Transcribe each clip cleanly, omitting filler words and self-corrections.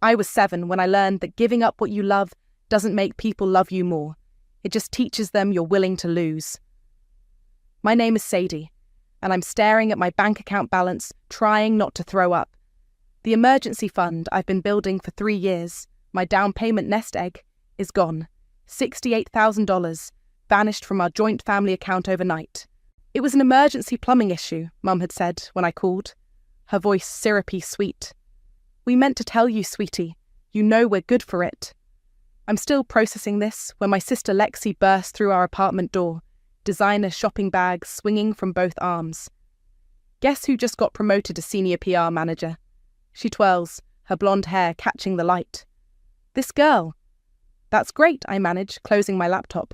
I was 7 when I learned that giving up what you love doesn't make people love you more. It just teaches them you're willing to lose. My name is Sadie, and I'm staring at my bank account balance, trying not to throw up. The emergency fund I've been building for 3 years, my down payment nest egg, is gone. $68,000, vanished from our joint family account overnight. It was an emergency plumbing issue, Mum had said when I called, her voice syrupy sweet. We meant to tell you, sweetie. You know we're good for it. I'm still processing this when my sister Lexi burst through our apartment door, designer shopping bags swinging from both arms. Guess who just got promoted to senior PR manager? She twirls, her blonde hair catching the light. This girl. That's great, I manage, closing my laptop.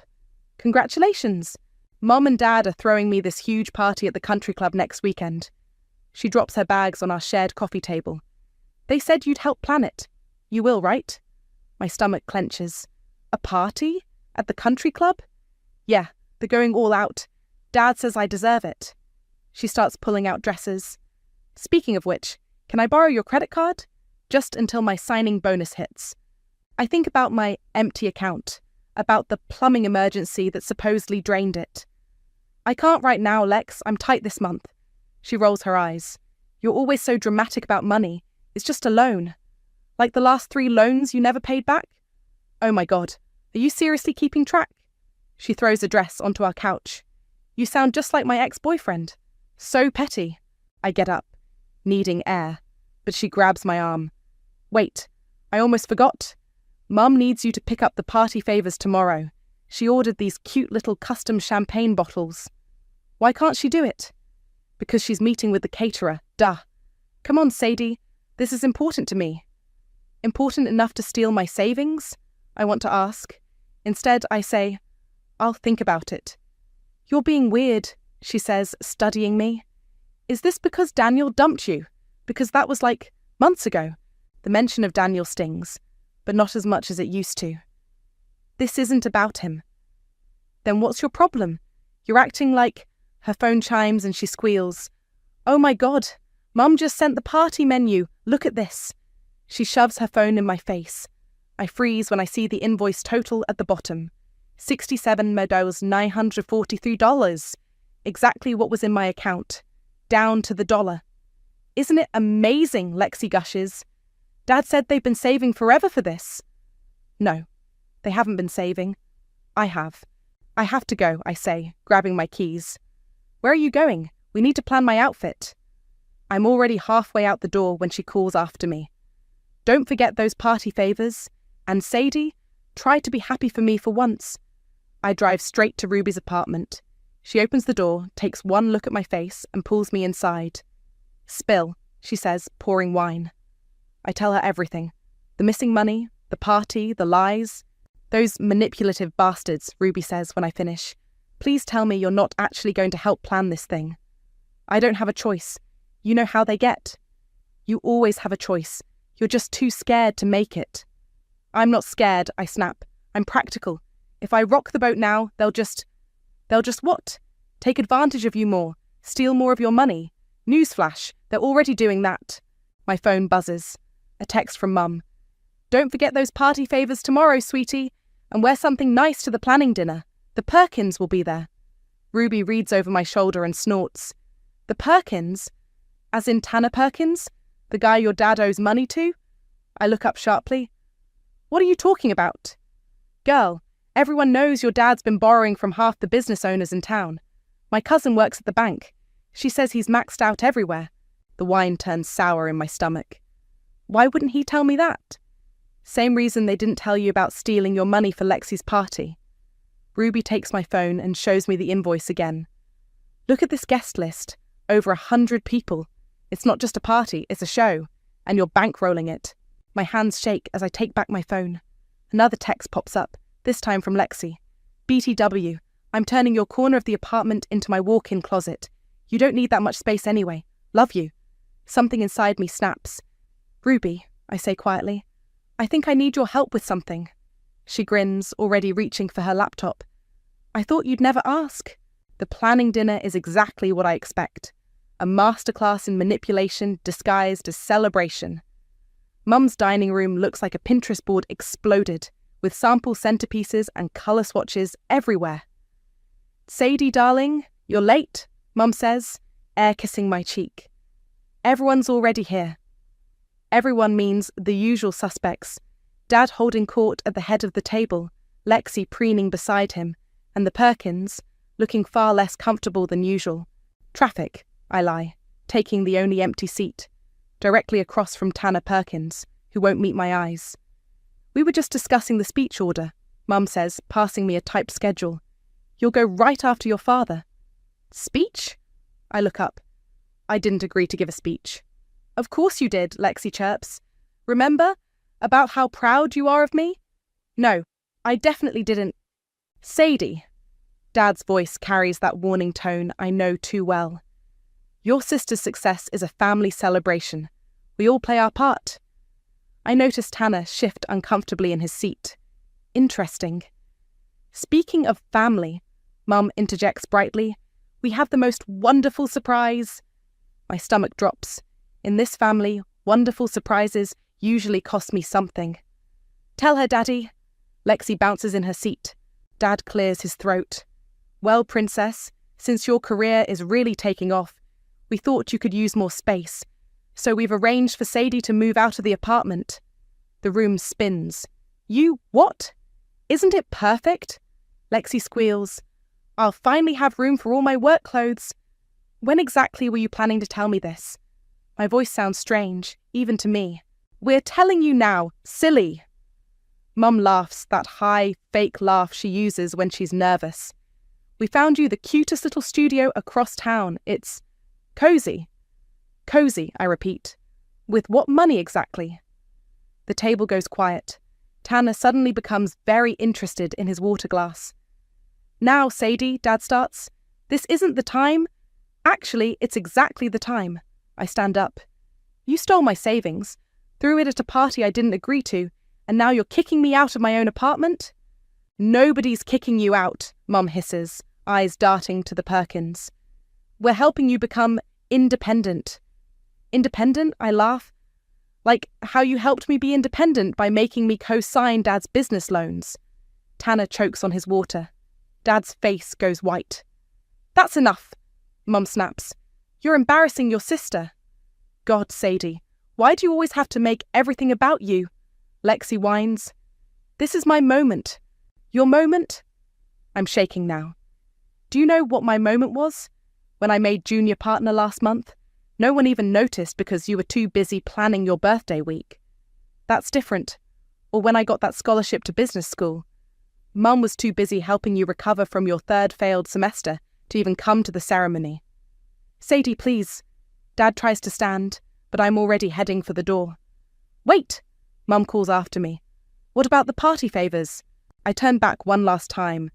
Congratulations. Mom and Dad are throwing me this huge party at the country club next weekend. She drops her bags on our shared coffee table. They said you'd help plan it. You will, right? My stomach clenches. A party? At the country club? Yeah, they're going all out. Dad says I deserve it. She starts pulling out dresses. Speaking of which, can I borrow your credit card? Just until my signing bonus hits. I think about my empty account, about the plumbing emergency that supposedly drained it. I can't right now, Lex. I'm tight this month. She rolls her eyes. You're always so dramatic about money. It's just a loan. Like the last 3 loans you never paid back? Oh my God, are you seriously keeping track? She throws a dress onto our couch. You sound just like my ex-boyfriend. So petty. I get up, needing air, but she grabs my arm. Wait, I almost forgot. Mum needs you to pick up the party favours tomorrow. She ordered these cute little custom champagne bottles. Why can't she do it? Because she's meeting with the caterer, duh. Come on, Sadie, this is important to me. Important enough to steal my savings? I want to ask. Instead, I say, I'll think about it. You're being weird, she says, studying me. Is this because Daniel dumped you? Because that was like months ago. The mention of Daniel stings, but not as much as it used to. This isn't about him. Then what's your problem? You're acting like... Her phone chimes and she squeals. Oh my God, Mum just sent the party menu. Look at this. She shoves her phone in my face. I freeze when I see the invoice total at the bottom. $67,943. Exactly what was in my account. Down to the dollar. Isn't it amazing, Lexi gushes. Dad said they've been saving forever for this. No, they haven't been saving. I have. I have to go, I say, grabbing my keys. Where are you going? We need to plan my outfit. I'm already halfway out the door when she calls after me. Don't forget those party favours. And Sadie, try to be happy for me for once. I drive straight to Ruby's apartment. She opens the door, takes one look at my face, and pulls me inside. Spill, she says, pouring wine. I tell her everything. The missing money, the party, the lies. Those manipulative bastards, Ruby says when I finish. Please tell me you're not actually going to help plan this thing. I don't have a choice. You know how they get. You always have a choice. You're just too scared to make it. I'm not scared, I snap. I'm practical. If I rock the boat now, they'll just what? Take advantage of you more. Steal more of your money. Newsflash, they're already doing that. My phone buzzes. A text from Mum. Don't forget those party favours tomorrow, sweetie, and wear something nice to the planning dinner. The Perkins will be there. Ruby reads over my shoulder and snorts. The Perkins? As in Tanner Perkins? The guy your dad owes money to? I look up sharply. What are you talking about? Girl, everyone knows your dad's been borrowing from half the business owners in town. My cousin works at the bank. She says he's maxed out everywhere. The wine turns sour in my stomach. Why wouldn't he tell me that? Same reason they didn't tell you about stealing your money for Lexi's party. Ruby takes my phone and shows me the invoice again. Look at this guest list. Over 100 people. It's not just a party, it's a show. And you're bankrolling it. My hands shake as I take back my phone. Another text pops up, this time from Lexi. BTW, I'm turning your corner of the apartment into my walk-in closet. You don't need that much space anyway. Love you. Something inside me snaps. Ruby, I say quietly, I think I need your help with something. She grins, already reaching for her laptop. I thought you'd never ask. The planning dinner is exactly what I expect. A masterclass in manipulation disguised as celebration. Mum's dining room looks like a Pinterest board exploded, with sample centerpieces and colour swatches everywhere. "Sadie, darling, you're late," Mum says, air kissing my cheek. "Everyone's already here." Everyone means the usual suspects. Dad holding court at the head of the table, Lexi preening beside him, and the Perkins, looking far less comfortable than usual. Traffic, I lie, taking the only empty seat, directly across from Tanner Perkins, who won't meet my eyes. "We were just discussing the speech order," Mum says, passing me a typed schedule. "You'll go right after your father." "Speech?" I look up. "I didn't agree to give a speech." "Of course you did," Lexi chirps. "Remember? About how proud you are of me?" "No, I definitely didn't." "Sadie." Dad's voice carries that warning tone I know too well. "Your sister's success is a family celebration. We all play our part." I notice Tanner shift uncomfortably in his seat. Interesting. "Speaking of family," Mum interjects brightly, "we have the most wonderful surprise." My stomach drops. In this family, wonderful surprises usually cost me something. "Tell her, Daddy." Lexi bounces in her seat. Dad clears his throat. "Well, Princess, since your career is really taking off, we thought you could use more space, so we've arranged for Sadie to move out of the apartment." The room spins. "You what? Isn't it perfect?" Lexi squeals. "I'll finally have room for all my work clothes." "When exactly were you planning to tell me this?" My voice sounds strange, even to me. "We're telling you now, silly." Mum laughs, that high, fake laugh she uses when she's nervous. "We found you the cutest little studio across town. It's cozy." "Cozy," I repeat. "With what money exactly?" The table goes quiet. Tanner suddenly becomes very interested in his water glass. "Now, Sadie," Dad starts. "This isn't the time." "Actually, it's exactly the time." I stand up. "You stole my savings, threw it at a party I didn't agree to, and now you're kicking me out of my own apartment?" "Nobody's kicking you out," Mum hisses, eyes darting to the Perkins. "We're helping you become independent." "Independent?" I laugh. "Like how you helped me be independent by making me co-sign Dad's business loans." Tanner chokes on his water. Dad's face goes white. "That's enough," Mum snaps. "You're embarrassing your sister." "God, Sadie, why do you always have to make everything about you?" Lexi whines. "This is my moment." "Your moment?" I'm shaking now. "Do you know what my moment was? When I made junior partner last month, no one even noticed because you were too busy planning your birthday week. That's different. Or when I got that scholarship to business school. Mum was too busy helping you recover from your third failed semester to even come to the ceremony." "Sadie, please." Dad tries to stand, but I'm already heading for the door. "Wait!" Mum calls after me. "What about the party favours?" I turn back one last time.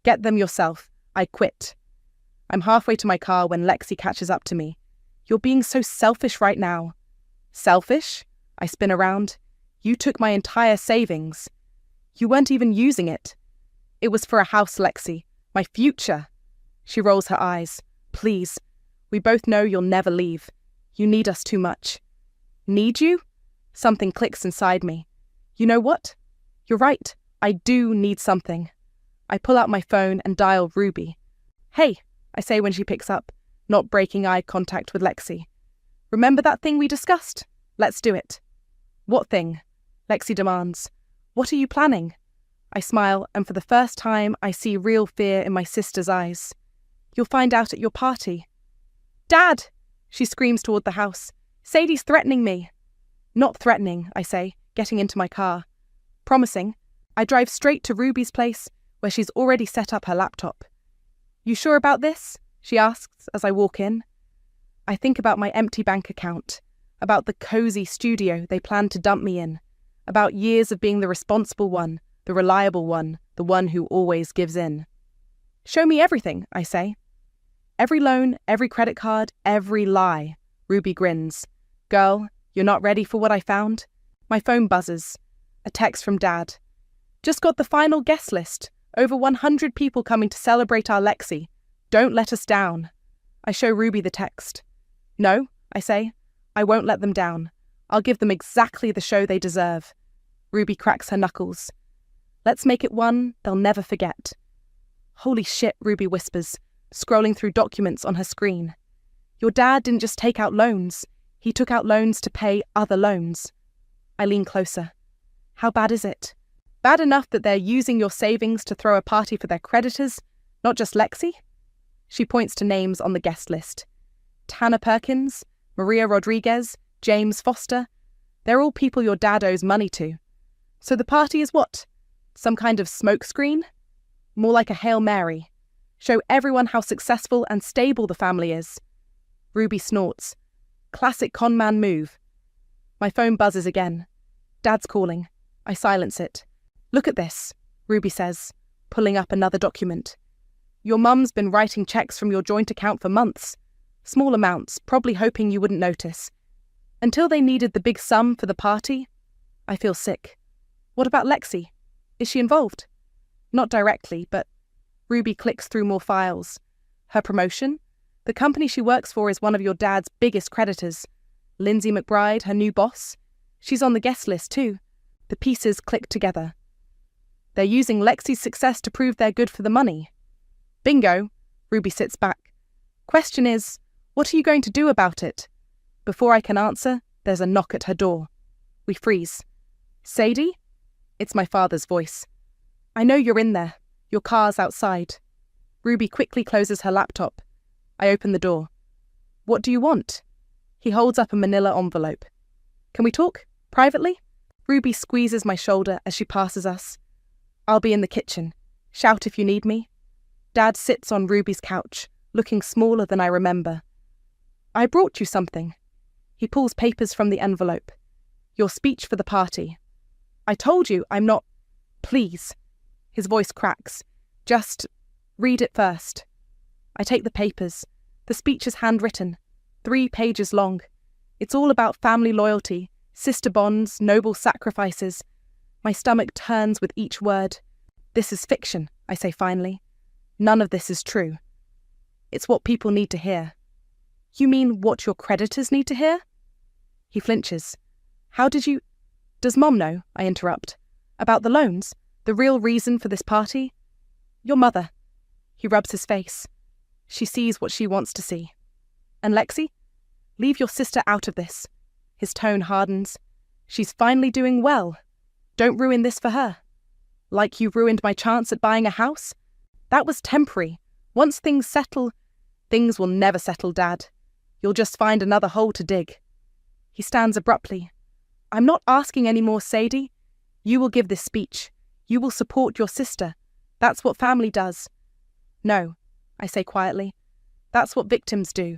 "Get them yourself. I quit." I'm halfway to my car when Lexi catches up to me. "You're being so selfish right now." "Selfish?" I spin around. "You took my entire savings." "You weren't even using it." "It was for a house, Lexi. My future." She rolls her eyes. "Please. We both know you'll never leave. You need us too much." "Need you?" Something clicks inside me. "You know what? You're right. I do need something." I pull out my phone and dial Ruby. "Hey," I say when she picks up, not breaking eye contact with Lexi. "Remember that thing we discussed? Let's do it." "What thing?" Lexi demands. "What are you planning?" I smile, and for the first time I see real fear in my sister's eyes. "You'll find out at your party." "Dad!" She screams toward the house. "Sadie's threatening me." "Not threatening," I say, getting into my car. Promising, I drive straight to Ruby's place, where she's already set up her laptop. "You sure about this?" she asks as I walk in. I think about my empty bank account, about the cozy studio they plan to dump me in, about years of being the responsible one, the reliable one, the one who always gives in. "Show me everything," I say. "Every loan, every credit card, every lie." Ruby grins. "Girl, you're not ready for what I found?" My phone buzzes. A text from Dad. "Just got the final guest list. Over 100 people coming to celebrate our Lexi. Don't let us down." I show Ruby the text. "No," I say. "I won't let them down. I'll give them exactly the show they deserve. Ruby cracks her knuckles. Let's make it one they'll never forget. Holy shit, Ruby whispers, scrolling through documents on her screen. Your dad didn't just take out loans. He took out loans to pay other loans. I lean closer. How bad is it? Bad enough that they're using your savings to throw a party for their creditors, not just Lexi? She points to names on the guest list. Tanner Perkins, Maria Rodriguez, James Foster. They're all people your dad owes money to. So the party is what? Some kind of smokescreen? More like a Hail Mary. Show everyone how successful and stable the family is. Ruby snorts. Classic con man move. My phone buzzes again. Dad's calling. I silence it. Look at this, Ruby says, pulling up another document. Your mum's been writing checks from your joint account for months. Small amounts, probably hoping you wouldn't notice. Until they needed the big sum for the party. I feel sick. What about Lexi? Is she involved? Not directly, but Ruby clicks through more files. Her promotion? The company she works for is one of your dad's biggest creditors. Lindsay McBride, her new boss. She's on the guest list too. The pieces click together. They're using Lexi's success to prove they're good for the money. Bingo, Ruby sits back. Question is, what are you going to do about it? Before I can answer, there's a knock at her door. We freeze. Sadie? It's my father's voice. I know you're in there. Your car's outside. Ruby quickly closes her laptop. I open the door. What do you want? He holds up a manila envelope. Can we talk? Privately? Ruby squeezes my shoulder as she passes us. I'll be in the kitchen. Shout if you need me. Dad sits on Ruby's couch, looking smaller than I remember. I brought you something. He pulls papers from the envelope. Your speech for the party. I told you I'm not... Please. His voice cracks. Just read it first. I take the papers. The speech is handwritten, 3 pages long. It's all about family loyalty, sister bonds, noble sacrifices. My stomach turns with each word. This is fiction, I say finally. None of this is true. It's what people need to hear. You mean what your creditors need to hear? He flinches. How did you... Does Mom know? I interrupt. About the loans? The real reason for this party? Your mother. He rubs his face. She sees what she wants to see. And Lexi? Leave your sister out of this. His tone hardens. She's finally doing well. Don't ruin this for her. Like you ruined my chance at buying a house? That was temporary. Once things settle... Things will never settle, Dad. You'll just find another hole to dig. He stands abruptly. I'm not asking any more, Sadie. You will give this speech. You will support your sister. That's what family does. No, I say quietly. That's what victims do.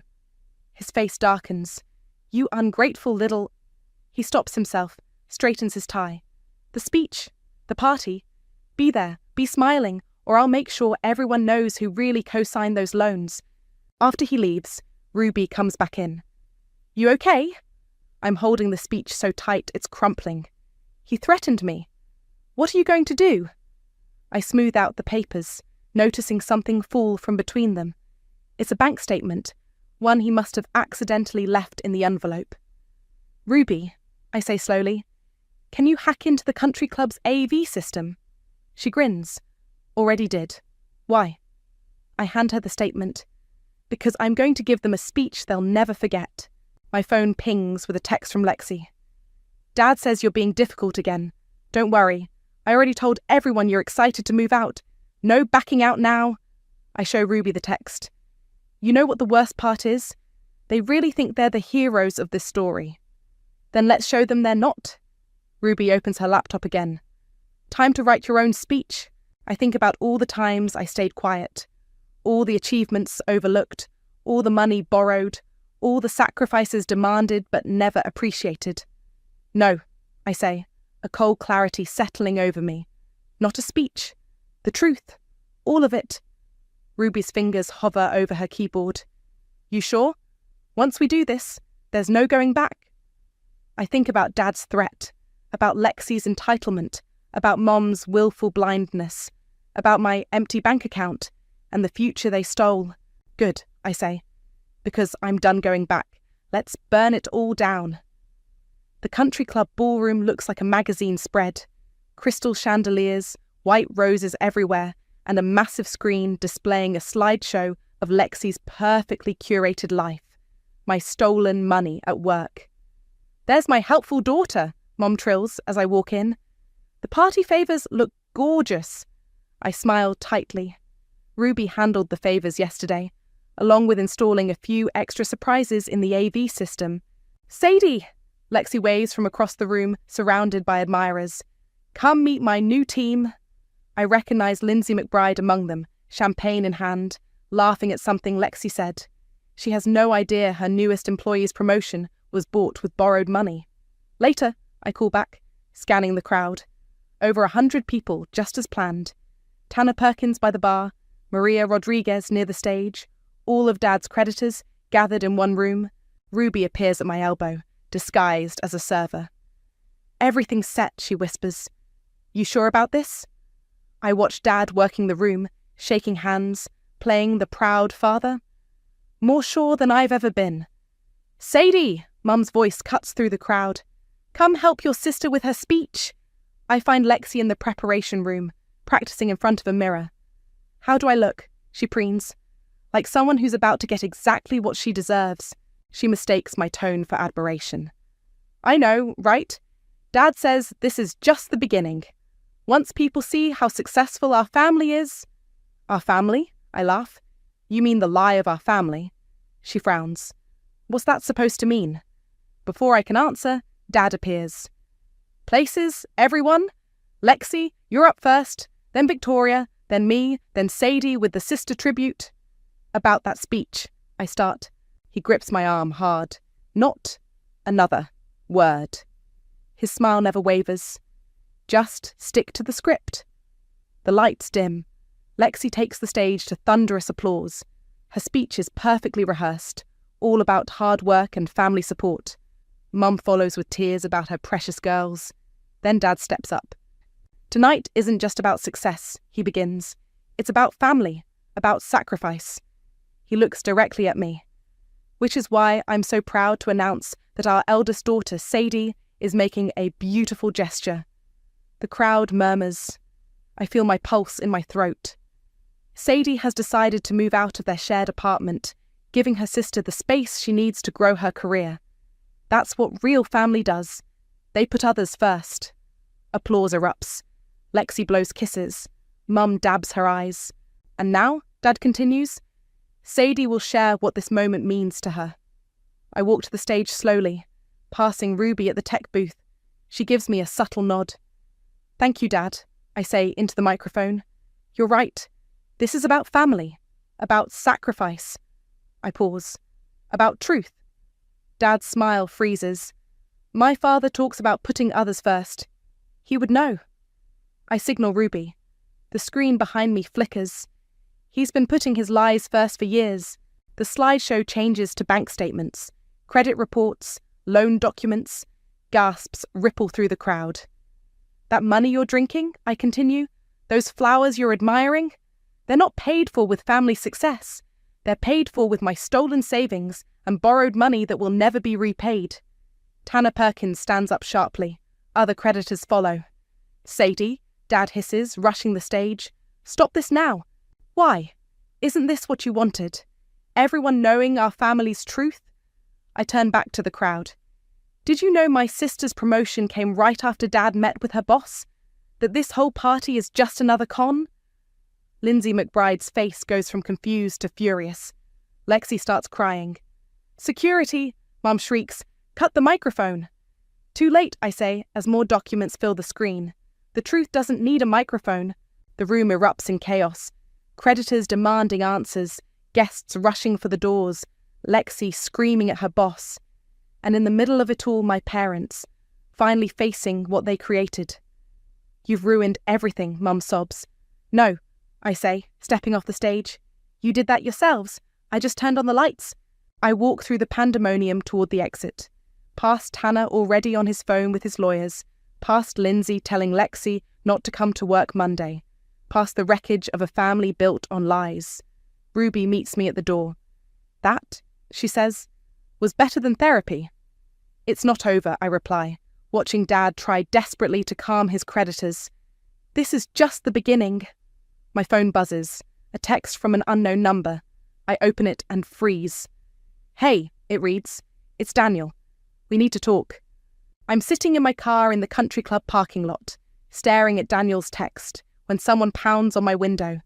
His face darkens. You ungrateful little... He stops himself, straightens his tie. The speech, the party. Be there, be smiling, or I'll make sure everyone knows who really co-signed those loans. After he leaves, Ruby comes back in. You okay? I'm holding the speech so tight it's crumpling. He threatened me. What are you going to do? I smooth out the papers, noticing something fall from between them. It's a bank statement, one he must have accidentally left in the envelope. Ruby, I say slowly, can you hack into the country club's AV system? She grins. Already did. Why? I hand her the statement. Because I'm going to give them a speech they'll never forget. My phone pings with a text from Lexi. Dad says you're being difficult again. Don't worry. I already told everyone you're excited to move out. No backing out now. I show Ruby the text. You know what the worst part is? They really think they're the heroes of this story. Then let's show them they're not. Ruby opens her laptop again. Time to write your own speech. I think about all the times I stayed quiet. All the achievements overlooked. All the money borrowed. All the sacrifices demanded but never appreciated. No, I say, a cold clarity settling over me. Not a speech. The truth. All of it. Ruby's fingers hover over her keyboard. You sure? Once we do this, there's no going back. I think about Dad's threat, about Lexi's entitlement, about Mom's willful blindness, about my empty bank account and the future they stole. Good, I say, because I'm done going back. Let's burn it all down. The country club ballroom looks like a magazine spread. Crystal chandeliers, white roses everywhere, and a massive screen displaying a slideshow of Lexi's perfectly curated life. My stolen money at work. "There's my helpful daughter," Mom trills as I walk in. "The party favours look gorgeous." I smile tightly. Ruby handled the favours yesterday, along with installing a few extra surprises in the AV system. "Sadie!" Lexi waves from across the room, surrounded by admirers. "Come meet my new team." I recognise Lindsay McBride among them, champagne in hand, laughing at something Lexi said. She has no idea her newest employee's promotion was bought with borrowed money. "Later," I call back, scanning the crowd. Over 100 people, just as planned. Tanner Perkins by the bar, Maria Rodriguez near the stage, all of Dad's creditors gathered in one room. Ruby appears at my elbow, disguised as a server. "Everything's set," she whispers. "You sure about this?" I watch Dad working the room, shaking hands, playing the proud father. More sure than I've ever been. "Sadie!" Mum's voice cuts through the crowd. "Come help your sister with her speech." I find Lexi in the preparation room, practicing in front of a mirror. "How do I look?" she preens. Like someone who's about to get exactly what she deserves. She mistakes my tone for admiration. "I know, right? Dad says this is just the beginning. Once people see how successful our family is—" "Our family?" I laugh. "You mean the lie of our family?" She frowns. "What's that supposed to mean?" Before I can answer, Dad appears. "Places, everyone. Lexi, you're up first, then Victoria, then me, then Sadie with the sister tribute." "About that speech," I start. He grips my arm hard. "Not another word." His smile never wavers. "Just stick to the script." The lights dim. Lexi takes the stage to thunderous applause. Her speech is perfectly rehearsed, all about hard work and family support. Mum follows with tears about her precious girls. Then Dad steps up. "Tonight isn't just about success," he begins. "It's about family, about sacrifice." He looks directly at me. Which is why I'm so proud to announce that our eldest daughter, Sadie, is making a beautiful gesture. The crowd murmurs. I feel my pulse in my throat. Sadie has decided to move out of their shared apartment, giving her sister the space she needs to grow her career. That's what real family does. They put others first. Applause erupts. Lexi blows kisses. Mum dabs her eyes. And now, Dad continues, Sadie will share what this moment means to her. I walk to the stage slowly, passing Ruby at the tech booth. She gives me a subtle nod. "Thank you, Dad," I say into the microphone. "You're right. This is about family, about sacrifice." I pause. "About truth." Dad's smile freezes. "My father talks about putting others first. He would know." I signal Ruby. The screen behind me flickers. He's been putting his lies first for years. The slideshow changes to bank statements, credit reports, loan documents. Gasps ripple through the crowd. "That money you're drinking," I continue, "those flowers you're admiring, they're not paid for with family success. They're paid for with my stolen savings and borrowed money that will never be repaid." Tanner Perkins stands up sharply. Other creditors follow. "Sadie," Dad hisses, rushing the stage. "Stop this now." "Why? Isn't this what you wanted? Everyone knowing our family's truth?" I turn back to the crowd. "Did you know my sister's promotion came right after Dad met with her boss? That this whole party is just another con?" Lindsay McBride's face goes from confused to furious. Lexi starts crying. "Security!" Mum shrieks. "Cut the microphone!" "Too late," I say, as more documents fill the screen. The truth doesn't need a microphone. The room erupts in chaos. Creditors demanding answers, guests rushing for the doors, Lexi screaming at her boss. And in the middle of it all, my parents, finally facing what they created. "You've ruined everything," Mum sobs. "No," I say, stepping off the stage. "You did that yourselves. I just turned on the lights." I walk through the pandemonium toward the exit, past Tanner already on his phone with his lawyers, past Lindsay telling Lexi not to come to work Monday, past the wreckage of a family built on lies. Ruby meets me at the door. "That," she says, "was better than therapy." It's not over, I reply, watching Dad try desperately to calm his creditors. This is just the beginning. My phone buzzes, a text from an unknown number. I open it and freeze. Hey, it reads. It's Daniel. We need to talk. I'm sitting in my car in the country club parking lot, staring at Daniel's text, when someone pounds on my window.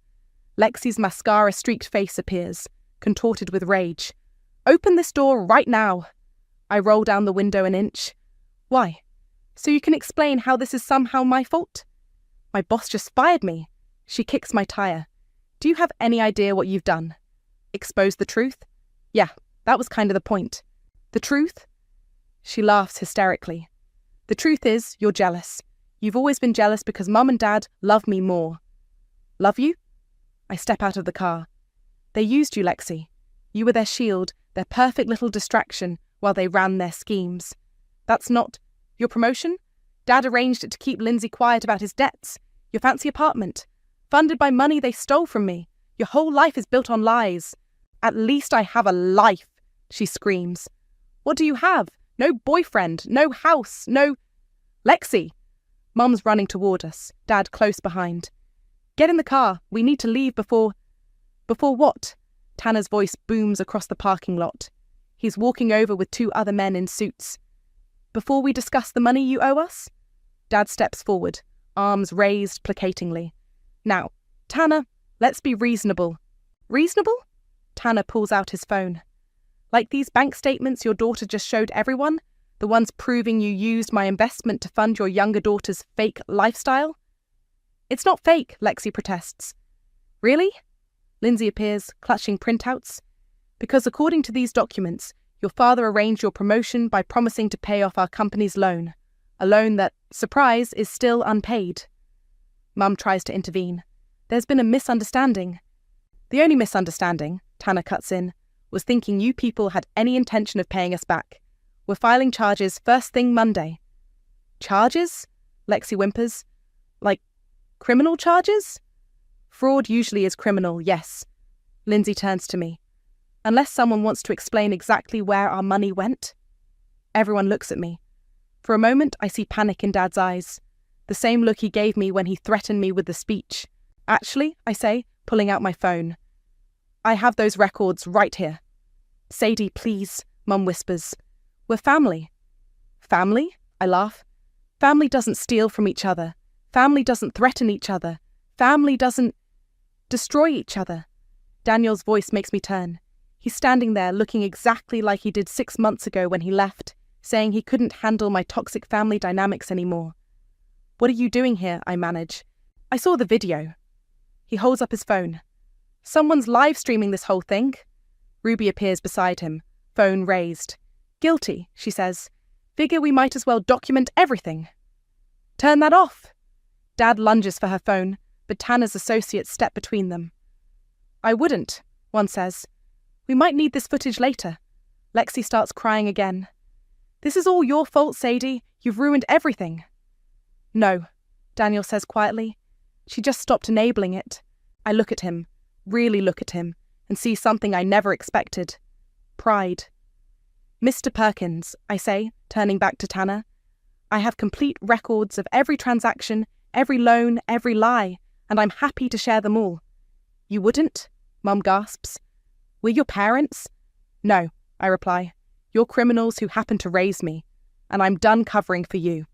Lexi's mascara-streaked face appears, contorted with rage. Open this door right now. I roll down the window an inch. Why? So you can explain how this is somehow my fault? My boss just fired me. She kicks my tire. Do you have any idea what you've done? Expose the truth? Yeah, that was kind of the point. The truth? She laughs hysterically. The truth is, you're jealous. You've always been jealous because Mum and Dad love me more. Love you? I step out of the car. They used you, Lexi. You were their shield, their perfect little distraction while they ran their schemes. That's not your promotion? Dad arranged it to keep Lindsay quiet about his debts. Your fancy apartment. Funded by money they stole from me. Your whole life is built on lies. At least I have a life, she screams. What do you have? No boyfriend, no house, no... Lexi! Mum's running toward us, Dad close behind. Get in the car, we need to leave before... Before what? Tanner's voice booms across the parking lot. He's walking over with 2 other men in suits. Before we discuss the money you owe us? Dad steps forward, arms raised placatingly. Now, Tanner, let's be reasonable. Reasonable? Tanner pulls out his phone. Like these bank statements your daughter just showed everyone? The ones proving you used my investment to fund your younger daughter's fake lifestyle? It's not fake, Lexi protests. Really? Lindsay appears, clutching printouts. Because according to these documents, your father arranged your promotion by promising to pay off our company's loan. A loan that, surprise, is still unpaid. Mum tries to intervene. There's been a misunderstanding. The only misunderstanding, Tanner cuts in, was thinking you people had any intention of paying us back. We're filing charges first thing Monday. Charges? Lexi whimpers. Like, criminal charges? Fraud usually is criminal, yes. Lindsay turns to me. Unless someone wants to explain exactly where our money went. Everyone looks at me. For a moment, I see panic in Dad's eyes. The same look he gave me when he threatened me with the speech. Actually, I say, pulling out my phone. I have those records right here. Sadie, please, Mum whispers. We're family. Family? I laugh. Family doesn't steal from each other. Family doesn't threaten each other. Family doesn't destroy each other. Daniel's voice makes me turn. He's standing there looking exactly like he did 6 months ago when he left, saying he couldn't handle my toxic family dynamics anymore. What are you doing here? I manage. I saw the video. He holds up his phone. Someone's live streaming this whole thing. Ruby appears beside him, phone raised. Guilty, she says. Figure we might as well document everything. Turn that off. Dad lunges for her phone, but Tanner's associates step between them. I wouldn't, one says. We might need this footage later. Lexi starts crying again. This is all your fault, Sadie. You've ruined everything. No, Daniel says quietly. She just stopped enabling it. I look at him, really look at him, and see something I never expected. Pride. Mr. Perkins, I say, turning back to Tanner. I have complete records of every transaction, every loan, every lie, and I'm happy to share them all. You wouldn't? Mum gasps. We're your parents? No, I reply. You're criminals who happen to raise me, and I'm done covering for you.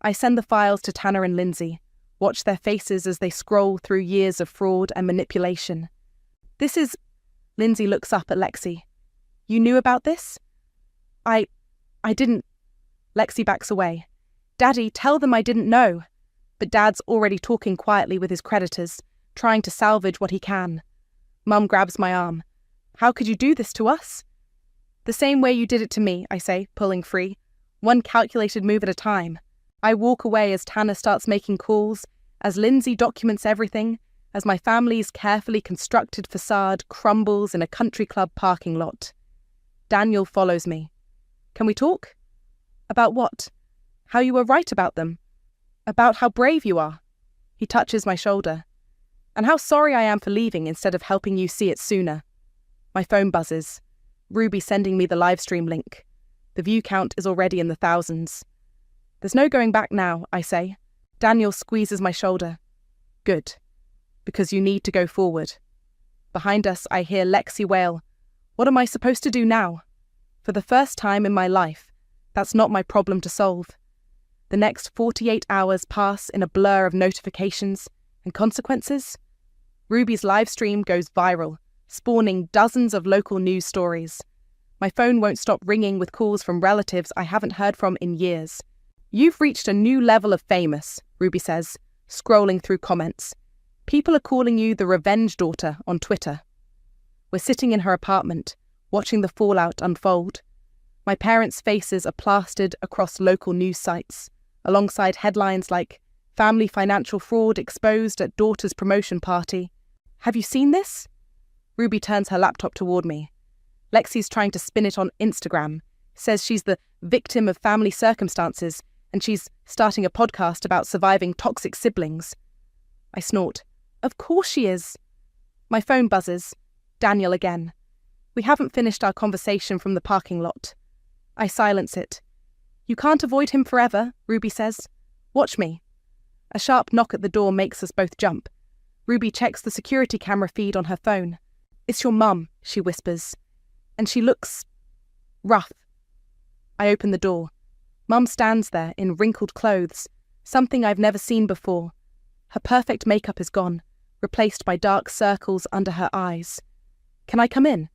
I send the files to Tanner and Lindsay, watch their faces as they scroll through years of fraud and manipulation. This is... Lindsay looks up at Lexi. You knew about this? I didn't... Lexi backs away. Daddy, tell them I didn't know. But Dad's already talking quietly with his creditors, trying to salvage what he can. Mum grabs my arm. How could you do this to us? The same way you did it to me, I say, pulling free. One calculated move at a time. I walk away as Tanner starts making calls, as Lindsay documents everything, as my family's carefully constructed facade crumbles in a country club parking lot. Daniel follows me. Can we talk? About what? How you were right about them. About how brave you are. He touches my shoulder. And how sorry I am for leaving instead of helping you see it sooner. My phone buzzes. Ruby sending me the livestream link. The The view count is already in the thousands. There's no going back now, I say. Daniel squeezes my shoulder. Good. Because you need to go forward. Behind us, I hear Lexi wail. What am I supposed to do now? For the first time in my life, that's not my problem to solve. The next 48 hours pass in a blur of notifications and consequences. Ruby's live stream goes viral, spawning dozens of local news stories. My phone won't stop ringing with calls from relatives I haven't heard from in years. You've reached a new level of famous, Ruby says, scrolling through comments. People are calling you the revenge daughter on Twitter. We're sitting in her apartment, watching the fallout unfold. My parents' faces are plastered across local news sites, alongside headlines like, "Family financial fraud exposed at daughter's promotion party." Have you seen this? Ruby turns her laptop toward me. Lexi's trying to spin it on Instagram, says she's the victim of family circumstances, and she's starting a podcast about surviving toxic siblings. I snort. Of course she is. My phone buzzes. Daniel again. We haven't finished our conversation from the parking lot. I silence it. You can't avoid him forever, Ruby says. Watch me. A sharp knock at the door makes us both jump. Ruby checks the security camera feed on her phone. It's your mum, she whispers. And she looks rough. I open the door. Mum stands there in wrinkled clothes, something I've never seen before. Her perfect makeup is gone, replaced by dark circles under her eyes. Can I come in?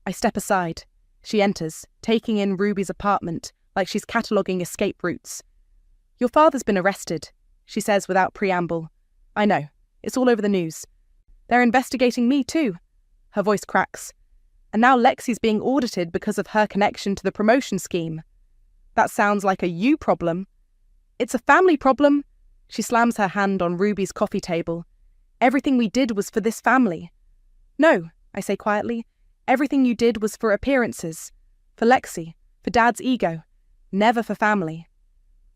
I step aside. She enters, taking in Ruby's apartment like she's cataloguing escape routes. Your father's been arrested, she says without preamble. I know. It's all over the news. They're investigating me too. Her voice cracks. And now Lexi's being audited because of her connection to the promotion scheme. That sounds like a you problem. It's a family problem. She slams her hand on Ruby's coffee table. Everything we did was for this family. No, I say quietly. Everything you did was for appearances. For Lexi. For Dad's ego. Never for family.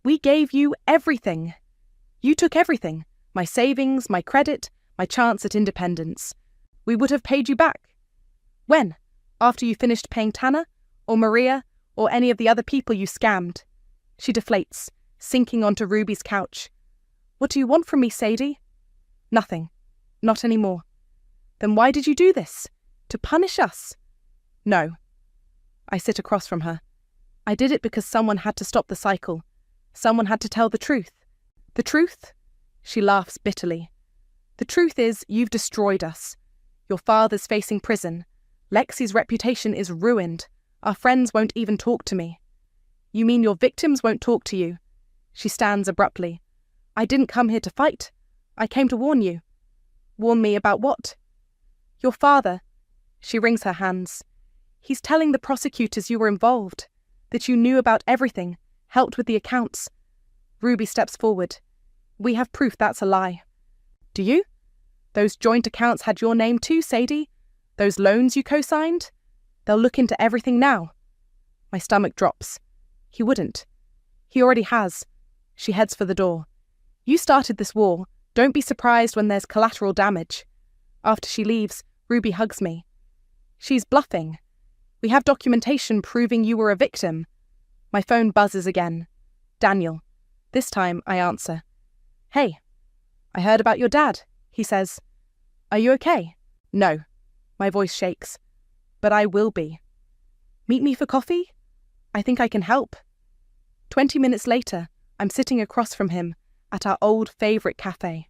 We gave you everything. You took everything. My savings, my credit, my chance at independence. We would have paid you back. When? After you finished paying Tanner? Or Maria? Or any of the other people you scammed? She deflates, sinking onto Ruby's couch. What do you want from me, Sadie? Nothing. Not anymore. Then why did you do this? To punish us? No. I sit across from her. I did it because someone had to stop the cycle. Someone had to tell the truth. The truth? She laughs bitterly. The truth is, you've destroyed us. Your father's facing prison. Lexi's reputation is ruined. Our friends won't even talk to me. You mean your victims won't talk to you? She stands abruptly. I didn't come here to fight. I came to warn you. Warn me about what? Your father. She wrings her hands. He's telling the prosecutors you were involved, that you knew about everything, helped with the accounts. Ruby steps forward. We have proof that's a lie. Do you? Those joint accounts had your name too, Sadie? Those loans you co-signed? They'll look into everything now. My stomach drops. He wouldn't. He already has. She heads for the door. You started this war. Don't be surprised when there's collateral damage. After she leaves, Ruby hugs me. She's bluffing. We have documentation proving you were a victim. My phone buzzes again. Daniel. This time I answer. Hey, I heard about your dad, he says. Are you okay? No. My voice shakes. But I will be. Meet me for coffee? I think I can help. 20 minutes later, I'm sitting across from him at our old favourite cafe.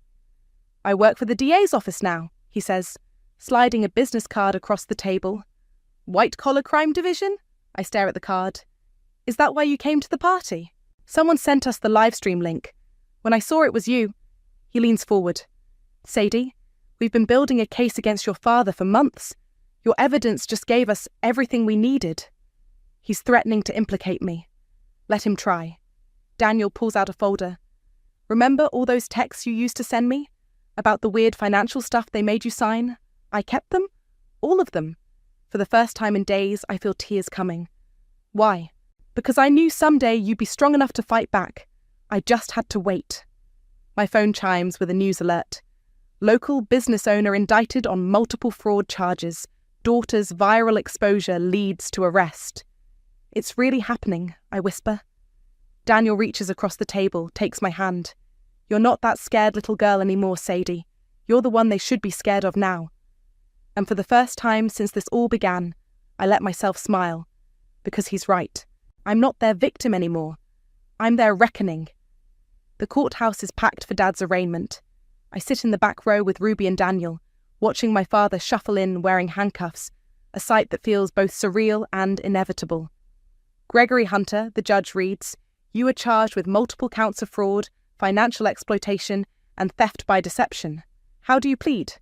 I work for the DA's office now, he says, sliding a business card across the table. White-collar crime division? I stare at the card. Is that why you came to the party? Someone sent us the livestream link. When I saw it was you, he leans forward. Sadie, we've been building a case against your father for months. Your evidence just gave us everything we needed. He's threatening to implicate me. Let him try. Daniel pulls out a folder. Remember all those texts you used to send me? About the weird financial stuff they made you sign? I kept them? All of them. For the first time in days, I feel tears coming. Why? Because I knew someday you'd be strong enough to fight back. I just had to wait. My phone chimes with a news alert. Local business owner indicted on multiple fraud charges. Daughter's viral exposure leads to arrest. It's really happening, I whisper. Daniel reaches across the table, takes my hand. You're not that scared little girl anymore, Sadie. You're the one they should be scared of now. And for the first time since this all began, I let myself smile. Because he's right. I'm not their victim anymore. I'm their reckoning. The courthouse is packed for Dad's arraignment. I sit in the back row with Ruby and Daniel, watching my father shuffle in wearing handcuffs, a sight that feels both surreal and inevitable. Gregory Hunter, the judge, reads, "You are charged with multiple counts of fraud, financial exploitation, and theft by deception. How do you plead?"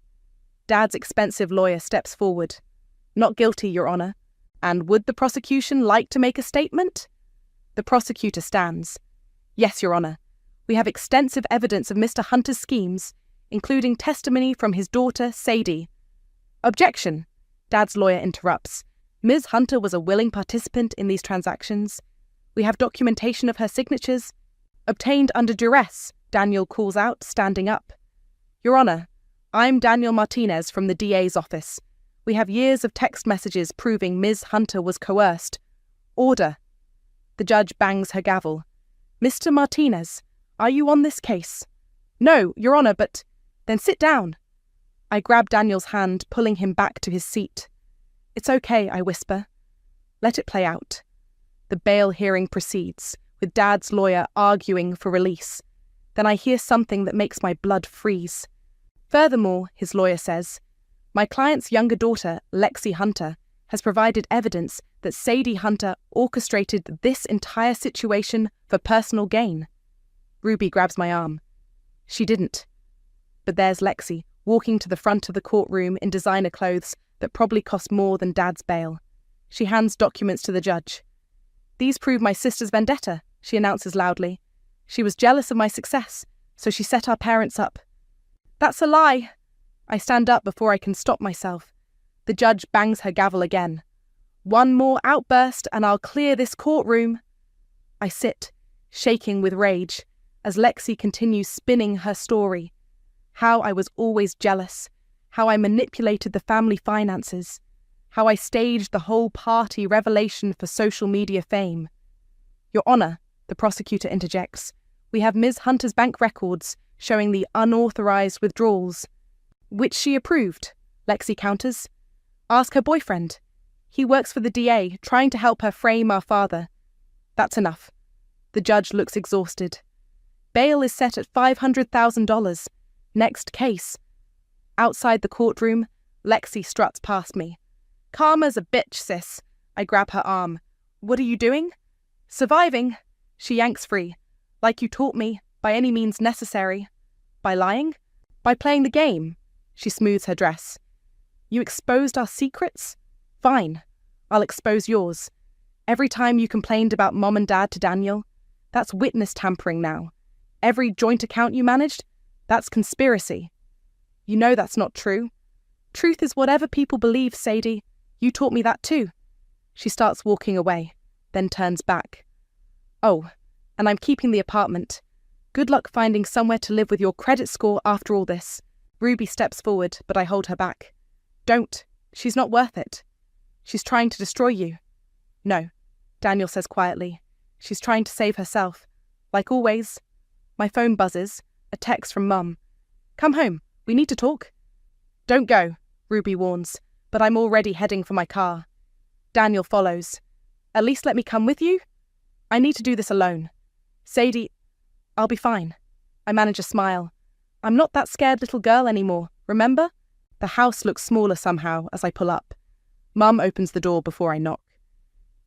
Dad's expensive lawyer steps forward. "Not guilty, Your Honor. And would the prosecution like to make a statement?" The prosecutor stands. "Yes, Your Honor. We have extensive evidence of Mr. Hunter's schemes, including testimony from his daughter, Sadie." "Objection," Dad's lawyer interrupts. "Ms. Hunter was a willing participant in these transactions. We have documentation of her signatures." "Obtained under duress," Daniel calls out, standing up. "Your Honor, I'm Daniel Martinez from the DA's office. We have years of text messages proving Ms. Hunter was coerced." "Order." The judge bangs her gavel. "Mr. Martinez, are you on this case?" "No, Your Honor, but—" "Then sit down." I grab Daniel's hand, pulling him back to his seat. "It's okay," I whisper. "Let it play out." The bail hearing proceeds, with Dad's lawyer arguing for release. Then I hear something that makes my blood freeze. "Furthermore," his lawyer says, "my client's younger daughter, Lexi Hunter, has provided evidence that Sadie Hunter orchestrated this entire situation for personal gain." Ruby grabs my arm. "She didn't." But there's Lexi, walking to the front of the courtroom in designer clothes that probably cost more than Dad's bail. She hands documents to the judge. "These prove my sister's vendetta," she announces loudly. "She was jealous of my success, so she set our parents up." "That's a lie." I stand up before I can stop myself. The judge bangs her gavel again. "One more outburst and I'll clear this courtroom." I sit, shaking with rage, as Lexi continues spinning her story. How I was always jealous, how I manipulated the family finances, how I staged the whole party revelation for social media fame. "Your Honor," the prosecutor interjects, "we have Ms. Hunter's bank records showing the unauthorized withdrawals." "Which she approved," Lexi counters. "Ask her boyfriend. He works for the DA, trying to help her frame our father." "That's enough." The judge looks exhausted. "Bail is set at $500,000. Next case." Outside the courtroom, Lexi struts past me. "Calm as a bitch, sis." I grab her arm. "What are you doing?" "Surviving." She yanks free. "Like you taught me, by any means necessary." "By lying?" "By playing the game." She smooths her dress. "You exposed our secrets? Fine. I'll expose yours. Every time you complained about Mom and Dad to Daniel, that's witness tampering now. Every joint account you managed, that's conspiracy. You know that's not true. Truth is whatever people believe, Sadie. You taught me that too." She starts walking away, then turns back. "Oh, and I'm keeping the apartment. Good luck finding somewhere to live with your credit score after all this." Ruby steps forward, but I hold her back. "Don't. She's not worth it. She's trying to destroy you." "No," Daniel says quietly. "She's trying to save herself. Like always." My phone buzzes, a text from Mum. "Come home. We need to talk." "Don't go," Ruby warns, but I'm already heading for my car. Daniel follows. "At least let me come with you?" "I need to do this alone." "Sadie, I'll be fine." I manage a smile. "I'm not that scared little girl anymore, remember?" The house looks smaller somehow as I pull up. Mum opens the door before I knock.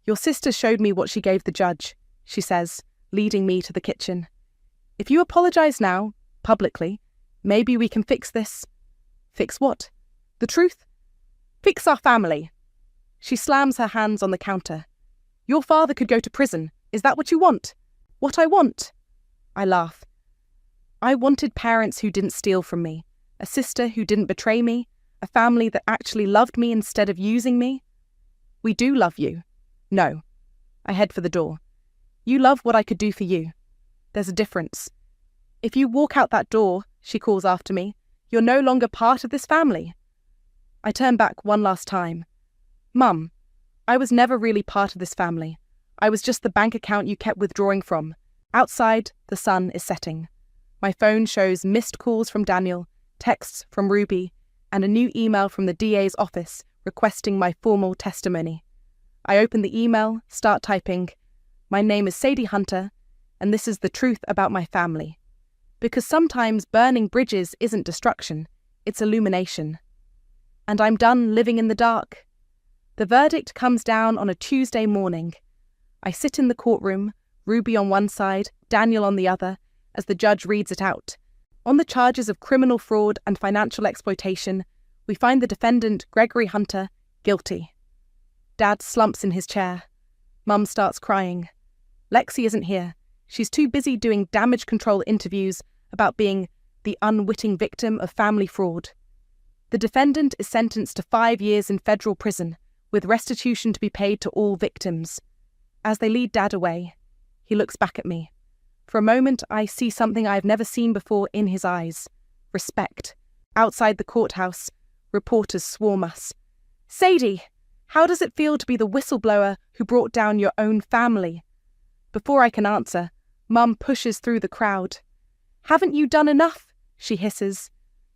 "Your sister showed me what she gave the judge," she says, leading me to the kitchen. "If you apologize now, publicly, maybe we can fix this." "Fix what?" "The truth. Fix our family." She slams her hands on the counter. "Your father could go to prison. Is that what you want?" "What I want?" I laugh. I wanted parents who didn't steal from me, a sister who didn't betray me, a family that actually loved me instead of using me. "We do love you." "No." I head for the door. "You love what I could do for you. There's a difference. If you walk out that door," she calls after me, "you're no longer part of this family." I turn back one last time. "Mum, I was never really part of this family. I was just the bank account you kept withdrawing from. Outside, the sun is setting. My phone shows missed calls from Daniel, texts from Ruby, and a new email from the DA's office requesting my formal testimony. I open the email, start typing, "My name is Sadie Hunter, and this is the truth about my family." Because sometimes burning bridges isn't destruction, it's illumination. And I'm done living in the dark. The verdict comes down on a Tuesday morning. I sit in the courtroom, Ruby on one side, Daniel on the other, as the judge reads it out. On the charges of criminal fraud and financial exploitation, we find the defendant, Gregory Hunter, guilty. Dad slumps in his chair. Mum starts crying. Lexi isn't here. She's too busy doing damage control interviews about being the unwitting victim of family fraud. The defendant is sentenced to 5 years in federal prison, with restitution to be paid to all victims. As they lead Dad away, he looks back at me. For a moment, I see something I've never seen before in his eyes. Respect. Outside the courthouse, reporters swarm us. "Sadie, how does it feel to be the whistleblower who brought down your own family?" Before I can answer, Mum pushes through the crowd. "Haven't you done enough?" she hisses.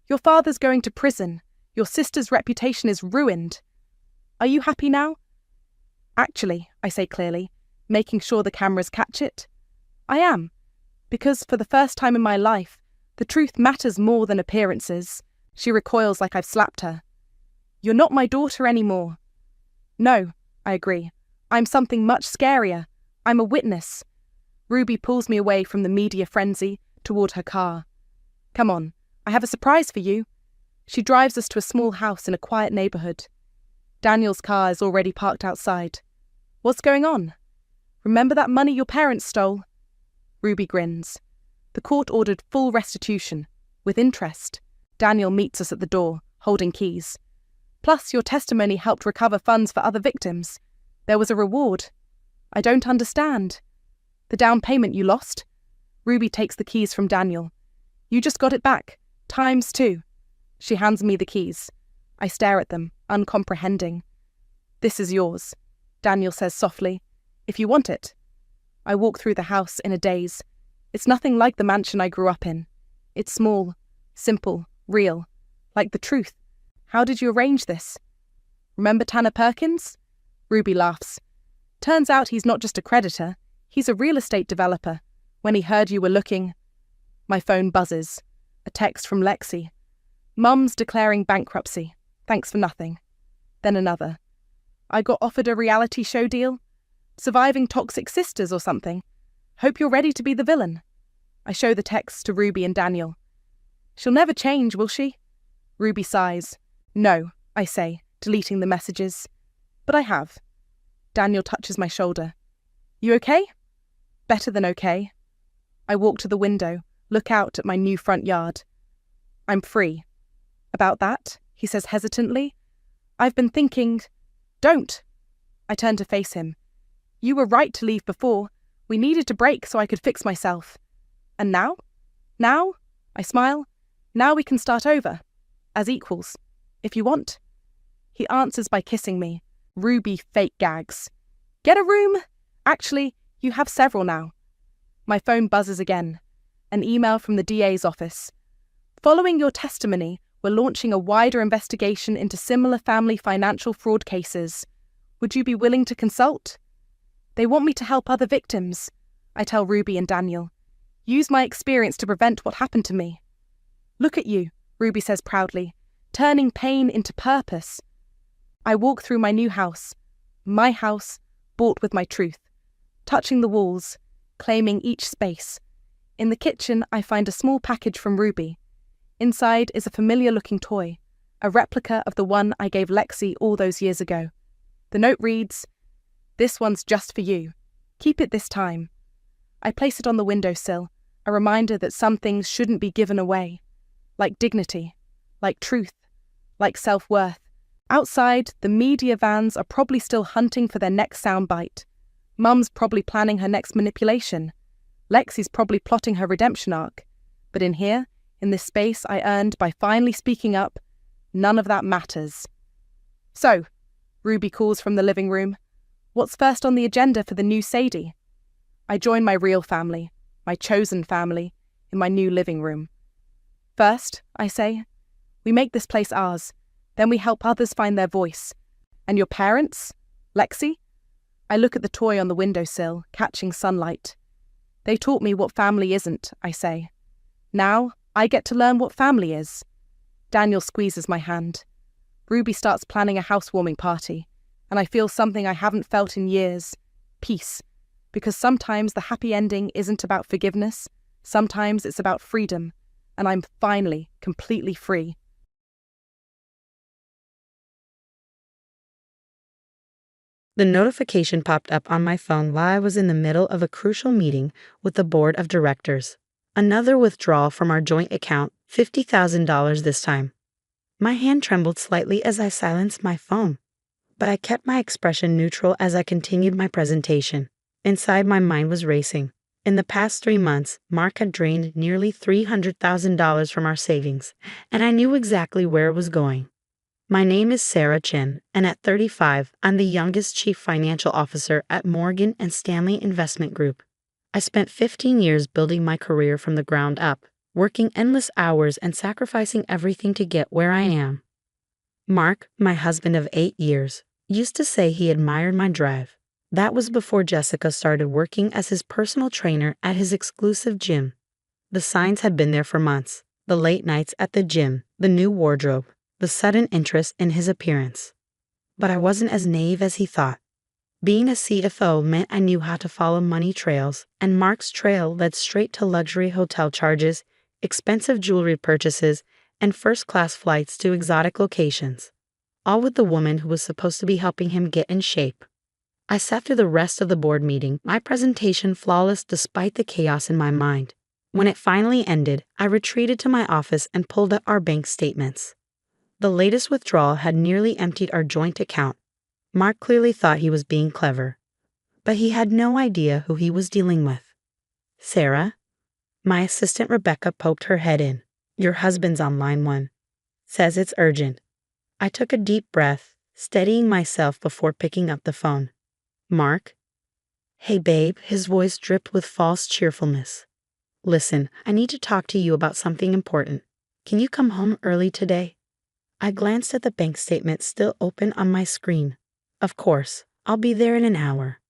"Your father's going to prison. Your sister's reputation is ruined. Are you happy now?" "Actually," I say clearly, making sure the cameras catch it, "I am. Because for the first time in my life, the truth matters more than appearances." She recoils like I've slapped her. "You're not my daughter anymore." "No," I agree. "I'm something much scarier. I'm a witness." Ruby pulls me away from the media frenzy toward her car. "Come on, I have a surprise for you." She drives us to a small house in a quiet neighborhood. Daniel's car is already parked outside. "What's going on? Remember that money your parents stole?" Ruby grins. "The court ordered full restitution, with interest." Daniel meets us at the door, holding keys. "Plus, your testimony helped recover funds for other victims. There was a reward." "I don't understand." "The down payment you lost?" Ruby takes the keys from Daniel. "You just got it back, ×2. She hands me the keys. I stare at them, uncomprehending. "This is yours," Daniel says softly, "if you want it." I walk through the house in a daze. It's nothing like the mansion I grew up in. It's small, simple, real, like the truth. "How did you arrange this?" "Remember Tanner Perkins?" Ruby laughs. "Turns out he's not just a creditor, he's a real estate developer. When he heard you were looking..." My phone buzzes. A text from Lexi. "Mum's declaring bankruptcy. Thanks for nothing." Then another. "I got offered a reality show deal. Surviving toxic sisters or something. Hope you're ready to be the villain." I show the text to Ruby and Daniel. "She'll never change, will she?" Ruby sighs. "No," I say, deleting the messages. "But I have." Daniel touches my shoulder. "You okay?" "Better than okay." I walk to the window, look out at my new front yard. "I'm free." "About that?" he says hesitantly. "I've been thinking..." "Don't!" I turn to face him. "You were right to leave before. We needed to break so I could fix myself. And now? Now?" I smile. "Now we can start over. As equals. If you want." He answers by kissing me. Ruby fake gags. "Get a room? Actually, you have several now." My phone buzzes again. An email from the DA's office. "Following your testimony, we're launching a wider investigation into similar family financial fraud cases. Would you be willing to consult?" "They want me to help other victims," I tell Ruby and Daniel. "Use my experience to prevent what happened to me." "Look at you," Ruby says proudly, "turning pain into purpose." I walk through my new house. My house, bought with my truth. Touching the walls, claiming each space. In the kitchen, I find a small package from Ruby. Inside is a familiar-looking toy, a replica of the one I gave Lexi all those years ago. The note reads, "This one's just for you. Keep it this time." I place it on the windowsill, a reminder that some things shouldn't be given away. Like dignity, like truth, like self-worth. Outside, the media vans are probably still hunting for their next soundbite. Mum's probably planning her next manipulation. Lexi's probably plotting her redemption arc. But in here, in this space I earned by finally speaking up, none of that matters. "So," Ruby calls from the living room, What's first on the agenda for the new Sadie? I join my real family, my chosen family, in my new living room. First, I say, we make this place ours. Then we help others find their voice. And your parents? Lexi? I look at the toy on the windowsill, catching sunlight. They taught me what family isn't, I say. Now, I get to learn what family is. Daniel squeezes my hand. Ruby starts planning a housewarming party, and I feel something I haven't felt in years. Peace. Because sometimes the happy ending isn't about forgiveness. Sometimes it's about freedom. And I'm finally completely free. The notification popped up on my phone while I was in the middle of a crucial meeting with the board of directors. Another withdrawal from our joint account, $50,000 this time. My hand trembled slightly as I silenced my phone, but I kept my expression neutral as I continued my presentation. Inside, my mind was racing. In the past 3 months, Mark had drained nearly $300,000 from our savings, and I knew exactly where it was going. My name is Sarah Chin, and at 35, I'm the youngest chief financial officer at Morgan & Stanley Investment Group. I spent 15 years building my career from the ground up, working endless hours and sacrificing everything to get where I am. Mark, my husband of 8 years, used to say he admired my drive. That was before Jessica started working as his personal trainer at his exclusive gym. The signs had been there for months. The late nights at the gym, the new wardrobe, the sudden interest in his appearance. But I wasn't as naive as he thought. Being a CFO meant I knew how to follow money trails, and Mark's trail led straight to luxury hotel charges, expensive jewelry purchases, and first-class flights to exotic locations, all with the woman who was supposed to be helping him get in shape. I sat through the rest of the board meeting, my presentation flawless despite the chaos in my mind. When it finally ended, I retreated to my office and pulled up our bank statements. The latest withdrawal had nearly emptied our joint account. Mark clearly thought he was being clever, but he had no idea who he was dealing with. Sarah? My assistant Rebecca poked her head in. Your husband's on line 1. Says it's urgent. I took a deep breath, steadying myself before picking up the phone. Mark? Hey babe, his voice dripped with false cheerfulness. Listen, I need to talk to you about something important. Can you come home early today? I glanced at the bank statement still open on my screen. Of course, I'll be there in an hour.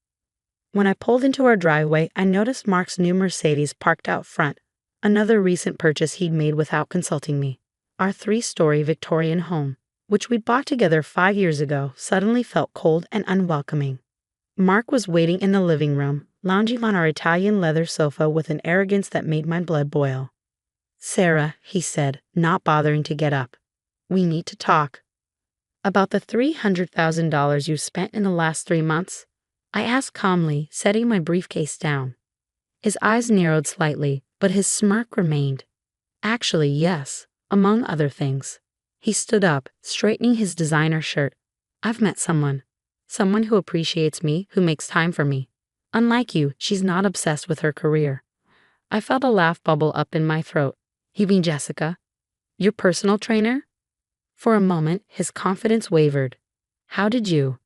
When I pulled into our driveway, I noticed Mark's new Mercedes parked out front, another recent purchase he'd made without consulting me. Our 3-story Victorian home, which we'd bought together 5 years ago, suddenly felt cold and unwelcoming. Mark was waiting in the living room, lounging on our Italian leather sofa with an arrogance that made my blood boil. Sarah, he said, not bothering to get up. We need to talk. About the $300,000 you spent in the last 3 months? I asked calmly, setting my briefcase down. His eyes narrowed slightly, but his smirk remained. Actually, yes, among other things. He stood up, straightening his designer shirt. I've met someone who appreciates me, who makes time for me. Unlike you, she's not obsessed with her career. I felt a laugh bubble up in my throat. You mean Jessica? Your personal trainer? For a moment, his confidence wavered. How did you?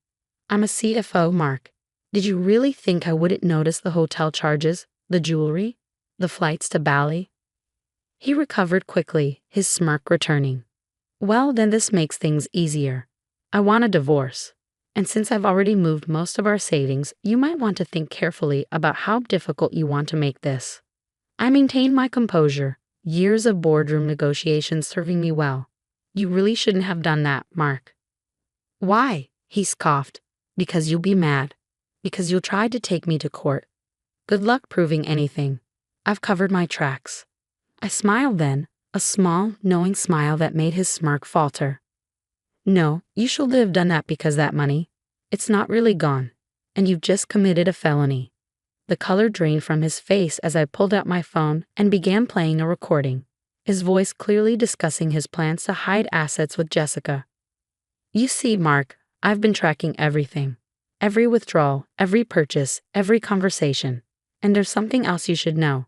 I'm a CFO, Mark. Did you really think I wouldn't notice the hotel charges, the jewelry, the flights to Bali? He recovered quickly, his smirk returning. Well, then this makes things easier. I want a divorce. And since I've already moved most of our savings, you might want to think carefully about how difficult you want to make this. I maintained my composure, years of boardroom negotiations serving me well. You really shouldn't have done that, Mark. Why? He scoffed. Because you'll be mad. Because you'll try to take me to court. Good luck proving anything. I've covered my tracks. I smiled then, a small, knowing smile that made his smirk falter. No, you should have done that because that money, it's not really gone, and you've just committed a felony. The color drained from his face as I pulled out my phone and began playing a recording, his voice clearly discussing his plans to hide assets with Jessica. You see, Mark, I've been tracking everything. Every withdrawal, every purchase, every conversation. And there's something else you should know.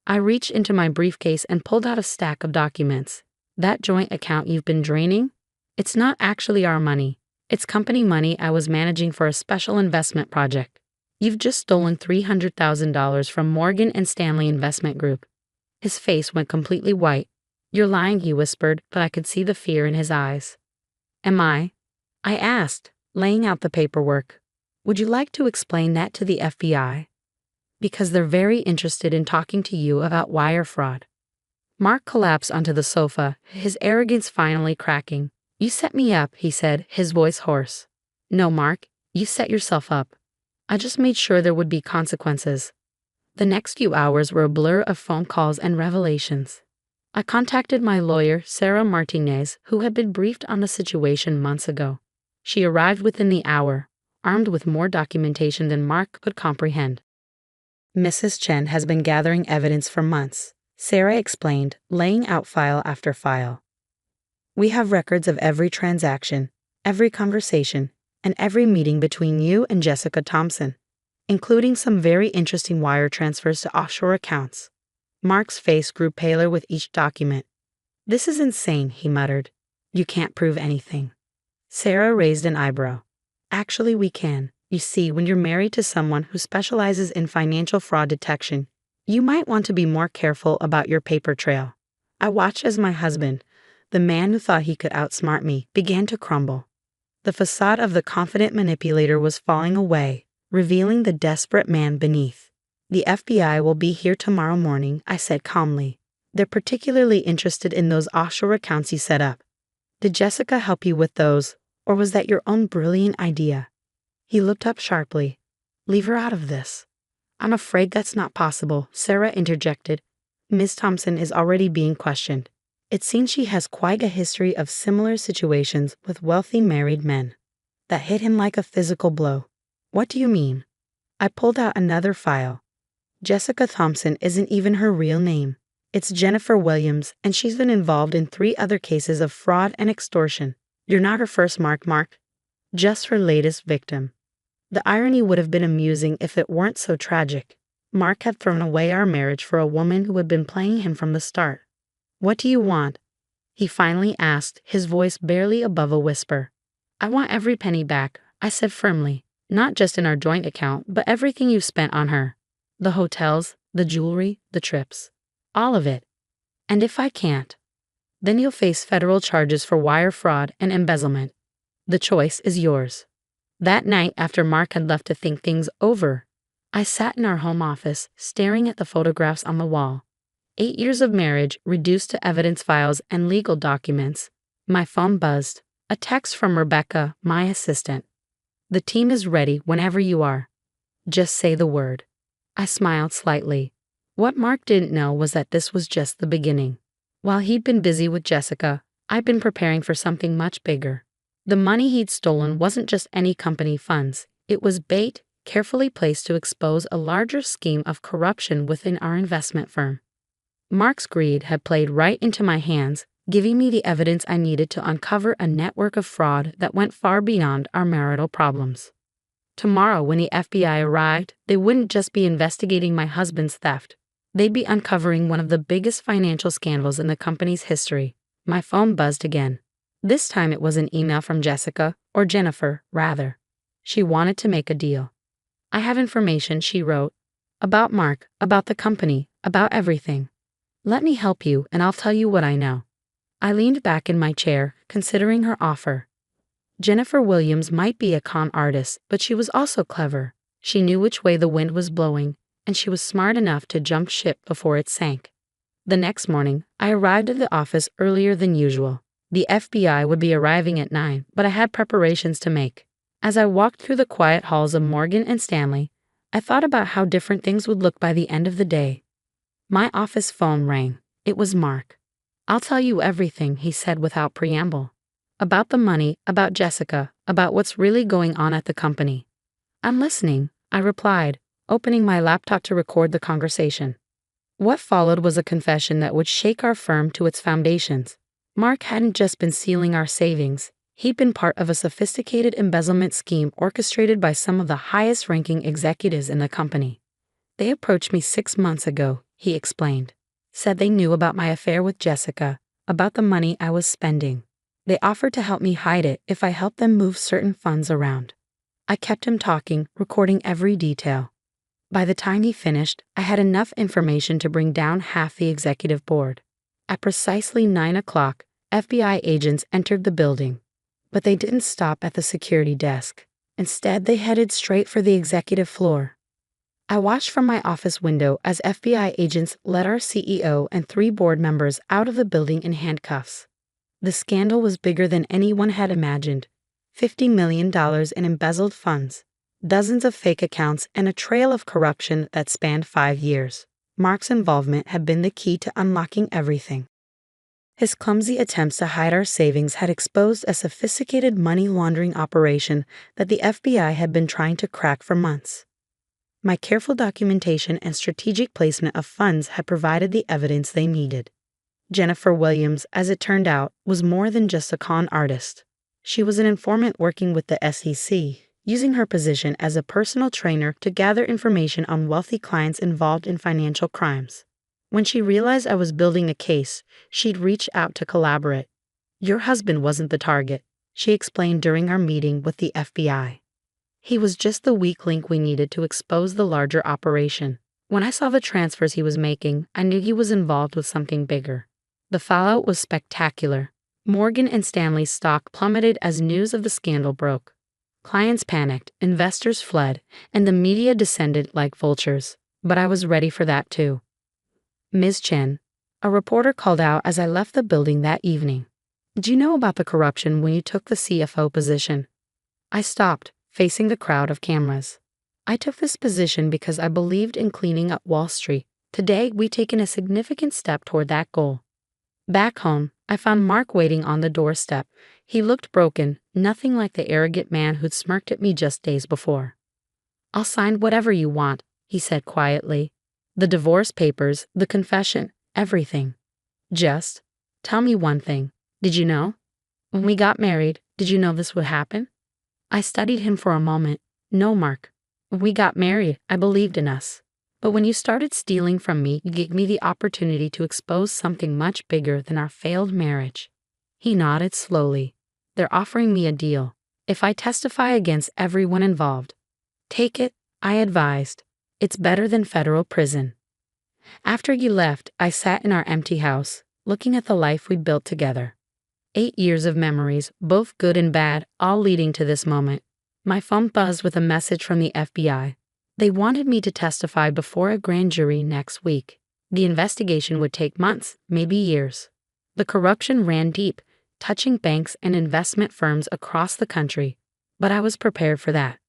I reached into my briefcase and pulled out a stack of documents. That joint account you've been draining? It's not actually our money. It's company money I was managing for a special investment project. You've just stolen $300,000 from Morgan & Stanley Investment Group. His face went completely white. You're lying, he whispered, but I could see the fear in his eyes. Am I? I asked, laying out the paperwork. Would you like to explain that to the FBI? Because they're very interested in talking to you about wire fraud. Mark collapsed onto the sofa, his arrogance finally cracking. You set me up, he said, his voice hoarse. No, Mark, you set yourself up. I just made sure there would be consequences. The next few hours were a blur of phone calls and revelations. I contacted my lawyer, Sarah Martinez, who had been briefed on the situation months ago. She arrived within the hour, armed with more documentation than Mark could comprehend. Mrs. Chen has been gathering evidence for months, Sarah explained, laying out file after file. We have records of every transaction, every conversation, and every meeting between you and Jessica Thompson, including some very interesting wire transfers to offshore accounts. Mark's face grew paler with each document. This is insane, he muttered. You can't prove anything. Sarah raised an eyebrow. Actually, we can. You see, when you're married to someone who specializes in financial fraud detection, you might want to be more careful about your paper trail. I watched as my husband, the man who thought he could outsmart me, began to crumble. The facade of the confident manipulator was falling away, revealing the desperate man beneath. The FBI will be here tomorrow morning, I said calmly. They're particularly interested in those offshore accounts you set up. Did Jessica help you with those, or was that your own brilliant idea? He looked up sharply. Leave her out of this. I'm afraid that's not possible, Sarah interjected. Ms. Thompson is already being questioned. It seems she has quite a history of similar situations with wealthy married men. That hit him like a physical blow. What do you mean? I pulled out another file. Jessica Thompson isn't even her real name. It's Jennifer Williams, and she's been involved in 3 other cases of fraud and extortion. You're not her first Mark. Just her latest victim. The irony would have been amusing if it weren't so tragic. Mark had thrown away our marriage for a woman who had been playing him from the start. What do you want? He finally asked, his voice barely above a whisper. I want every penny back, I said firmly. Not just in our joint account, but everything you spent on her. The hotels, the jewelry, the trips. All of it. And if I can't, then you'll face federal charges for wire fraud and embezzlement. The choice is yours. That night, after Mark had left to think things over, I sat in our home office, staring at the photographs on the wall. 8 years of marriage reduced to evidence files and legal documents. My phone buzzed. A text from Rebecca, my assistant. The team is ready whenever you are. Just say the word. I smiled slightly. What Mark didn't know was that this was just the beginning. While he'd been busy with Jessica, I'd been preparing for something much bigger. The money he'd stolen wasn't just any company funds. It was bait, carefully placed to expose a larger scheme of corruption within our investment firm. Mark's greed had played right into my hands, giving me the evidence I needed to uncover a network of fraud that went far beyond our marital problems. Tomorrow, when the FBI arrived, they wouldn't just be investigating my husband's theft. They'd be uncovering one of the biggest financial scandals in the company's history. My phone buzzed again. This time it was an email from Jessica, or Jennifer, rather. She wanted to make a deal. I have information, she wrote, about Mark, about the company, about everything. Let me help you, and I'll tell you what I know. I leaned back in my chair, considering her offer. Jennifer Williams might be a con artist, but she was also clever. She knew which way the wind was blowing, and she was smart enough to jump ship before it sank. The next morning, I arrived at the office earlier than usual. The FBI would be arriving at 9, but I had preparations to make. As I walked through the quiet halls of Morgan & Stanley, I thought about how different things would look by the end of the day. My office phone rang. It was Mark. I'll tell you everything, he said without preamble. About the money, about Jessica, about what's really going on at the company. I'm listening, I replied, opening my laptop to record the conversation. What followed was a confession that would shake our firm to its foundations. Mark hadn't just been stealing our savings. He'd been part of a sophisticated embezzlement scheme orchestrated by some of the highest-ranking executives in the company. They approached me 6 months ago, he explained. Said they knew about my affair with Jessica, about the money I was spending. They offered to help me hide it if I helped them move certain funds around. I kept him talking, recording every detail. By the time he finished, I had enough information to bring down half the executive board. At precisely 9 o'clock, FBI agents entered the building. But they didn't stop at the security desk. Instead, they headed straight for the executive floor. I watched from my office window as FBI agents led our CEO and 3 board members out of the building in handcuffs. The scandal was bigger than anyone had imagined. $50 million in embezzled funds, dozens of fake accounts, and a trail of corruption that spanned 5 years. Mark's involvement had been the key to unlocking everything. His clumsy attempts to hide our savings had exposed a sophisticated money laundering operation that the FBI had been trying to crack for months. My careful documentation and strategic placement of funds had provided the evidence they needed. Jennifer Williams, as it turned out, was more than just a con artist. She was an informant working with the SEC, using her position as a personal trainer to gather information on wealthy clients involved in financial crimes. When she realized I was building a case, she'd reach out to collaborate. "Your husband wasn't the target," she explained during our meeting with the FBI. "He was just the weak link we needed to expose the larger operation. When I saw the transfers he was making, I knew he was involved with something bigger." The fallout was spectacular. Morgan & Stanley's stock plummeted as news of the scandal broke. Clients panicked, investors fled, and the media descended like vultures. But I was ready for that too. "Ms. Chen," a reporter called out as I left the building that evening, "did you know about the corruption when you took the CFO position?" I stopped, facing the crowd of cameras. "I took this position because I believed in cleaning up Wall Street. Today, we've taken a significant step toward that goal." Back home, I found Mark waiting on the doorstep. He looked broken, nothing like the arrogant man who'd smirked at me just days before. "I'll sign whatever you want," he said quietly. "The divorce papers, the confession, everything. Just tell me one thing. Did you know? When we got married, did you know this would happen?" I studied him for a moment. "No, Mark. When we got married, I believed in us. But when you started stealing from me, you gave me the opportunity to expose something much bigger than our failed marriage." He nodded slowly. "They're offering me a deal. If I testify against everyone involved." "Take it," I advised. "It's better than federal prison." After you left, I sat in our empty house, looking at the life we'd built together. 8 years of memories, both good and bad, all leading to this moment. My phone buzzed with a message from the FBI. They wanted me to testify before a grand jury next week. The investigation would take months, maybe years. The corruption ran deep, touching banks and investment firms across the country. But I was prepared for that.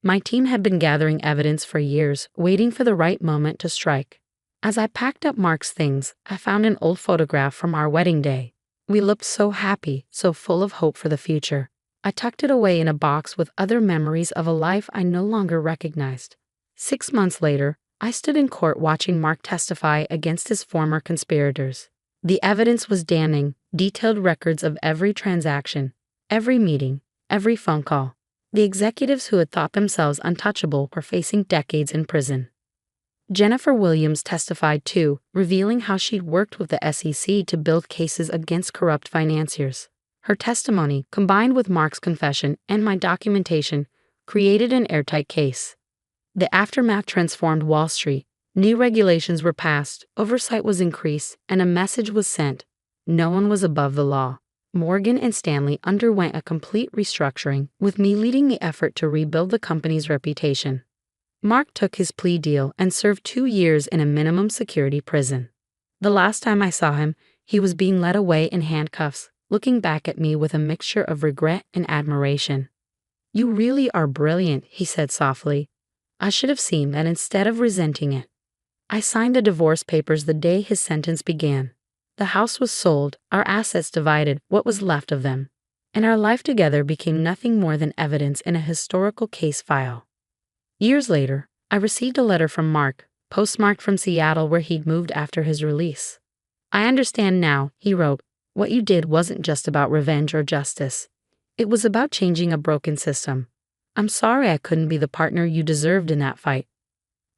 My team had been gathering evidence for years, waiting for the right moment to strike. As I packed up Mark's things, I found an old photograph from our wedding day. We looked so happy, so full of hope for the future. I tucked it away in a box with other memories of a life I no longer recognized. 6 months later, I stood in court watching Mark testify against his former conspirators. The evidence was damning, detailed records of every transaction, every meeting, every phone call. The executives who had thought themselves untouchable were facing decades in prison. Jennifer Williams testified too, revealing how she'd worked with the SEC to build cases against corrupt financiers. Her testimony, combined with Mark's confession and my documentation, created an airtight case. The aftermath transformed Wall Street. New regulations were passed, oversight was increased, and a message was sent. No one was above the law. Morgan & Stanley underwent a complete restructuring, with me leading the effort to rebuild the company's reputation. Mark took his plea deal and served 2 years in a minimum security prison. The last time I saw him, he was being led away in handcuffs, looking back at me with a mixture of regret and admiration. "You really are brilliant," he said softly. I should have seen that instead of resenting it. I signed the divorce papers the day his sentence began. The house was sold, our assets divided, what was left of them, and our life together became nothing more than evidence in a historical case file. Years later, I received a letter from Mark, postmarked from Seattle where he'd moved after his release. "I understand now," he wrote, "what you did wasn't just about revenge or justice. It was about changing a broken system. I'm sorry I couldn't be the partner you deserved in that fight."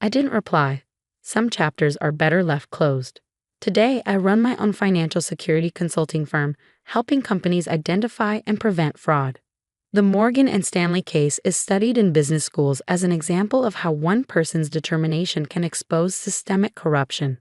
I didn't reply. Some chapters are better left closed. Today, I run my own financial security consulting firm, helping companies identify and prevent fraud. The Morgan and Stanley case is studied in business schools as an example of how one person's determination can expose systemic corruption.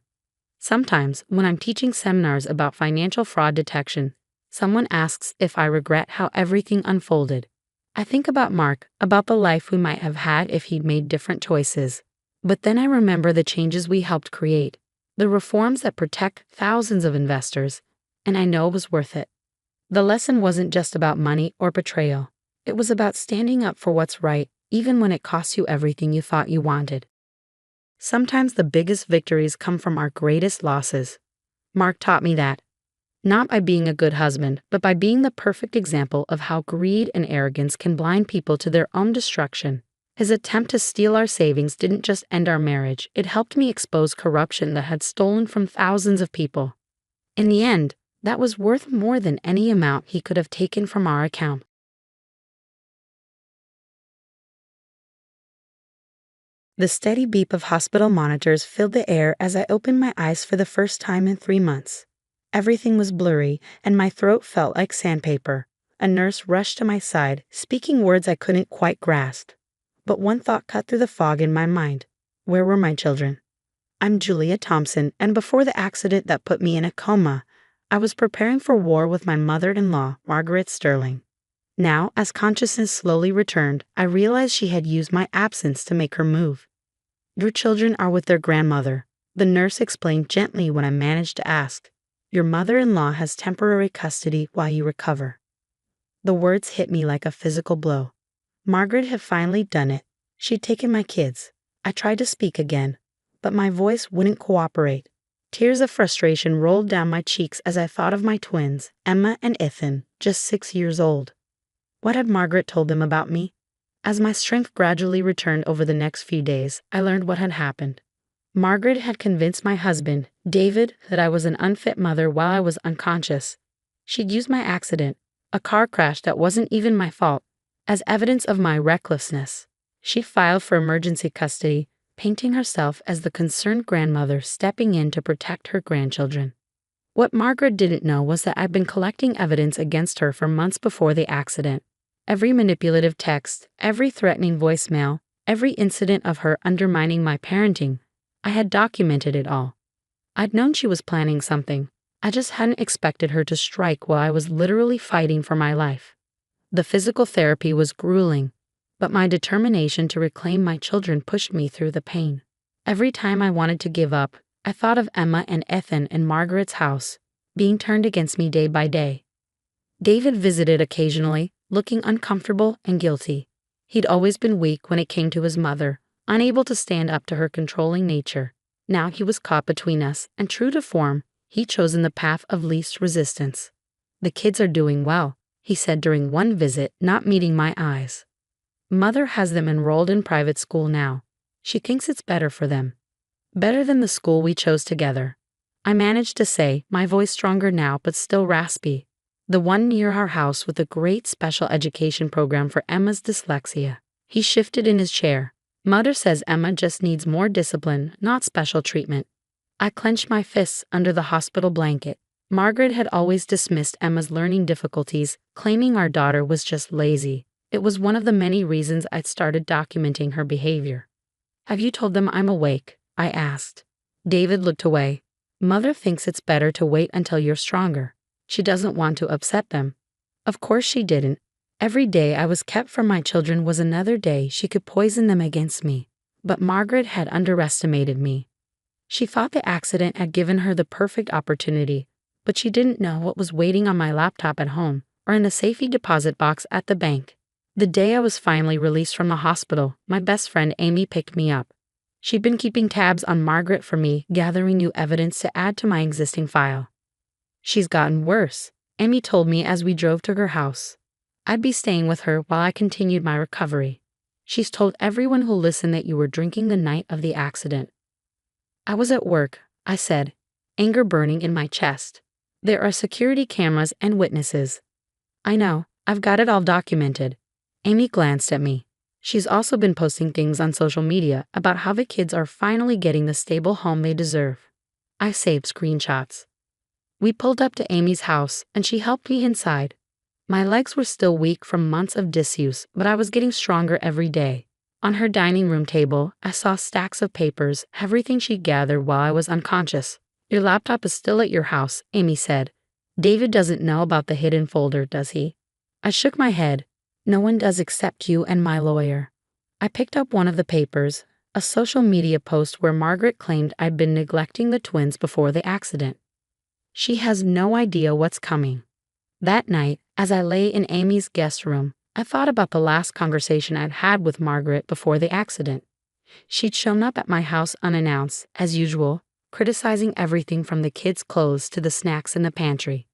Sometimes, when I'm teaching seminars about financial fraud detection, someone asks if I regret how everything unfolded. I think about Mark, about the life we might have had if he'd made different choices. But then I remember the changes we helped create, the reforms that protect thousands of investors, and I know it was worth it. The lesson wasn't just about money or betrayal. It was about standing up for what's right, even when it costs you everything you thought you wanted. Sometimes the biggest victories come from our greatest losses. Mark taught me that. Not by being a good husband, but by being the perfect example of how greed and arrogance can blind people to their own destruction. His attempt to steal our savings didn't just end our marriage, it helped me expose corruption that had stolen from thousands of people. In the end, that was worth more than any amount he could have taken from our account. The steady beep of hospital monitors filled the air as I opened my eyes for the first time in 3 months. Everything was blurry, and my throat felt like sandpaper. A nurse rushed to my side, speaking words I couldn't quite grasp. But one thought cut through the fog in my mind. Where were my children? I'm Julia Thompson, and before the accident that put me in a coma, I was preparing for war with my mother-in-law, Margaret Sterling. Now, as consciousness slowly returned, I realized she had used my absence to make her move. Your children are with their grandmother, the nurse explained gently when I managed to ask. Your mother-in-law has temporary custody while you recover. The words hit me like a physical blow. Margaret had finally done it. She'd taken my kids. I tried to speak again, but my voice wouldn't cooperate. Tears of frustration rolled down my cheeks as I thought of my twins, Emma and Ethan, just 6 years old. What had Margaret told them about me? As my strength gradually returned over the next few days, I learned what had happened. Margaret had convinced my husband, David, that I was an unfit mother while I was unconscious. She'd used my accident, a car crash that wasn't even my fault, as evidence of my recklessness. She filed for emergency custody, painting herself as the concerned grandmother stepping in to protect her grandchildren. What Margaret didn't know was that I'd been collecting evidence against her for months before the accident. Every manipulative text, every threatening voicemail, every incident of her undermining my parenting, I had documented it all. I'd known she was planning something. I just hadn't expected her to strike while I was literally fighting for my life. The physical therapy was grueling, but my determination to reclaim my children pushed me through the pain. Every time I wanted to give up, I thought of Emma and Ethan in Margaret's house, being turned against me day by day. David visited occasionally, looking uncomfortable and guilty. He'd always been weak when it came to his mother, unable to stand up to her controlling nature. Now he was caught between us, and true to form, he'd chosen the path of least resistance. The kids are doing well, he said during one visit, not meeting my eyes. Mother has them enrolled in private school now. She thinks it's better for them. Better than the school we chose together. I managed to say, my voice stronger now but still raspy. The one near our house with a great special education program for Emma's dyslexia. He shifted in his chair. Mother says Emma just needs more discipline, not special treatment. I clenched my fists under the hospital blanket. Margaret had always dismissed Emma's learning difficulties, claiming our daughter was just lazy. It was one of the many reasons I'd started documenting her behavior. Have you told them I'm awake? I asked. David looked away. Mother thinks it's better to wait until you're stronger. She doesn't want to upset them. Of course she didn't. Every day I was kept from my children was another day she could poison them against me. But Margaret had underestimated me. She thought the accident had given her the perfect opportunity, but she didn't know what was waiting on my laptop at home or in the safety deposit box at the bank. The day I was finally released from the hospital, my best friend Amy picked me up. She'd been keeping tabs on Margaret for me, gathering new evidence to add to my existing file. She's gotten worse, Amy told me as we drove to her house. I'd be staying with her while I continued my recovery. She's told everyone who'll listen that you were drinking the night of the accident. I was at work, I said, anger burning in my chest. There are security cameras and witnesses. I know, I've got it all documented. Amy glanced at me. She's also been posting things on social media about how the kids are finally getting the stable home they deserve. I saved screenshots. We pulled up to Amy's house, and she helped me inside. My legs were still weak from months of disuse, but I was getting stronger every day. On her dining room table, I saw stacks of papers, everything she'd gathered while I was unconscious. "Your laptop is still at your house," Amy said. "David doesn't know about the hidden folder, does he?" I shook my head. "No one does except you and my lawyer." I picked up one of the papers, a social media post where Margaret claimed I'd been neglecting the twins before the accident. She has no idea what's coming. That night, as I lay in Amy's guest room, I thought about the last conversation I'd had with Margaret before the accident. She'd shown up at my house unannounced, as usual, criticizing everything from the kids' clothes to the snacks in the pantry.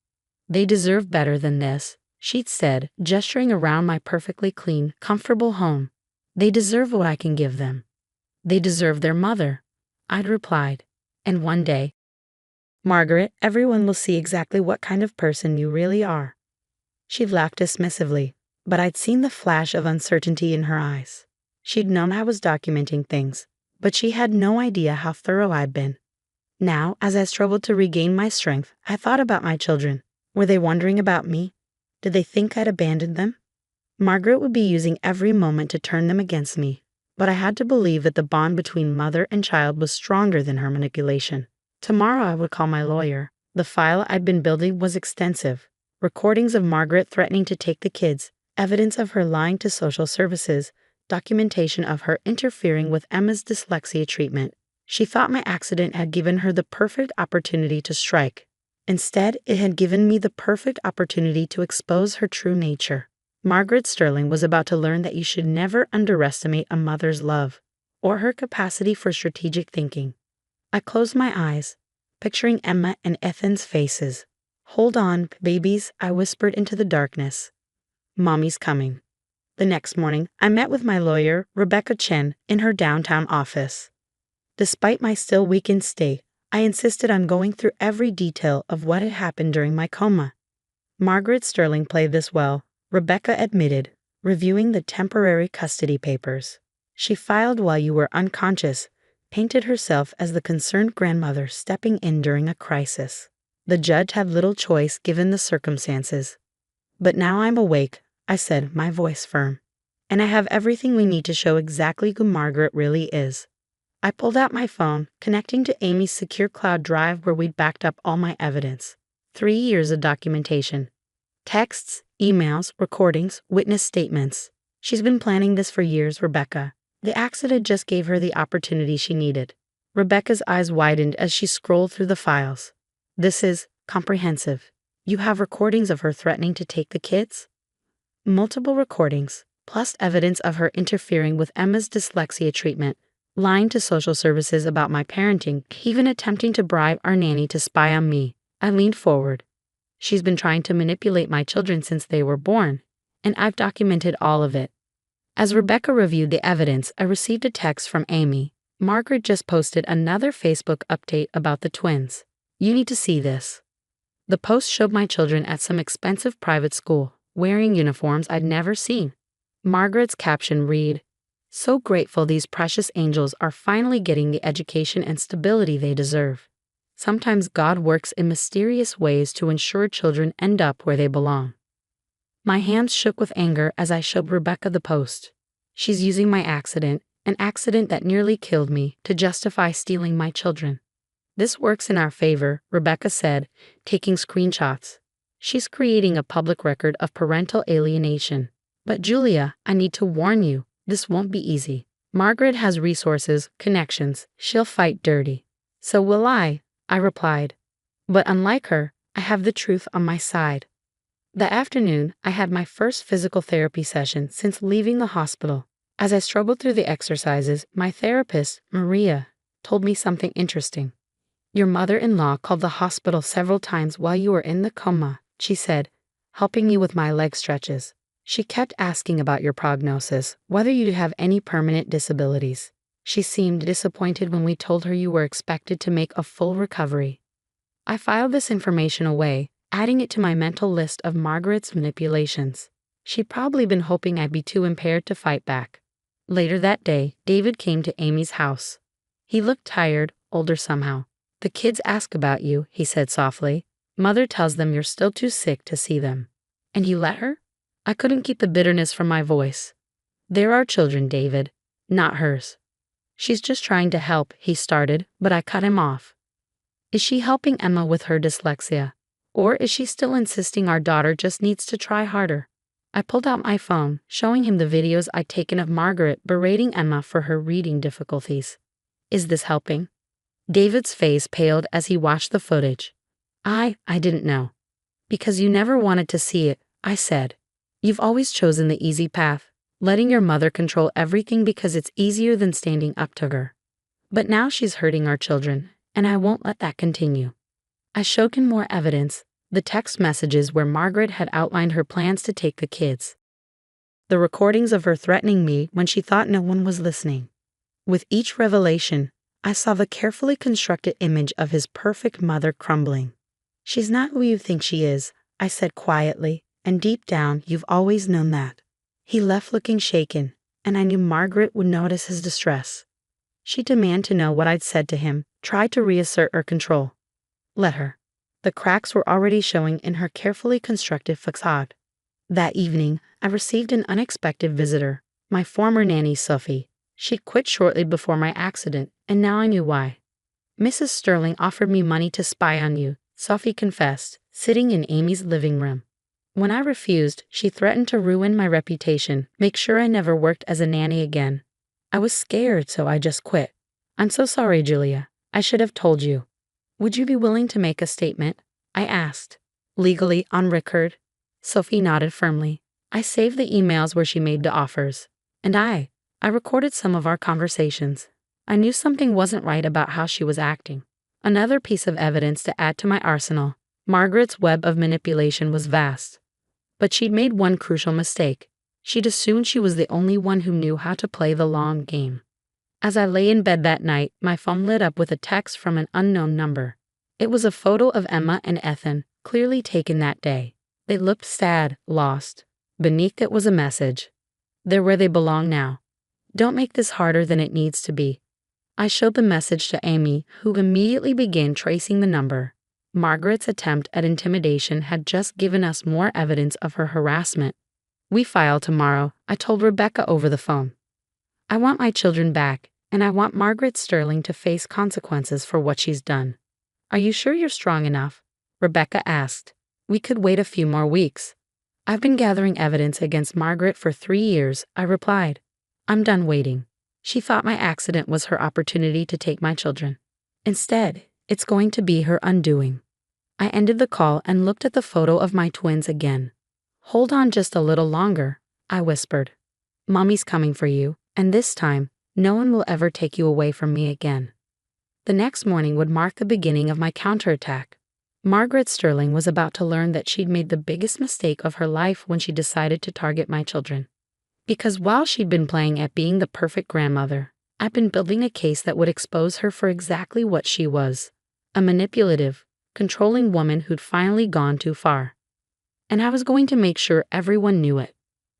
"They deserve better than this," she'd said, gesturing around my perfectly clean, comfortable home. "They deserve what I can give them. They deserve their mother," I'd replied. And one day, "Margaret, everyone will see exactly what kind of person you really are." She'd laughed dismissively, but I'd seen the flash of uncertainty in her eyes. She'd known I was documenting things, but she had no idea how thorough I'd been. Now, as I struggled to regain my strength, I thought about my children. Were they wondering about me? Did they think I'd abandoned them? Margaret would be using every moment to turn them against me, but I had to believe that the bond between mother and child was stronger than her manipulation. Tomorrow I would call my lawyer. The file I'd been building was extensive. Recordings of Margaret threatening to take the kids, evidence of her lying to social services, documentation of her interfering with Emma's dyslexia treatment. She thought my accident had given her the perfect opportunity to strike. Instead, it had given me the perfect opportunity to expose her true nature. Margaret Sterling was about to learn that you should never underestimate a mother's love or her capacity for strategic thinking. I closed my eyes, picturing Emma and Ethan's faces. "Hold on, babies," I whispered into the darkness. "Mommy's coming." The next morning, I met with my lawyer, Rebecca Chen, in her downtown office. Despite my still weakened state, I insisted on going through every detail of what had happened during my coma. "Margaret Sterling played this well," Rebecca admitted, reviewing the temporary custody papers. "She filed while you were unconscious, painted herself as the concerned grandmother stepping in during a crisis. The judge had little choice given the circumstances. But now I'm awake," I said, my voice firm. "And I have everything we need to show exactly who Margaret really is." I pulled out my phone, connecting to Amy's secure cloud drive where we'd backed up all my evidence. 3 years of documentation. Texts, emails, recordings, witness statements. "She's been planning this for years, Rebecca. The accident just gave her the opportunity she needed." Rebecca's eyes widened as she scrolled through the files. "This is comprehensive. You have recordings of her threatening to take the kids?" "Multiple recordings, plus evidence of her interfering with Emma's dyslexia treatment, lying to social services about my parenting, even attempting to bribe our nanny to spy on me." I leaned forward. "She's been trying to manipulate my children since they were born, and I've documented all of it." As Rebecca reviewed the evidence, I received a text from Amy. "Margaret just posted another Facebook update about the twins. You need to see this." The post showed my children at some expensive private school, wearing uniforms I'd never seen. Margaret's caption read, "So grateful these precious angels are finally getting the education and stability they deserve. Sometimes God works in mysterious ways to ensure children end up where they belong." My hands shook with anger as I showed Rebecca the post. She's using my accident, an accident that nearly killed me, to justify stealing my children. "This works in our favor," Rebecca said, taking screenshots. "She's creating a public record of parental alienation. But Julia, I need to warn you, this won't be easy. Margaret has resources, connections, she'll fight dirty." "So will I," I replied. "But unlike her, I have the truth on my side." That afternoon, I had my first physical therapy session since leaving the hospital. As I struggled through the exercises, my therapist, Maria, told me something interesting. "Your mother-in-law called the hospital several times while you were in the coma," she said, helping me with my leg stretches. "She kept asking about your prognosis, whether you have any permanent disabilities. She seemed disappointed when we told her you were expected to make a full recovery." I filed this information away, adding it to my mental list of Margaret's manipulations. She'd probably been hoping I'd be too impaired to fight back. Later that day, David came to Amy's house. He looked tired, older somehow. "The kids ask about you," he said softly. "Mother tells them you're still too sick to see them." "And you let her?" I couldn't keep the bitterness from my voice. "They're our children, David, not hers." "She's just trying to help," he started, but I cut him off. "Is she helping Emma with her dyslexia? Or is she still insisting our daughter just needs to try harder?" I pulled out my phone, showing him the videos I'd taken of Margaret berating Emma for her reading difficulties. "Is this helping?" David's face paled as he watched the footage. I didn't know. "Because you never wanted to see it," I said. "You've always chosen the easy path, letting your mother control everything because it's easier than standing up to her. But now she's hurting our children, and I won't let that continue." I showed him more evidence, the text messages where Margaret had outlined her plans to take the kids. The recordings of her threatening me when she thought no one was listening. With each revelation, I saw the carefully constructed image of his perfect mother crumbling. "She's not who you think she is," I said quietly, "and deep down you've always known that." He left looking shaken, and I knew Margaret would notice his distress. She demanded to know what I'd said to him, tried to reassert her control. Let her. The cracks were already showing in her carefully constructed facade. That evening, I received an unexpected visitor, my former nanny Sophie. She'd quit shortly before my accident, and now I knew why. "Mrs. Sterling offered me money to spy on you," Sophie confessed, sitting in Amy's living room. "When I refused, she threatened to ruin my reputation, make sure I never worked as a nanny again. I was scared, so I just quit. I'm so sorry, Julia. I should have told you." "Would you be willing to make a statement?" I asked. "Legally, on record?" Sophie nodded firmly. "I saved the emails where she made the offers. And I recorded some of our conversations. I knew something wasn't right about how she was acting." Another piece of evidence to add to my arsenal. Margaret's web of manipulation was vast. But she'd made one crucial mistake. She'd assumed she was the only one who knew how to play the long game. As I lay in bed that night, my phone lit up with a text from an unknown number. It was a photo of Emma and Ethan, clearly taken that day. They looked sad, lost. Beneath it was a message. "They're where they belong now. Don't make this harder than it needs to be." I showed the message to Amy, who immediately began tracing the number. Margaret's attempt at intimidation had just given us more evidence of her harassment. "We file tomorrow," I told Rebecca over the phone. "I want my children back, and I want Margaret Sterling to face consequences for what she's done." "Are you sure you're strong enough?" Rebecca asked. "We could wait a few more weeks." "I've been gathering evidence against Margaret for 3 years," I replied. "I'm done waiting. She thought my accident was her opportunity to take my children. Instead, it's going to be her undoing." I ended the call and looked at the photo of my twins again. "Hold on just a little longer," I whispered. "Mommy's coming for you, and this time, no one will ever take you away from me again." The next morning would mark the beginning of my counterattack. Margaret Sterling was about to learn that she'd made the biggest mistake of her life when she decided to target my children. Because while she'd been playing at being the perfect grandmother, I'd been building a case that would expose her for exactly what she was, a manipulative, controlling woman who'd finally gone too far. And I was going to make sure everyone knew it.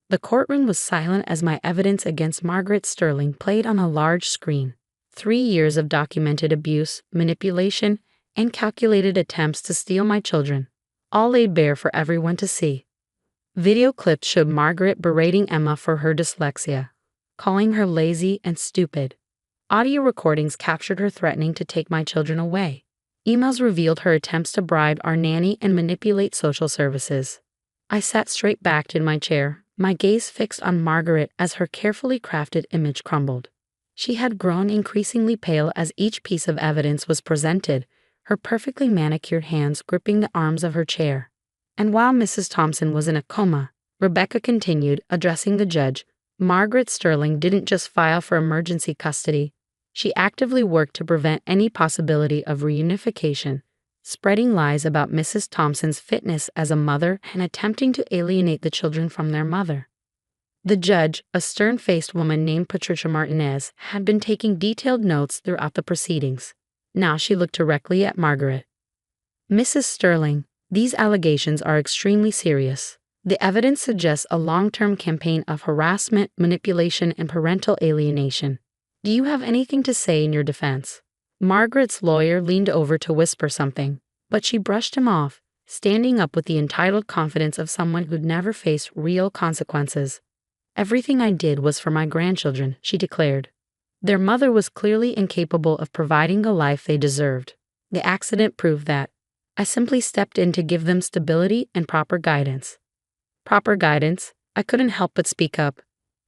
The courtroom was silent as my evidence against Margaret Sterling played on a large screen. 3 years of documented abuse, manipulation, and calculated attempts to steal my children, all laid bare for everyone to see. Video clips showed Margaret berating Emma for her dyslexia, calling her lazy and stupid. Audio recordings captured her threatening to take my children away. Emails revealed her attempts to bribe our nanny and manipulate social services. I sat straight-backed in my chair, my gaze fixed on Margaret as her carefully crafted image crumbled. She had grown increasingly pale as each piece of evidence was presented, her perfectly manicured hands gripping the arms of her chair. And while Mrs. Thompson was in a coma, Rebecca continued, addressing the judge. Margaret Sterling didn't just file for emergency custody. She actively worked to prevent any possibility of reunification, spreading lies about Mrs. Thompson's fitness as a mother and attempting to alienate the children from their mother. The judge, a stern-faced woman named Patricia Martinez, had been taking detailed notes throughout the proceedings. Now she looked directly at Margaret. "Mrs. Sterling, these allegations are extremely serious. The evidence suggests a long-term campaign of harassment, manipulation, and parental alienation. Do you have anything to say in your defense?" Margaret's lawyer leaned over to whisper something, but she brushed him off, standing up with the entitled confidence of someone who'd never faced real consequences. Everything I did was for my grandchildren, she declared. Their mother was clearly incapable of providing the life they deserved. The accident proved that. I simply stepped in to give them stability and proper guidance. Proper guidance? I couldn't help but speak up.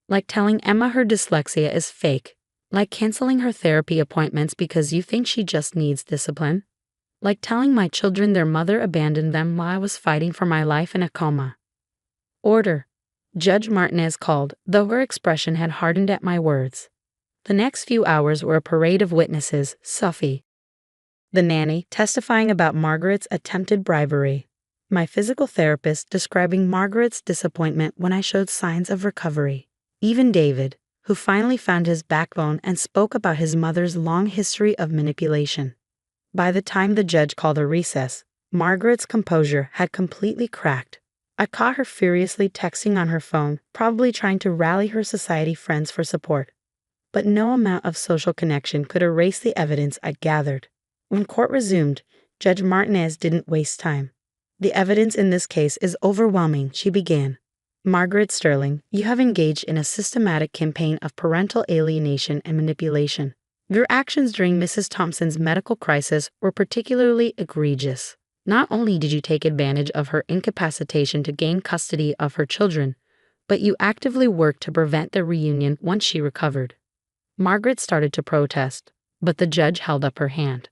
Like telling Emma her dyslexia is fake. Like canceling her therapy appointments because you think she just needs discipline. Like telling my children their mother abandoned them while I was fighting for my life in a coma. Order. Judge Martinez called, though her expression had hardened at my words. The next few hours were a parade of witnesses, Sophie, the nanny, testifying about Margaret's attempted bribery. My physical therapist describing Margaret's disappointment when I showed signs of recovery. Even David, who finally found his backbone and spoke about his mother's long history of manipulation. By the time the judge called a recess, Margaret's composure had completely cracked. I caught her furiously texting on her phone, probably trying to rally her society friends for support. But no amount of social connection could erase the evidence I'd gathered. When court resumed, Judge Martinez didn't waste time. The evidence in this case is overwhelming, she began. Margaret Sterling, you have engaged in a systematic campaign of parental alienation and manipulation. Your actions during Mrs. Thompson's medical crisis were particularly egregious. Not only did you take advantage of her incapacitation to gain custody of her children, but you actively worked to prevent the reunion once she recovered. Margaret started to protest, but the judge held up her hand.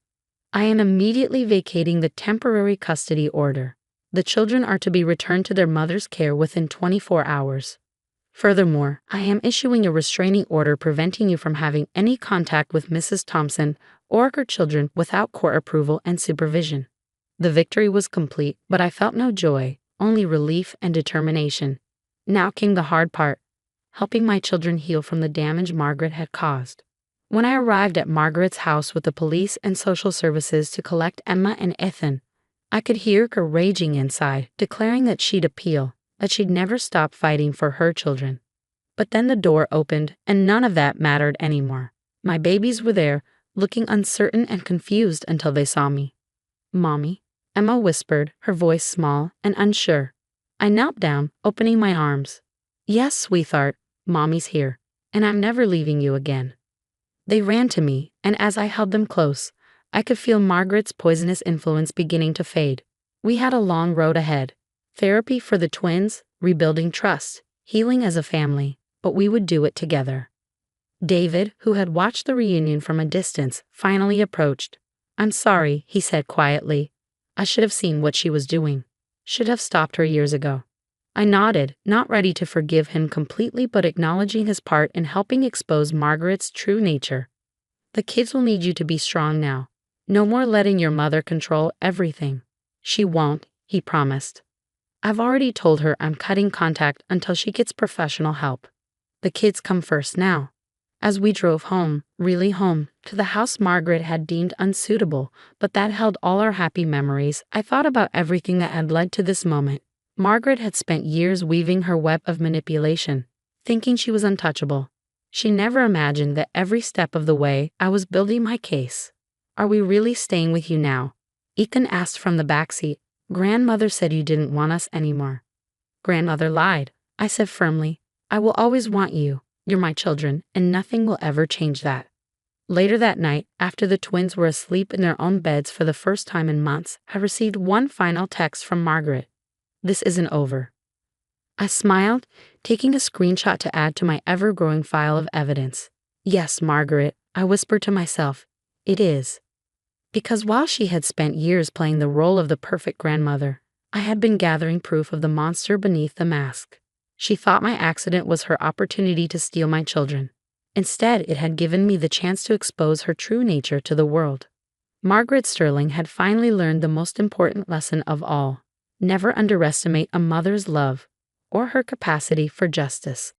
I am immediately vacating the temporary custody order. The children are to be returned to their mother's care within 24 hours. Furthermore, I am issuing a restraining order preventing you from having any contact with Mrs. Thompson or her children without court approval and supervision. The victory was complete, but I felt no joy, only relief and determination. Now came the hard part, helping my children heal from the damage Margaret had caused. When I arrived at Margaret's house with the police and social services to collect Emma and Ethan, I could hear her raging inside, declaring that she'd appeal, that she'd never stop fighting for her children. But then the door opened, and none of that mattered anymore. My babies were there, looking uncertain and confused until they saw me. Mommy, Emma whispered, her voice small and unsure. I knelt down, opening my arms. Yes, sweetheart, Mommy's here, and I'm never leaving you again. They ran to me, and as I held them close, I could feel Margaret's poisonous influence beginning to fade. We had a long road ahead. Therapy for the twins, rebuilding trust, healing as a family, but we would do it together. David, who had watched the reunion from a distance, finally approached. I'm sorry, he said quietly. I should have seen what she was doing. Should have stopped her years ago. I nodded, not ready to forgive him completely but acknowledging his part in helping expose Margaret's true nature. The kids will need you to be strong now. No more letting your mother control everything. She won't, he promised. I've already told her I'm cutting contact until she gets professional help. The kids come first now. As we drove home, really home, to the house Margaret had deemed unsuitable, but that held all our happy memories, I thought about everything that had led to this moment. Margaret had spent years weaving her web of manipulation, thinking she was untouchable. She never imagined that every step of the way I was building my case. Are we really staying with you now? Ethan asked from the backseat. Grandmother said you didn't want us anymore. Grandmother lied, I said firmly. I will always want you. You're my children, and nothing will ever change that. Later that night, after the twins were asleep in their own beds for the first time in months, I received one final text from Margaret. This isn't over. I smiled, taking a screenshot to add to my ever-growing file of evidence. Yes, Margaret, I whispered to myself. It is. Because while she had spent years playing the role of the perfect grandmother, I had been gathering proof of the monster beneath the mask. She thought my accident was her opportunity to steal my children. Instead, it had given me the chance to expose her true nature to the world. Margaret Sterling had finally learned the most important lesson of all. Never underestimate a mother's love or her capacity for justice.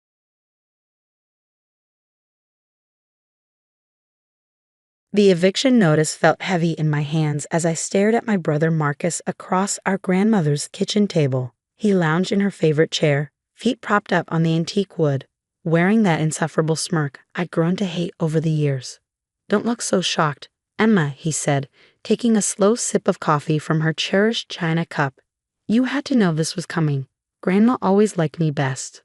The eviction notice felt heavy in my hands as I stared at my brother Marcus across our grandmother's kitchen table. He lounged in her favorite chair, feet propped up on the antique wood, wearing that insufferable smirk I'd grown to hate over the years. Don't look so shocked, Emma, he said, taking a slow sip of coffee from her cherished china cup. You had to know this was coming. Grandma always liked me best.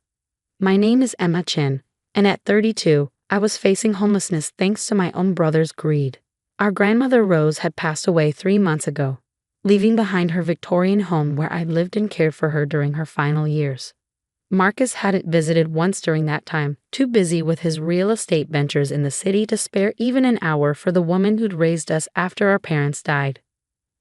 My name is Emma Chin, and at 32, I was facing homelessness thanks to my own brother's greed. Our grandmother Rose had passed away 3 months ago, leaving behind her Victorian home where I lived and cared for her during her final years. Marcus hadn't visited once during that time, too busy with his real estate ventures in the city to spare even an hour for the woman who'd raised us after our parents died.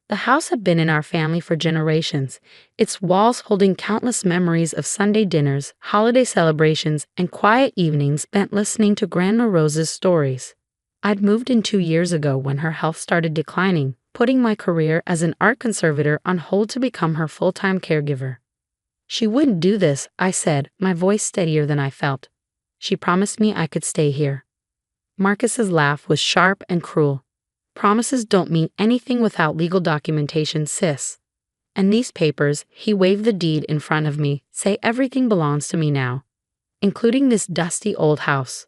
The house had been in our family for generations, its walls holding countless memories of Sunday dinners, holiday celebrations, and quiet evenings spent listening to Grandma Rose's stories. I'd moved in 2 years ago when her health started declining, putting my career as an art conservator on hold to become her full-time caregiver. She wouldn't do this, I said, my voice steadier than I felt. She promised me I could stay here. Marcus's laugh was sharp and cruel. Promises don't mean anything without legal documentation, sis. And these papers, he waved the deed in front of me, say everything belongs to me now, including this dusty old house.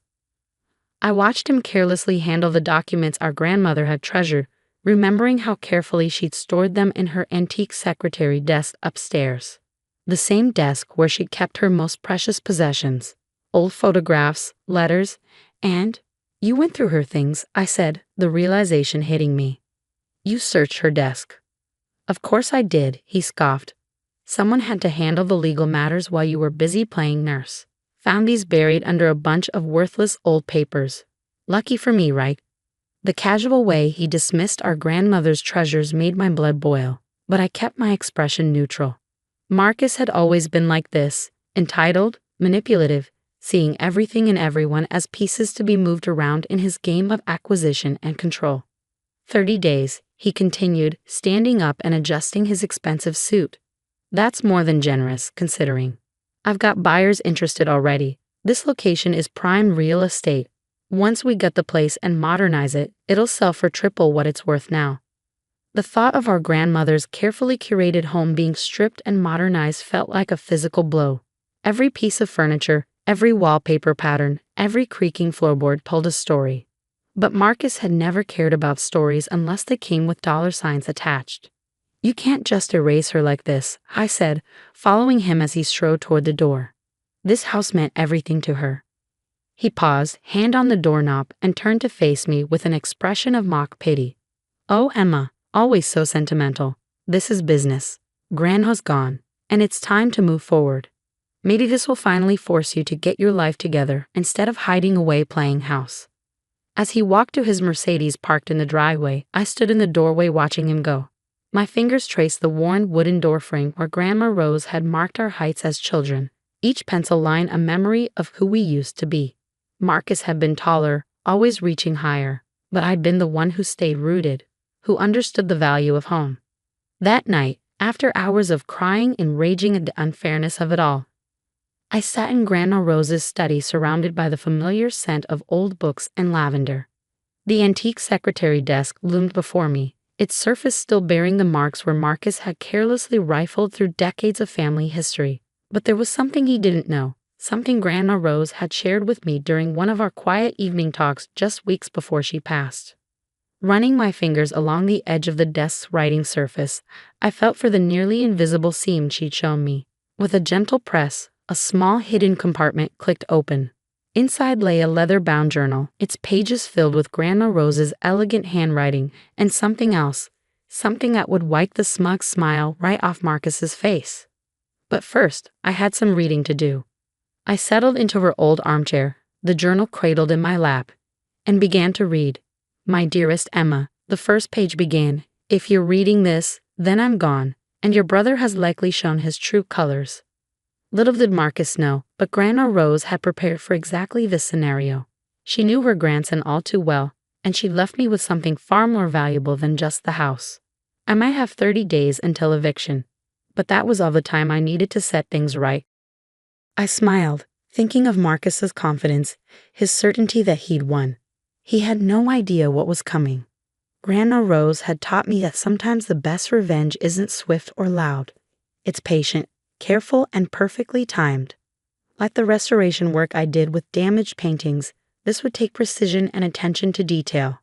I watched him carelessly handle the documents our grandmother had treasured, remembering how carefully she'd stored them in her antique secretary desk upstairs. The same desk where she kept her most precious possessions, old photographs, letters, and, you went through her things, I said, the realization hitting me. You searched her desk. Of course I did, he scoffed. Someone had to handle the legal matters while you were busy playing nurse. Found these buried under a bunch of worthless old papers. Lucky for me, right? The casual way he dismissed our grandmother's treasures made my blood boil, but I kept my expression neutral. Marcus had always been like this, entitled, manipulative, seeing everything and everyone as pieces to be moved around in his game of acquisition and control. 30 days, he continued, standing up and adjusting his expensive suit. That's more than generous, considering. I've got buyers interested already. This location is prime real estate. Once we gut the place and modernize it, it'll sell for triple what it's worth now. The thought of our grandmother's carefully curated home being stripped and modernized felt like a physical blow. Every piece of furniture, every wallpaper pattern, every creaking floorboard told a story. But Marcus had never cared about stories unless they came with dollar signs attached. You can't just erase her like this, I said, following him as he strode toward the door. This house meant everything to her. He paused, hand on the doorknob, and turned to face me with an expression of mock pity. Oh, Emma, always so sentimental. This is business. Grandma's gone, and it's time to move forward. Maybe this will finally force you to get your life together instead of hiding away playing house. As he walked to his Mercedes parked in the driveway, I stood in the doorway watching him go. My fingers traced the worn wooden doorframe where Grandma Rose had marked our heights as children, each pencil line a memory of who we used to be. Marcus had been taller, always reaching higher, but I'd been the one who stayed rooted, who understood the value of home. That night, after hours of crying and raging at the unfairness of it all, I sat in Grandma Rose's study surrounded by the familiar scent of old books and lavender. The antique secretary desk loomed before me, its surface still bearing the marks where Marcus had carelessly rifled through decades of family history. But there was something he didn't know, something Grandma Rose had shared with me during one of our quiet evening talks just weeks before she passed. Running my fingers along the edge of the desk's writing surface, I felt for the nearly invisible seam she'd shown me. With a gentle press, a small hidden compartment clicked open. Inside lay a leather-bound journal, its pages filled with Grandma Rose's elegant handwriting and something else, something that would wipe the smug smile right off Marcus's face. But first, I had some reading to do. I settled into her old armchair, the journal cradled in my lap, and began to read. My dearest Emma, the first page began, if you're reading this, then I'm gone, and your brother has likely shown his true colors. Little did Marcus know, but Grandma Rose had prepared for exactly this scenario. She knew her grandson all too well, and she left me with something far more valuable than just the house. I might have 30 days until eviction, but that was all the time I needed to set things right. I smiled, thinking of Marcus's confidence, his certainty that he'd won. He had no idea what was coming. Grandma Rose had taught me that sometimes the best revenge isn't swift or loud. It's patient, careful, and perfectly timed. Like the restoration work I did with damaged paintings, this would take precision and attention to detail.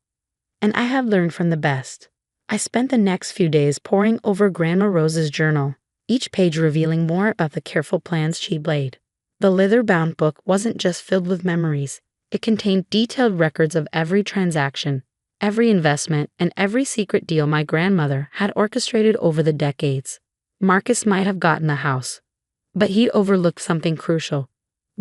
And I had learned from the best. I spent the next few days poring over Grandma Rose's journal, each page revealing more about the careful plans she'd laid. The leather-bound book wasn't just filled with memories. It contained detailed records of every transaction, every investment, and every secret deal my grandmother had orchestrated over the decades. Marcus might have gotten the house, but he'd overlooked something crucial.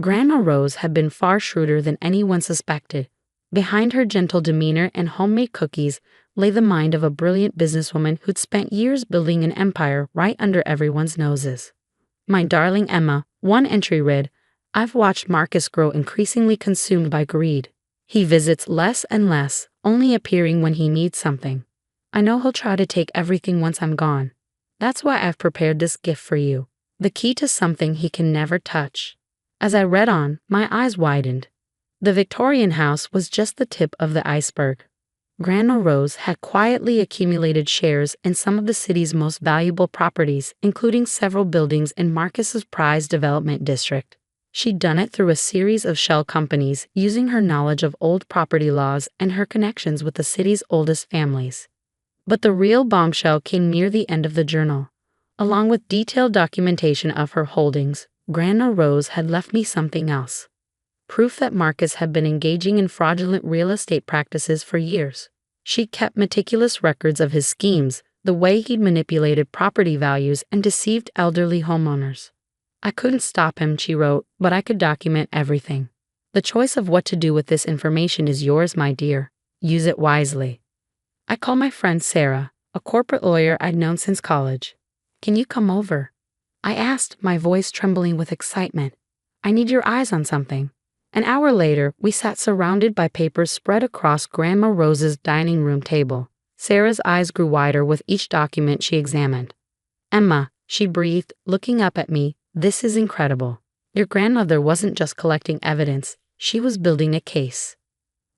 Grandma Rose had been far shrewder than anyone suspected. Behind her gentle demeanor and homemade cookies lay the mind of a brilliant businesswoman who'd spent years building an empire right under everyone's noses. My darling Emma, one entry read, "I've watched Marcus grow increasingly consumed by greed. He visits less and less, only appearing when he needs something. I know he'll try to take everything once I'm gone. That's why I've prepared this gift for you, the key to something he can never touch." As I read on, my eyes widened. The Victorian house was just the tip of the iceberg. Grandma Rose had quietly accumulated shares in some of the city's most valuable properties, including several buildings in Marcus's prized development district. She'd done it through a series of shell companies, using her knowledge of old property laws and her connections with the city's oldest families. But the real bombshell came near the end of the journal. Along with detailed documentation of her holdings, Grandma Rose had left me something else. Proof that Marcus had been engaging in fraudulent real estate practices for years. She kept meticulous records of his schemes, the way he'd manipulated property values and deceived elderly homeowners. "I couldn't stop him," she wrote, "but I could document everything. The choice of what to do with this information is yours, my dear. Use it wisely." I called my friend Sarah, a corporate lawyer I'd known since college. "Can you come over?" I asked, my voice trembling with excitement. "I need your eyes on something." An hour later, we sat surrounded by papers spread across Grandma Rose's dining room table. Sarah's eyes grew wider with each document she examined. "Emma," she breathed, looking up at me, "this is incredible. Your grandmother wasn't just collecting evidence, she was building a case.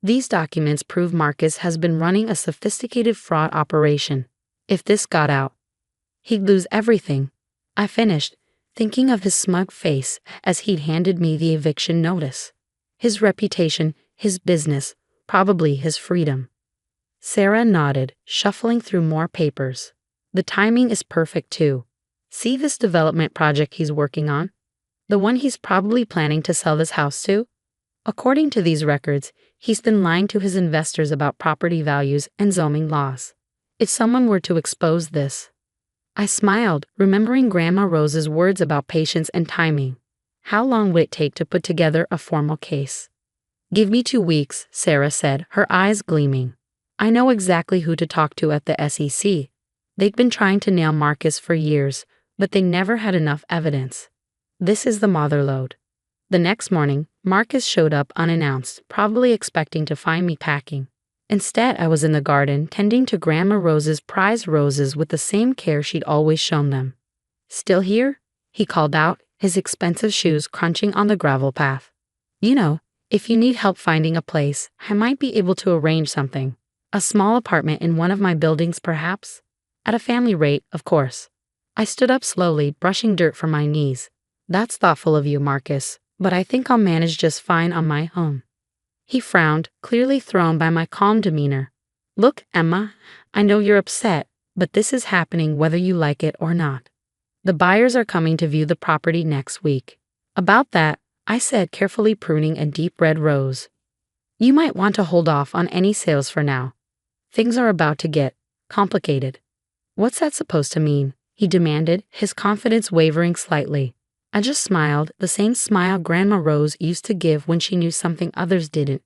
These documents prove Marcus has been running a sophisticated fraud operation. If this got out, he'd lose everything." I finished, thinking of his smug face as he'd handed me the eviction notice. His reputation, his business, probably his freedom. Sarah nodded, shuffling through more papers. "The timing is perfect too. See this development project he's working on? The one he's probably planning to sell this house to? According to these records, he's been lying to his investors about property values and zoning laws. If someone were to expose this..." I smiled, remembering Grandma Rose's words about patience and timing. How long would it take to put together a formal case? "Give me 2 weeks," Sarah said, her eyes gleaming. "I know exactly who to talk to at the SEC. They've been trying to nail Marcus for years, but they never had enough evidence. This is the motherlode." The next morning, Marcus showed up unannounced, probably expecting to find me packing. Instead, I was in the garden, tending to Grandma Rose's prized roses with the same care she'd always shown them. "Still here?" he called out, his expensive shoes crunching on the gravel path. "You know, if you need help finding a place, I might be able to arrange something. A small apartment in one of my buildings, perhaps? At a family rate, of course." I stood up slowly, brushing dirt from my knees. "That's thoughtful of you, Marcus, but I think I'll manage just fine on my own." He frowned, clearly thrown by my calm demeanor. "Look, Emma, I know you're upset, but this is happening whether you like it or not. The buyers are coming to view the property next week." "About that," I said, carefully pruning a deep red rose, "you might want to hold off on any sales for now. Things are about to get complicated." "What's that supposed to mean?" he demanded, his confidence wavering slightly. I just smiled, the same smile Grandma Rose used to give when she knew something others didn't.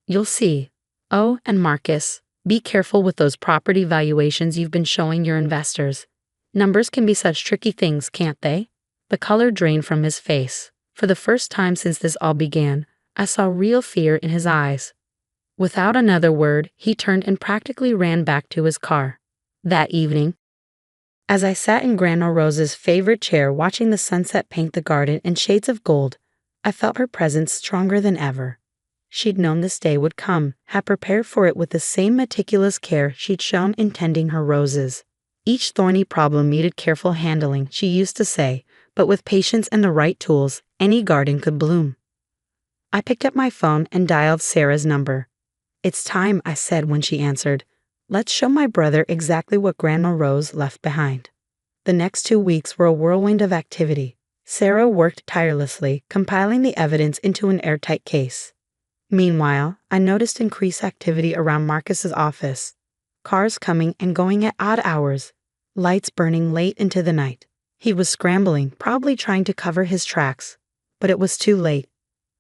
"You'll see. Oh, and Marcus, be careful with those property valuations you've been showing your investors. Numbers can be such tricky things, can't they?" The color drained from his face. For the first time since this all began, I saw real fear in his eyes. Without another word, he turned and practically ran back to his car. That evening, as I sat in Grandma Rose's favorite chair watching the sunset paint the garden in shades of gold, I felt her presence stronger than ever. She'd known this day would come, had prepared for it with the same meticulous care she'd shown in tending her roses. Each thorny problem needed careful handling, she used to say, but with patience and the right tools, any garden could bloom. I picked up my phone and dialed Sarah's number. "It's time," I said when she answered. "Let's show my brother exactly what Grandma Rose left behind." The next 2 weeks were a whirlwind of activity. Sarah worked tirelessly, compiling the evidence into an airtight case. Meanwhile, I noticed increased activity around Marcus's office. Cars coming and going at odd hours, lights burning late into the night. He was scrambling, probably trying to cover his tracks. But it was too late.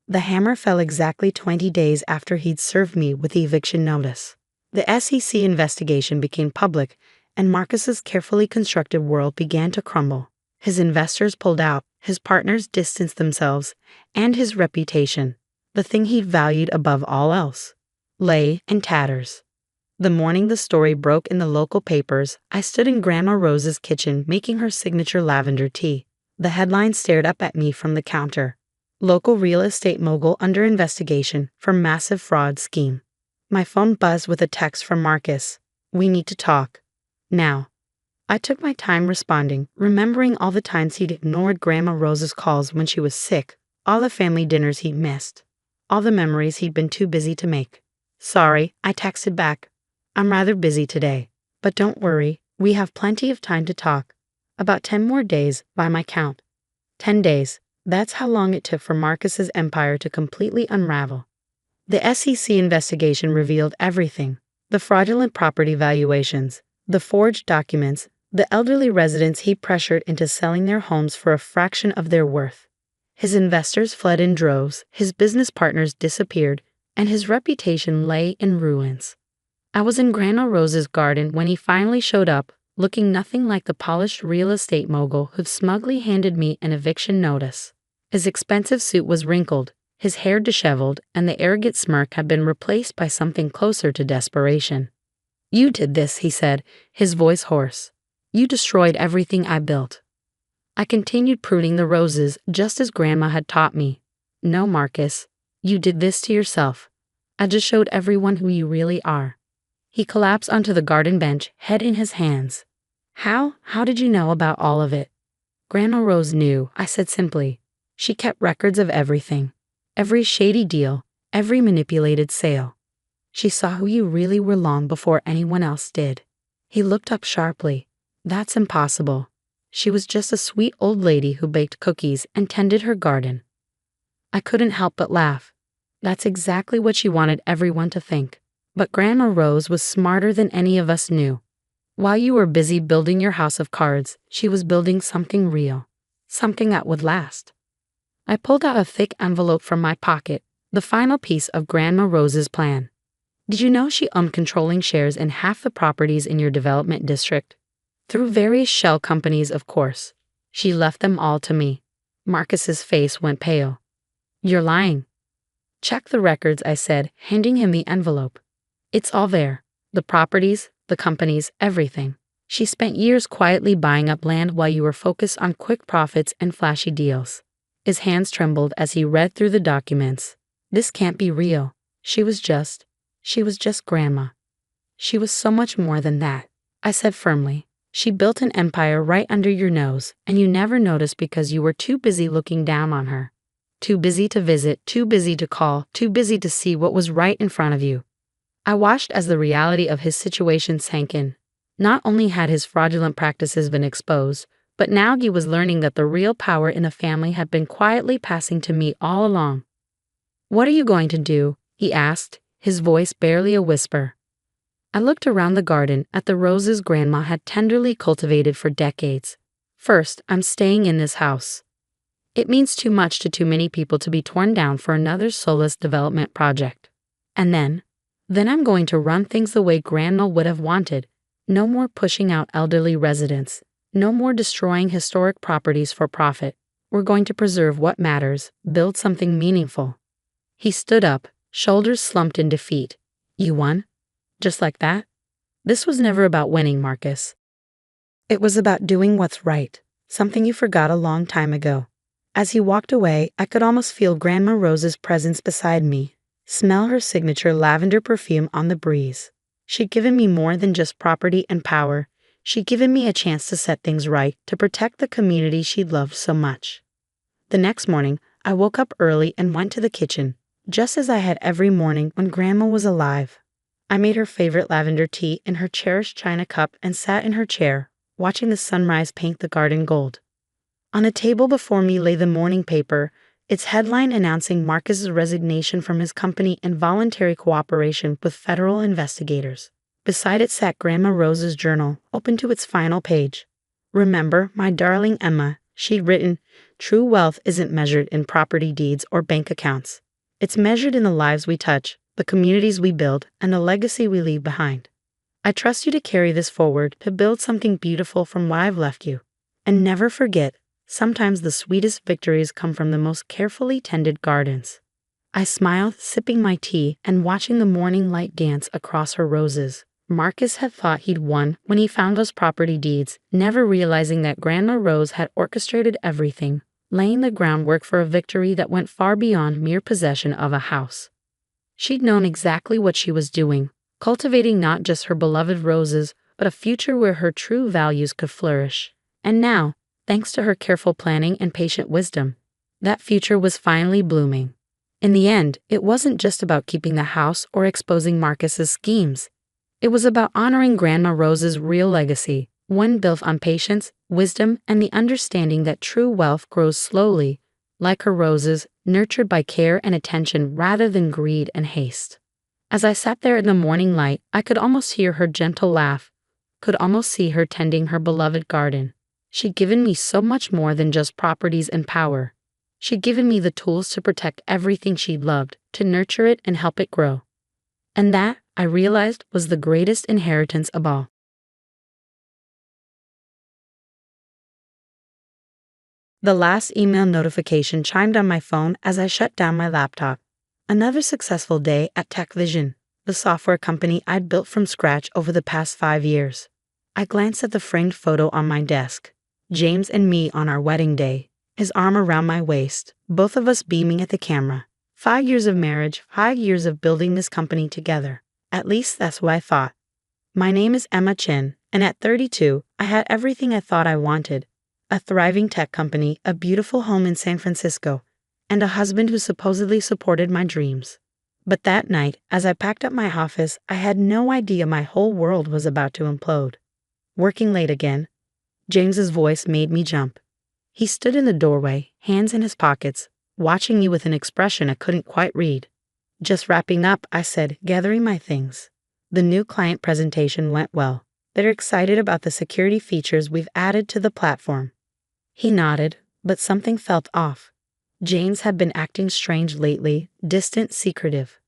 The hammer fell exactly 20 days after he'd served me with the eviction notice. The SEC investigation became public, and Marcus's carefully constructed world began to crumble. His investors pulled out, his partners distanced themselves, and his reputation, the thing he valued above all else, lay in tatters. The morning the story broke in the local papers, I stood in Grandma Rose's kitchen making her signature lavender tea. The headline stared up at me from the counter. Local real estate mogul under investigation for massive fraud scheme. My phone buzzed with a text from Marcus. "We need to talk. Now." I took my time responding, remembering all the times he'd ignored Grandma Rose's calls when she was sick, all the family dinners he'd missed, all the memories he'd been too busy to make. "Sorry," I texted back. "I'm rather busy today. But don't worry, we have plenty of time to talk. About 10 more days, by my count." 10 days. That's how long it took for Marcus's empire to completely unravel. The SEC investigation revealed everything. The fraudulent property valuations, the forged documents, the elderly residents he pressured into selling their homes for a fraction of their worth. His investors fled in droves, his business partners disappeared, and his reputation lay in ruins. I was in Grandma Rose's garden when he finally showed up, looking nothing like the polished real estate mogul who'd smugly handed me an eviction notice. His expensive suit was wrinkled, his hair disheveled, and the arrogant smirk had been replaced by something closer to desperation. "You did this," he said, his voice hoarse. "You destroyed everything I built." I continued pruning the roses just as Grandma had taught me. "No, Marcus, you did this to yourself. I just showed everyone who you really are." He collapsed onto the garden bench, head in his hands. How did you know about all of it?" "Grandma Rose knew," I said simply. "She kept records of everything. Every shady deal, every manipulated sale. She saw who you really were long before anyone else did." He looked up sharply. "That's impossible. She was just a sweet old lady who baked cookies and tended her garden." I couldn't help but laugh. That's exactly what she wanted everyone to think. But Grandma Rose was smarter than any of us knew. While you were busy building your house of cards, she was building something real, something that would last. I pulled out a thick envelope from my pocket, the final piece of Grandma Rose's plan. "Did you know she owned controlling shares in half the properties in your development district? Through various shell companies, of course. She left them all to me." Marcus's face went pale. "You're lying." "Check the records," I said, handing him the envelope. "It's all there. The properties, the companies, everything. She spent years quietly buying up land while you were focused on quick profits and flashy deals." His hands trembled as he read through the documents. "This can't be real. She was just Grandma." "She was so much more than that," I said firmly. "She built an empire right under your nose, and you never noticed because you were too busy looking down on her. Too busy to visit, too busy to call, too busy to see what was right in front of you." I watched as the reality of his situation sank in. Not only had his fraudulent practices been exposed, but now he was learning that the real power in a family had been quietly passing to me all along. "What are you going to do?" he asked, his voice barely a whisper. I looked around the garden at the roses Grandma had tenderly cultivated for decades. "First, I'm staying in this house. It means too much to too many people to be torn down for another soulless development project. And then I'm going to run things the way Grandma would have wanted. No more pushing out elderly residents. No more destroying historic properties for profit. We're going to preserve what matters, build something meaningful." He stood up, shoulders slumped in defeat. "You won? Just like that?" "This was never about winning, Marcus. It was about doing what's right, something you forgot a long time ago." As he walked away, I could almost feel Grandma Rose's presence beside me, smell her signature lavender perfume on the breeze. She'd given me more than just property and power. She'd given me a chance to set things right, to protect the community she loved so much. The next morning, I woke up early and went to the kitchen. just as I had every morning when Grandma was alive. I made her favorite lavender tea in her cherished china cup and sat in her chair, watching the sunrise paint the garden gold. On a table before me lay the morning paper, its headline announcing Marcus's resignation from his company and voluntary cooperation with federal investigators. Beside it sat Grandma Rose's journal, open to its final page. "Remember, my darling Emma," she'd written, "true wealth isn't measured in property deeds or bank accounts. It's measured in the lives we touch, the communities we build, and the legacy we leave behind. I trust you to carry this forward, to build something beautiful from what I've left you. And never forget, sometimes the sweetest victories come from the most carefully tended gardens." I smiled, sipping my tea and watching the morning light dance across her roses. Marcus had thought he'd won when he found those property deeds, never realizing that Grandma Rose had orchestrated everything, laying the groundwork for a victory that went far beyond mere possession of a house. She'd known exactly what she was doing, cultivating not just her beloved roses, but a future where her true values could flourish. And now, thanks to her careful planning and patient wisdom, that future was finally blooming. In the end, it wasn't just about keeping the house or exposing Marcus's schemes. It was about honoring Grandma Rose's real legacy, one built on patience, wisdom, and the understanding that true wealth grows slowly, like her roses, nurtured by care and attention rather than greed and haste. As I sat there in the morning light, I could almost hear her gentle laugh, could almost see her tending her beloved garden. She'd given me so much more than just properties and power. She'd given me the tools to protect everything she loved, to nurture it and help it grow. And that, I realized, was the greatest inheritance of all. The last email notification chimed on my phone as I shut down my laptop. Another successful day at TechVision, the software company I'd built from scratch over the past 5 years. I glanced at the framed photo on my desk. James and me on our wedding day, his arm around my waist, both of us beaming at the camera. 5 years of marriage, 5 years of building this company together. At least that's what I thought. My name is Emma Chin, and at 32, I had everything I thought I wanted. A thriving tech company, a beautiful home in San Francisco, and a husband who supposedly supported my dreams. But that night, as I packed up my office, I had no idea my whole world was about to implode. Working late again, James's voice made me jump. He stood in the doorway, hands in his pockets, watching me with an expression I couldn't quite read. "Just wrapping up," I said, gathering my things. "The new client presentation went well. They're excited about the security features we've added to the platform." He nodded, but something felt off. James had been acting strange lately, distant, secretive.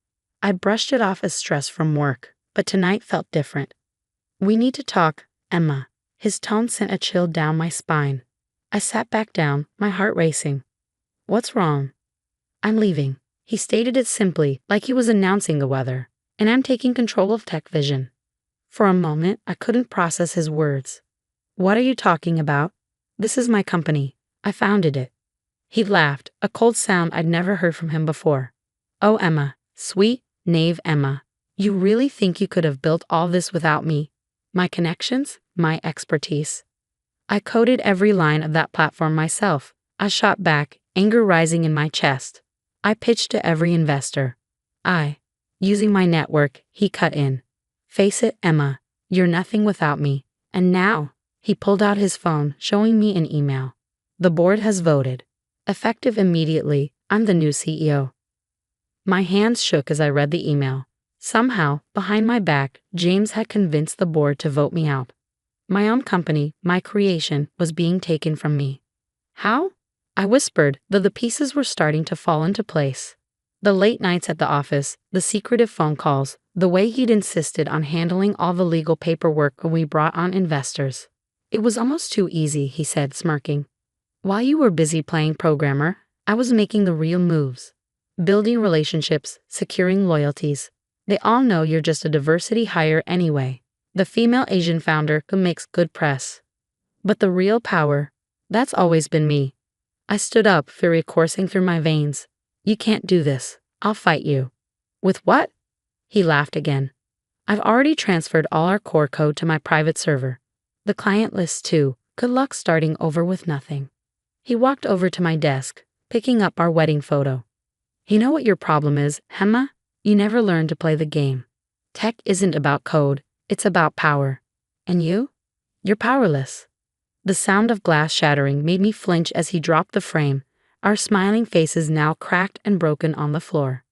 I brushed it off as stress from work, but tonight felt different. "We need to talk, Emma." His tone sent a chill down my spine. I sat back down, my heart racing. "What's wrong?" "I'm leaving." He stated it simply, like he was announcing the weather, "and I'm taking control of TechVision." For a moment, I couldn't process his words. "What are you talking about?" "This is my company. I founded it." He laughed, a cold sound I'd never heard from him before. "Oh, Emma, sweet, naive Emma. You really think you could have built all this without me? My connections, my expertise." I coded every line of that platform myself. I shot back, anger rising in my chest. I pitched to every investor. Using my network, he cut in. "Face it, Emma, you're nothing without me. And now," he pulled out his phone, showing me an email. "The board has voted. Effective immediately, I'm the new CEO." My hands shook as I read the email. Somehow, behind my back, James had convinced the board to vote me out. My own company, my creation, was being taken from me. "How?" I whispered, though the pieces were starting to fall into place. The late nights at the office, the secretive phone calls, the way he'd insisted on handling all the legal paperwork when we brought on investors. "It was almost too easy," he said, smirking. "While you were busy playing programmer, I was making the real moves. Building relationships, securing loyalties. They all know you're just a diversity hire anyway. The female Asian founder who makes good press. But the real power, that's always been me." I stood up, fury coursing through my veins. "You can't do this. I'll fight you." "With what?" He laughed again. "I've already transferred all our core code to my private server. The client list too. Good luck starting over with nothing." He walked over to my desk, picking up our wedding photo. You know what your problem is, Emma? You never learned to play the game. Tech isn't about code, it's about power. And you? You're powerless. The sound of glass shattering made me flinch as he dropped the frame, our smiling faces now cracked and broken on the floor.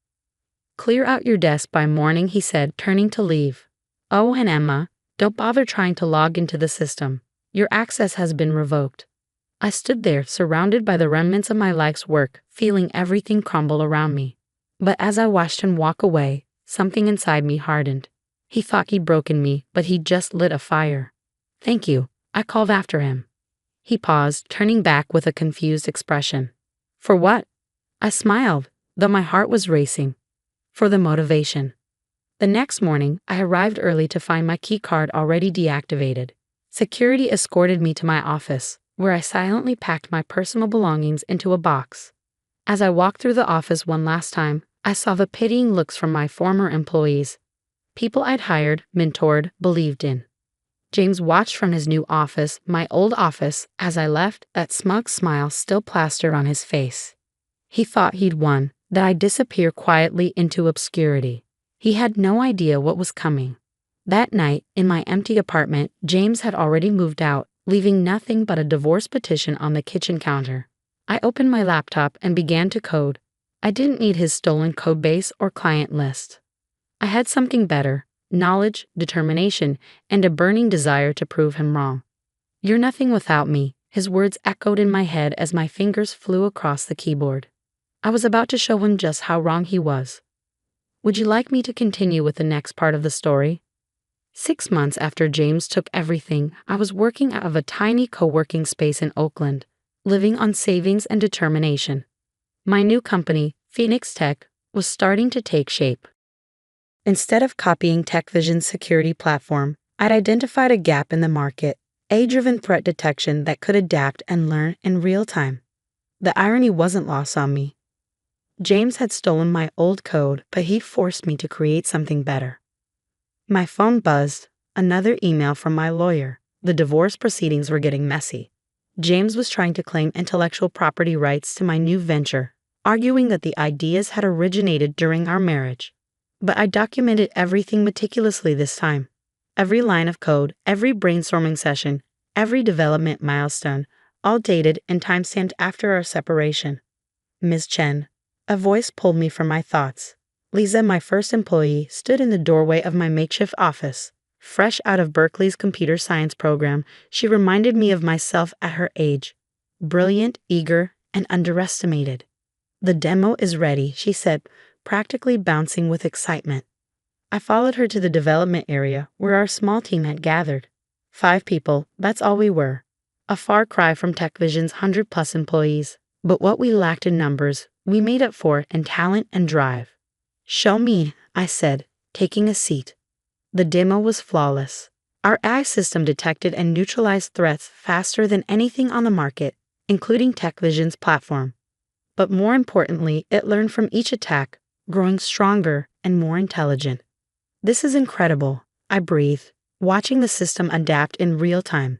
Clear out your desk by morning, he said, turning to leave. Oh, and Emma, don't bother trying to log into the system. Your access has been revoked. I stood there, surrounded by the remnants of my life's work, feeling everything crumble around me. But as I watched him walk away, something inside me hardened. He thought he'd broken me, but he'd just lit a fire. Thank you, I called after him. He paused, turning back with a confused expression. For what? I smiled, though my heart was racing. For the motivation. The next morning, I arrived early to find my keycard already deactivated. Security escorted me to my office, where I silently packed my personal belongings into a box. As I walked through the office one last time, I saw the pitying looks from my former employees. People I'd hired, mentored, believed in. James watched from his new office, my old office, as I left, that smug smile still plastered on his face. He thought he'd won, that I'd disappear quietly into obscurity. He had no idea what was coming. That night, in my empty apartment, James had already moved out, leaving nothing but a divorce petition on the kitchen counter. I opened my laptop and began to code. I didn't need his stolen codebase or client list. I had something better: knowledge, determination, and a burning desire to prove him wrong. You're nothing without me, his words echoed in my head as my fingers flew across the keyboard. I was about to show him just how wrong he was. Would you like me to continue with the next part of the story? 6 months after James took everything, I was working out of a tiny co-working space in Oakland, living on savings and determination. My new company, Phoenix Tech, was starting to take shape. Instead of copying TechVision's security platform, I'd identified a gap in the market, AI-driven threat detection that could adapt and learn in real time. The irony wasn't lost on me. James had stolen my old code, but he forced me to create something better. My phone buzzed, another email from my lawyer. The divorce proceedings were getting messy. James was trying to claim intellectual property rights to my new venture, arguing that the ideas had originated during our marriage. But I documented everything meticulously this time. Every line of code, every brainstorming session, every development milestone, all dated and timestamped after our separation. Ms. Chen. A voice pulled me from my thoughts. Lisa, my first employee, stood in the doorway of my makeshift office. Fresh out of Berkeley's computer science program, she reminded me of myself at her age. Brilliant, eager, and underestimated. The demo is ready, she said, practically bouncing with excitement. I followed her to the development area where our small team had gathered. 5 people, that's all we were. A far cry from TechVision's 100+ employees. But what we lacked in numbers, we made up for in talent and drive. Show me, I said, taking a seat. The demo was flawless. Our AI system detected and neutralized threats faster than anything on the market, including TechVision's platform. But more importantly, it learned from each attack, growing stronger and more intelligent. This is incredible, I breathed, watching the system adapt in real time.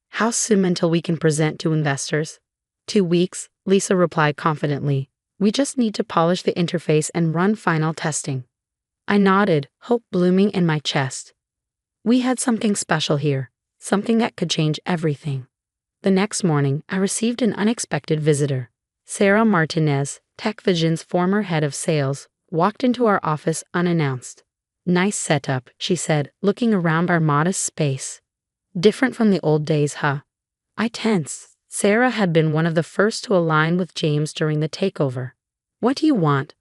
How soon until we can present to investors? 2 weeks, Lisa replied confidently. We just need to polish the interface and run final testing. I nodded, hope blooming in my chest. We had something special here, something that could change everything. The next morning, I received an unexpected visitor. Sarah Martinez, TechVision's former head of sales, walked into our office unannounced. Nice setup, she said, looking around our modest space. Different from the old days, huh? I tensed. Sarah had been one of the first to align with James during the takeover. What do you want?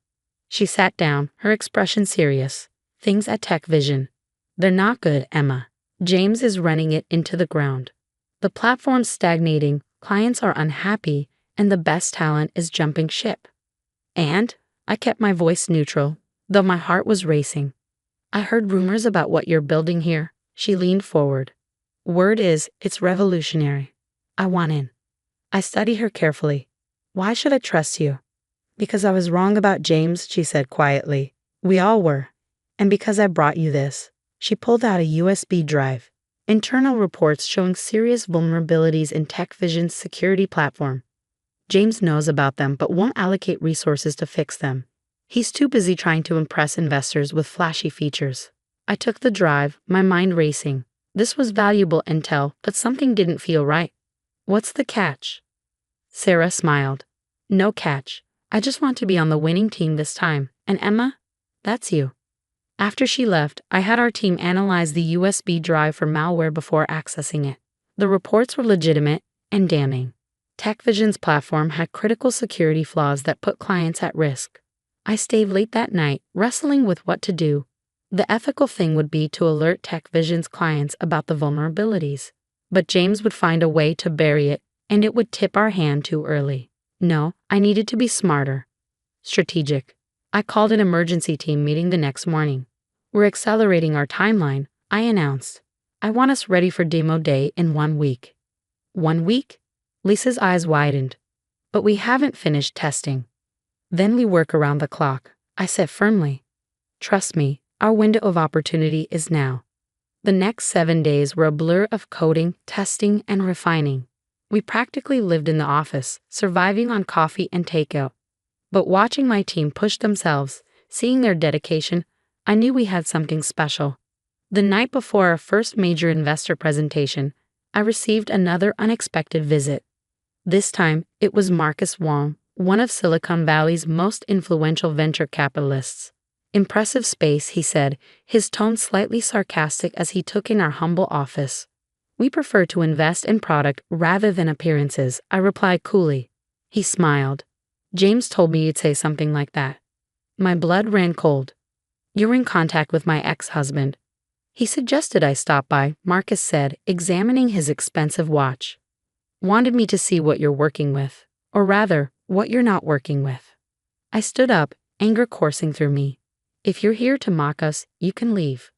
She sat down, her expression serious. Things at TechVision. They're not good, Emma. James is running it into the ground. The platform's stagnating, clients are unhappy, and the best talent is jumping ship. And I kept my voice neutral, though my heart was racing. I heard rumors about what you're building here. She leaned forward. Word is, it's revolutionary. I want in. I studied her carefully. Why should I trust you? Because I was wrong about James, she said quietly. We all were. And because I brought you this. She pulled out a USB drive. Internal reports showing serious vulnerabilities in TechVision's security platform. James knows about them but won't allocate resources to fix them. He's too busy trying to impress investors with flashy features. I took the drive, my mind racing. This was valuable intel, but something didn't feel right. What's the catch? Sarah smiled. No catch. I just want to be on the winning team this time. And Emma? That's you. After she left, I had our team analyze the USB drive for malware before accessing it. The reports were legitimate and damning. TechVision's platform had critical security flaws that put clients at risk. I stayed late that night, wrestling with what to do. The ethical thing would be to alert TechVision's clients about the vulnerabilities. But James would find a way to bury it, and it would tip our hand too early. No, I needed to be smarter. Strategic. I called an emergency team meeting the next morning. We're accelerating our timeline, I announced. I want us ready for demo day in 1 week. 1 week? Lisa's eyes widened. But we haven't finished testing. Then we work around the clock, I said firmly. Trust me, our window of opportunity is now. The next 7 days were a blur of coding, testing, and refining. We practically lived in the office, surviving on coffee and takeout. But watching my team push themselves, seeing their dedication, I knew we had something special. The night before our first major investor presentation, I received another unexpected visit. This time, it was Marcus Wong, one of Silicon Valley's most influential venture capitalists. Impressive space, he said, his tone slightly sarcastic as he took in our humble office. We prefer to invest in product rather than appearances, I replied coolly. He smiled. James told me you'd say something like that. My blood ran cold. You're in contact with my ex-husband. He suggested I stop by, Marcus said, examining his expensive watch. Wanted me to see what you're working with, or rather, what you're not working with. I stood up, anger coursing through me. If you're here to mock us, you can leave.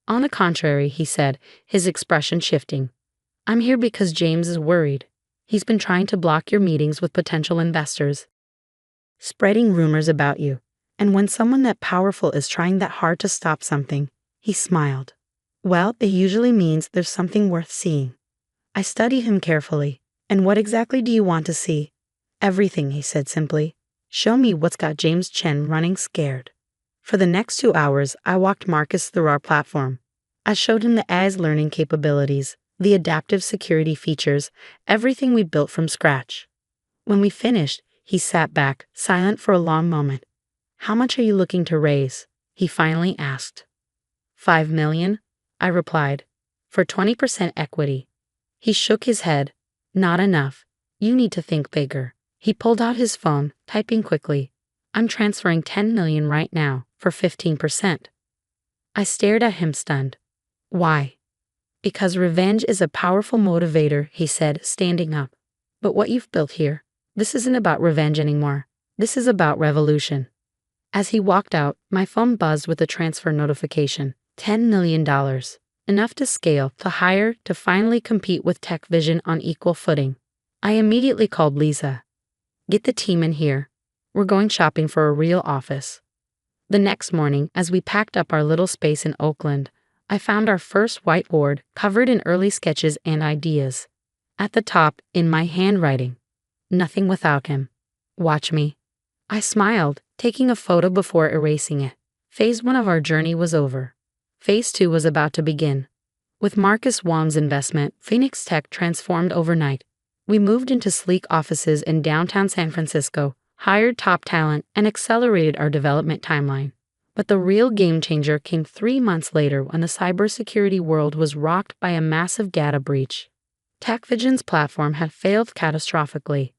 On the contrary, he said, his expression shifting. I'm here because James is worried. He's been trying to block your meetings with potential investors, spreading rumors about you. And when someone that powerful is trying that hard to stop something, he smiled. Well, it usually means there's something worth seeing. I studied him carefully. And what exactly do you want to see? Everything, he said simply. Show me what's got James Chen running scared. For the next 2 hours, I walked Marcus through our platform. I showed him the AI's learning capabilities, the adaptive security features, everything we built from scratch. When we finished, he sat back, silent for a long moment. How much are you looking to raise? He finally asked. 5 million, I replied, for 20% equity. He shook his head. Not enough. You need to think bigger. He pulled out his phone, typing quickly. I'm transferring 10 million right now, for 15%. I stared at him stunned. Why? Because revenge is a powerful motivator, he said, standing up. But what you've built here, this isn't about revenge anymore. This is about revolution. As he walked out, my phone buzzed with a transfer notification. $10 million. Enough to scale, to hire, to finally compete with TechVision on equal footing. I immediately called Lisa. Get the team in here. We're going shopping for a real office. The next morning, as we packed up our little space in Oakland, I found our first whiteboard covered in early sketches and ideas. At the top, in my handwriting, nothing without him. Watch me. I smiled, taking a photo before erasing it. Phase 1 of our journey was over. Phase 2 was about to begin. With Marcus Wong's investment, Phoenix Tech transformed overnight. We moved into sleek offices in downtown San Francisco, hired top talent, and accelerated our development timeline. But the real game changer came 3 months later when the cybersecurity world was rocked by a massive data breach. TechVision's platform had failed catastrophically.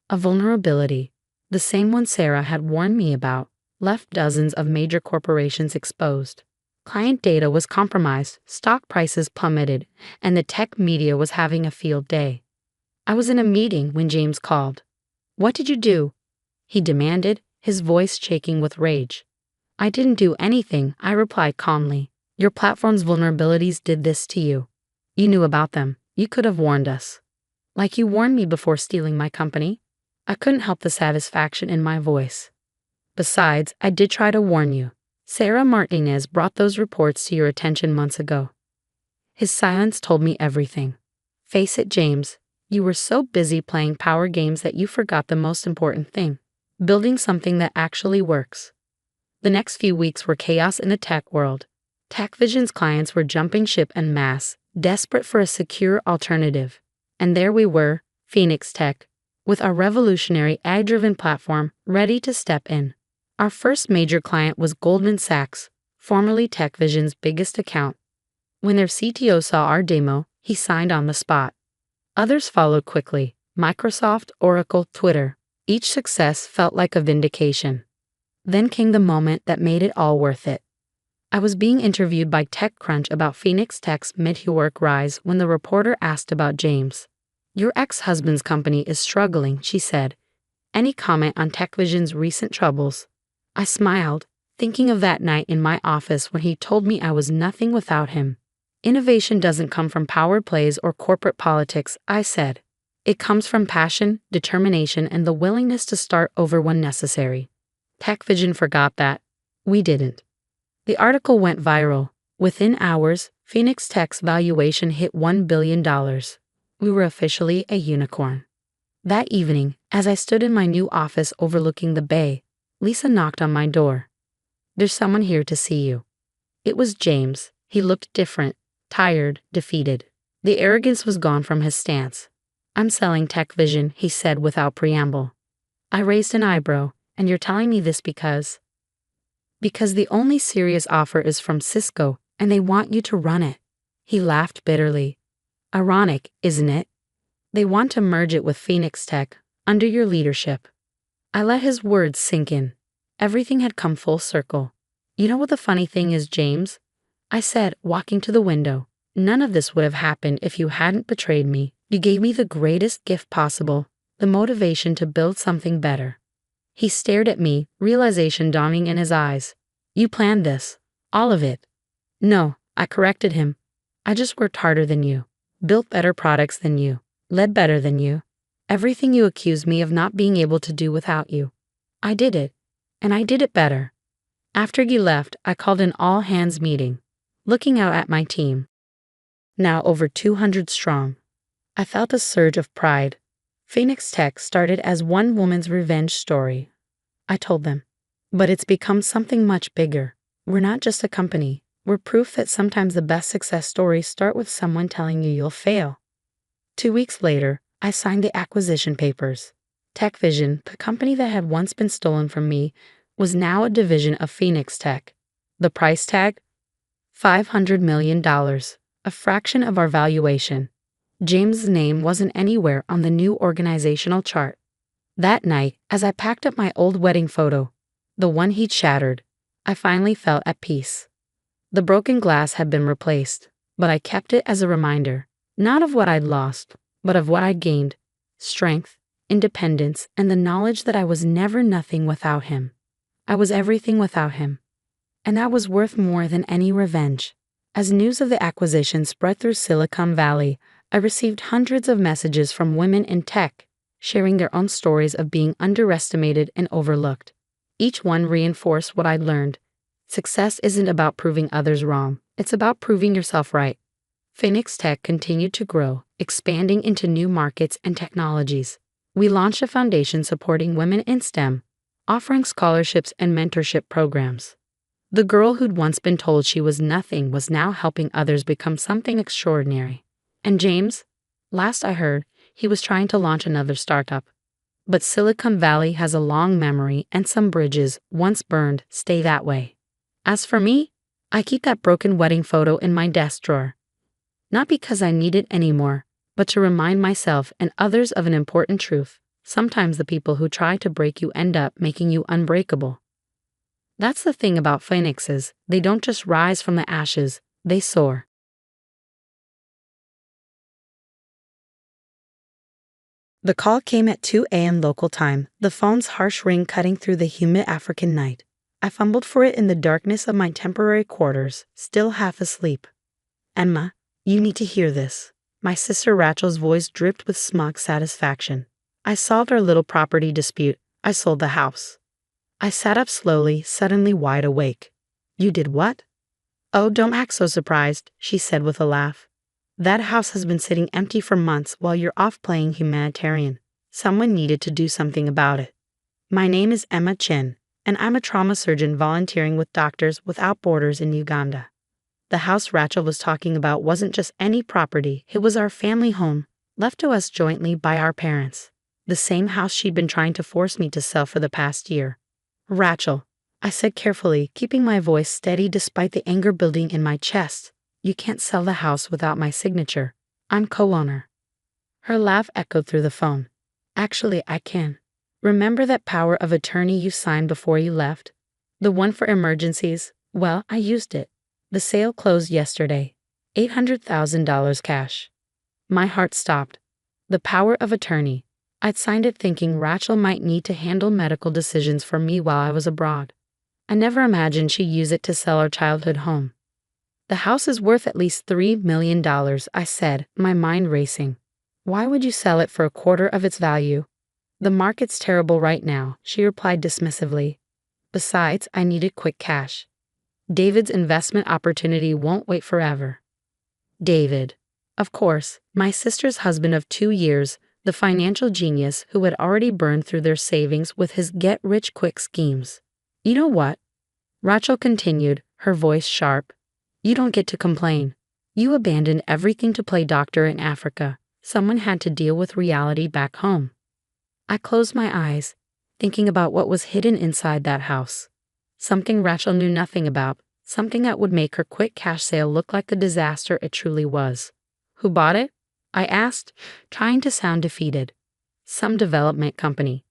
A vulnerability, the same one Sarah had warned me about, left dozens of major corporations exposed. Client data was compromised, stock prices plummeted, and the tech media was having a field day. I was in a meeting when James called. What did you do? He demanded, his voice shaking with rage. I didn't do anything, I replied calmly. Your platform's vulnerabilities did this to you. You knew about them. You could have warned us. Like you warned me before stealing my company? I couldn't help the satisfaction in my voice. Besides, I did try to warn you. Sarah Martinez brought those reports to your attention months ago. His silence told me everything. Face it, James, you were so busy playing power games that you forgot the most important thing. Building something that actually works. The next few weeks were chaos in the tech world. TechVision's clients were jumping ship en masse, desperate for a secure alternative. And there we were, Phoenix Tech, with our revolutionary AI-driven platform ready to step in. Our first major client was Goldman Sachs, formerly TechVision's biggest account. When their CTO saw our demo, he signed on the spot. Others followed quickly: Microsoft, Oracle, Twitter. Each success felt like a vindication. Then came the moment that made it all worth it. I was being interviewed by TechCrunch about Phoenix Tech's meteoric rise when the reporter asked about James. "Your ex-husband's company is struggling," she said. "Any comment on TechVision's recent troubles?" I smiled, thinking of that night in my office when he told me I was nothing without him. "Innovation doesn't come from power plays or corporate politics," I said. "It comes from passion, determination, and the willingness to start over when necessary." TechVision forgot that. We didn't. The article went viral. Within hours, Phoenix Tech's valuation hit $1 billion. We were officially a unicorn. That evening, as I stood in my new office overlooking the bay, Lisa knocked on my door. "There's someone here to see you." It was James. He looked different, tired, defeated. The arrogance was gone from his stance. "I'm selling TechVision," he said without preamble. I raised an eyebrow. "And you're telling me this because?" "Because the only serious offer is from Cisco, and they want you to run it." He laughed bitterly. "Ironic, isn't it? They want to merge it with Phoenix Tech, under your leadership." I let his words sink in. Everything had come full circle. "You know what the funny thing is, James?" I said, walking to the window. "None of this would have happened if you hadn't betrayed me. You gave me the greatest gift possible, the motivation to build something better." He stared at me, realization dawning in his eyes. "You planned this, all of it." "No," I corrected him. "I just worked harder than you, built better products than you, led better than you. Everything you accused me of not being able to do without you. I did it, and I did it better." After you left, I called an all-hands meeting, looking out at my team, now over 200 strong. I felt a surge of pride. Phoenix Tech started as one woman's revenge story, I told them. But it's become something much bigger. We're not just a company. We're proof that sometimes the best success stories start with someone telling you you'll fail. 2 weeks later, I signed the acquisition papers. TechVision, the company that had once been stolen from me, was now a division of Phoenix Tech. The price tag? $500 million, a fraction of our valuation. James's name wasn't anywhere on the new organizational chart. That night, as I packed up my old wedding photo, the one he'd shattered, I finally felt at peace. The broken glass had been replaced, but I kept it as a reminder, not of what I'd lost, but of what I'd gained: strength, independence, and the knowledge that I was never nothing without him. I was everything without him. And that was worth more than any revenge. As news of the acquisition spread through Silicon Valley, I received hundreds of messages from women in tech, sharing their own stories of being underestimated and overlooked. Each one reinforced what I'd learned. Success isn't about proving others wrong, it's about proving yourself right. Phoenix Tech continued to grow, expanding into new markets and technologies. We launched a foundation supporting women in STEM, offering scholarships and mentorship programs. The girl who'd once been told she was nothing was now helping others become something extraordinary. And James? Last I heard, he was trying to launch another startup. But Silicon Valley has a long memory, and some bridges, once burned, stay that way. As for me, I keep that broken wedding photo in my desk drawer. Not because I need it anymore, but to remind myself and others of an important truth. Sometimes the people who try to break you end up making you unbreakable. That's the thing about phoenixes, they don't just rise from the ashes, they soar. The call came at 2 a.m. local time, the phone's harsh ring cutting through the humid African night. I fumbled for it in the darkness of my temporary quarters, still half asleep. "Emma, you need to hear this." My sister Rachel's voice dripped with smug satisfaction. "I solved our little property dispute. I sold the house." I sat up slowly, suddenly wide awake. "You did what?" "Oh, don't act so surprised," she said with a laugh. "That house has been sitting empty for months while you're off playing humanitarian. Someone needed to do something about it. My name is Emma Chen, And I'm a trauma surgeon volunteering with Doctors Without Borders in Uganda. The house Rachel was talking about wasn't just any property, it was our family home, left to us jointly by our parents. The same house she'd been trying to force me to sell for the past year. Rachel, I said carefully, keeping my voice steady despite the anger building in my chest. You can't sell the house without my signature. I'm co-owner. Her laugh echoed through the phone. Actually, I can. Remember that power of attorney you signed before you left? The one for emergencies? Well, I used it. The sale closed yesterday. $800,000 cash. My heart stopped. The power of attorney. I'd signed it thinking Rachel might need to handle medical decisions for me while I was abroad. I never imagined she'd use it to sell our childhood home. The house is worth at least $3 million, I said, my mind racing. Why would you sell it for a quarter of its value? The market's terrible right now, she replied dismissively. Besides, I needed quick cash. David's investment opportunity won't wait forever. David. Of course, my sister's husband of 2 years, the financial genius who had already burned through their savings with his get-rich-quick schemes. You know what? Rachel continued, her voice sharp. You don't get to complain. You abandoned everything to play doctor in Africa. Someone had to deal with reality back home. I closed my eyes, thinking about what was hidden inside that house. Something Rachel knew nothing about, something that would make her quick cash sale look like the disaster it truly was. Who bought it? I asked, trying to sound defeated. Some development company.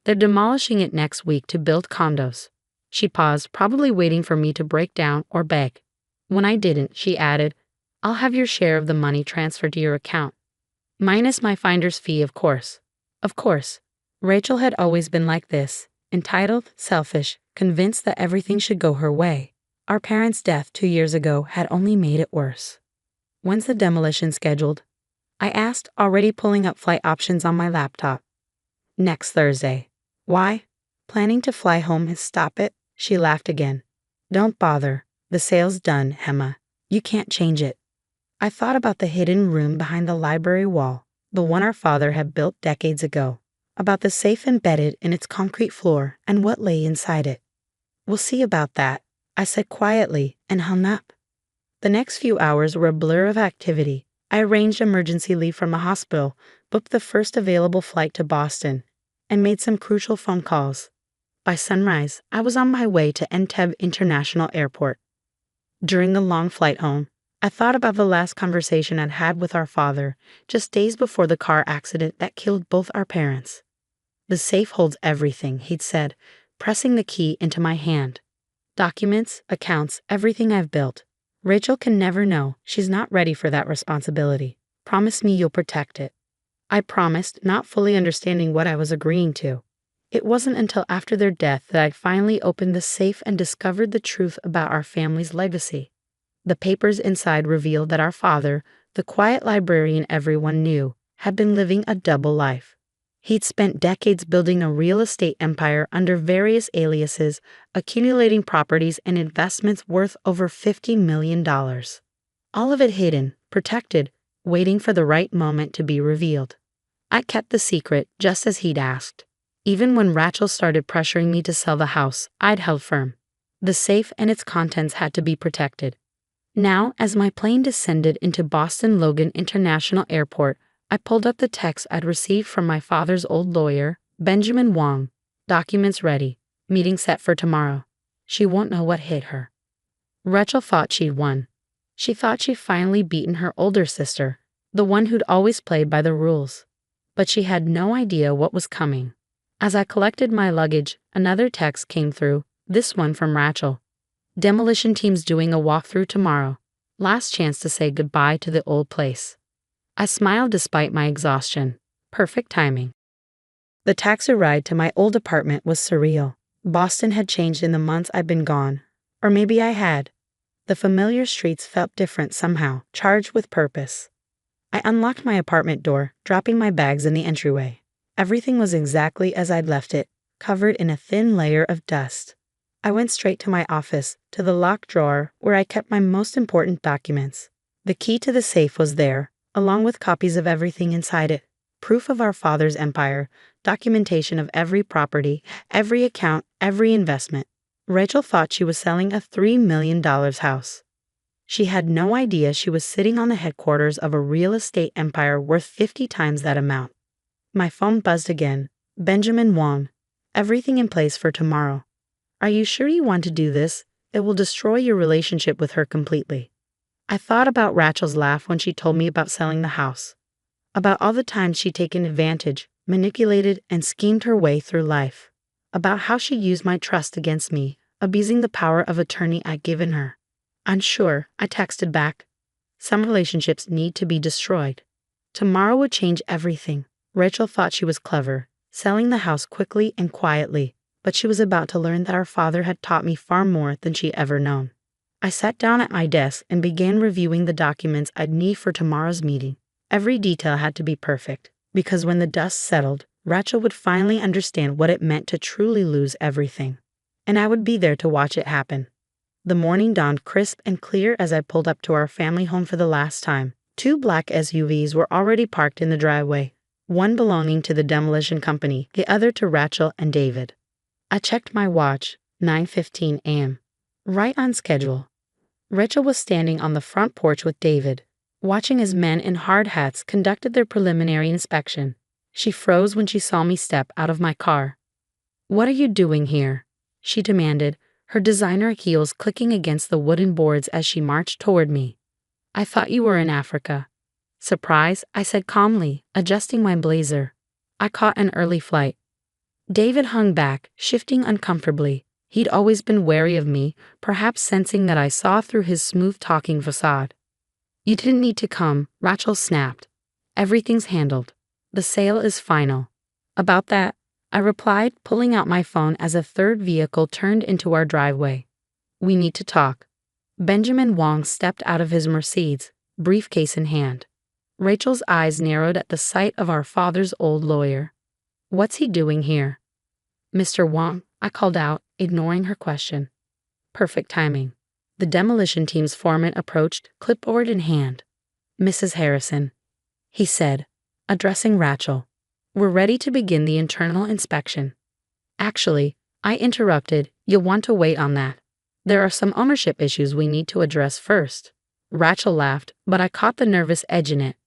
They're demolishing it next week to build condos. She paused, probably waiting for me to break down or beg. When I didn't, she added, I'll have your share of the money transferred to your account. Minus my finder's fee, of course. Of course. Rachel had always been like this, entitled, selfish, convinced that everything should go her way. Our parents' death 2 years ago had only made it worse. When's the demolition scheduled? I asked, already pulling up flight options on my laptop. Next Thursday. Why? Planning to fly home and stop it? She laughed again. Don't bother. The sale's done, Emma. You can't change it. I thought about the hidden room behind the library wall, the one our father had built decades ago, about the safe embedded in its concrete floor and what lay inside it. We'll see about that, I said quietly and hung up. The next few hours were a blur of activity. I arranged emergency leave from a hospital, booked the first available flight to Boston, and made some crucial phone calls. By sunrise, I was on my way to Entebbe International Airport. During the long flight home, I thought about the last conversation I'd had with our father just days before the car accident that killed both our parents. The safe holds everything, he'd said, pressing the key into my hand. Documents, accounts, everything I've built. Rachel can never know. She's not ready for that responsibility. Promise me you'll protect it. I promised, not fully understanding what I was agreeing to. It wasn't until after their death that I finally opened the safe and discovered the truth about our family's legacy. The papers inside revealed that our father, the quiet librarian everyone knew, had been living a double life. He'd spent decades building a real estate empire under various aliases, accumulating properties and investments worth over $50 million. All of it hidden, protected, waiting for the right moment to be revealed. I kept the secret, just as he'd asked. Even when Rachel started pressuring me to sell the house, I'd held firm. The safe and its contents had to be protected. Now, as my plane descended into Boston Logan International Airport, I pulled up the text I'd received from my father's old lawyer, Benjamin Wong. Documents ready. Meeting set for tomorrow. She won't know what hit her. Rachel thought she'd won. She thought she'd finally beaten her older sister, the one who'd always played by the rules. But she had no idea what was coming. As I collected my luggage, another text came through, this one from Rachel. Demolition team's doing a walkthrough tomorrow. Last chance to say goodbye to the old place. I smiled despite my exhaustion. Perfect timing. The taxi ride to my old apartment was surreal. Boston had changed in the months I'd been gone. Or maybe I had. The familiar streets felt different somehow, charged with purpose. I unlocked my apartment door, dropping my bags in the entryway. Everything was exactly as I'd left it, covered in a thin layer of dust. I went straight to my office, to the locked drawer where I kept my most important documents. The key to the safe was there, along with copies of everything inside it. Proof of our father's empire, documentation of every property, every account, every investment. Rachel thought she was selling a $3 million house. She had no idea she was sitting on the headquarters of a real estate empire worth 50 times that amount. My phone buzzed again. Benjamin Wong. Everything in place for tomorrow. Are you sure you want to do this? It will destroy your relationship with her completely. I thought about Rachel's laugh when she told me about selling the house. About all the times she'd taken advantage, manipulated, and schemed her way through life. About how she used my trust against me, abusing the power of attorney I'd given her. Unsure, I texted back. Some relationships need to be destroyed. Tomorrow would change everything. Rachel thought she was clever, selling the house quickly and quietly, but she was about to learn that our father had taught me far more than she ever known. I sat down at my desk and began reviewing the documents I'd need for tomorrow's meeting. Every detail had to be perfect, because when the dust settled, Rachel would finally understand what it meant to truly lose everything. And I would be there to watch it happen. The morning dawned crisp and clear as I pulled up to our family home for the last time. 2 black SUVs were already parked in the driveway, one belonging to the demolition company, the other to Rachel and David. I checked my watch, 9:15 a.m. Right on schedule. Rachel was standing on the front porch with David, watching as men in hard hats conducted their preliminary inspection. She froze when she saw me step out of my car. "What are you doing here?" she demanded, her designer heels clicking against the wooden boards as she marched toward me. "I thought you were in Africa." "Surprise," I said calmly, adjusting my blazer. "I caught an early flight." David hung back, shifting uncomfortably. He'd always been wary of me, perhaps sensing that I saw through his smooth-talking facade. "You didn't need to come," Rachel snapped. "Everything's handled. The sale is final." "About that," I replied, pulling out my phone as a third vehicle turned into our driveway. "We need to talk." Benjamin Wong stepped out of his Mercedes, briefcase in hand. Rachel's eyes narrowed at the sight of our father's old lawyer. "What's he doing here?" "Mr. Wong," I called out, ignoring her question. Perfect timing. The demolition team's foreman approached, clipboard in hand. "Mrs. Harrison," he said, addressing Rachel, "we're ready to begin the internal inspection." "Actually," I interrupted, "you'll want to wait on that. There are some ownership issues we need to address first." Rachel laughed, but I caught the nervous edge in it.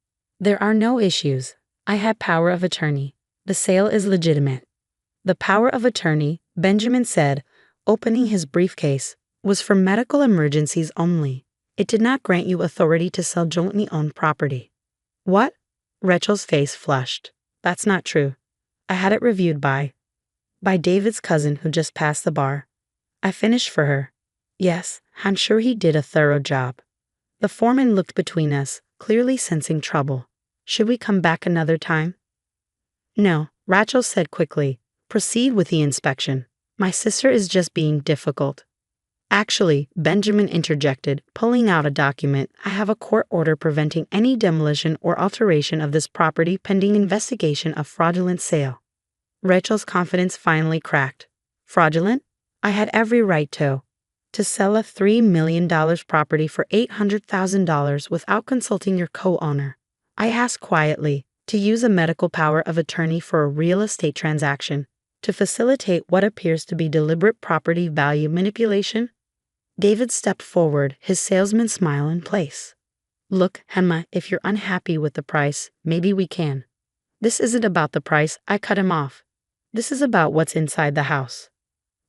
"There are no issues. I had power of attorney. The sale is legitimate." The power of attorney, Benjamin said, opening his briefcase, was for medical emergencies only. It did not grant you authority to sell jointly owned property. "What?" Rachel's face flushed. "That's not true. I had it reviewed by David's cousin who just passed the bar. I finished for her. Yes, I'm sure he did a thorough job." The foreman looked between us, clearly sensing trouble. "Should we come back another time?" "No," Rachel said quickly. "Proceed with the inspection. My sister is just being difficult." "Actually," Benjamin interjected, pulling out a document, "I have a court order preventing any demolition or alteration of this property pending investigation of fraudulent sale." Rachel's confidence finally cracked. "Fraudulent? I had every right to sell a $3 million property for $800,000 without consulting your co-owner." I asked quietly, "To use a medical power of attorney for a real estate transaction, to facilitate what appears to be deliberate property value manipulation?" David stepped forward, his salesman smile in place. "Look, Emma, if you're unhappy with the price, maybe we can." "This isn't about the price," I cut him off. "This is about what's inside the house."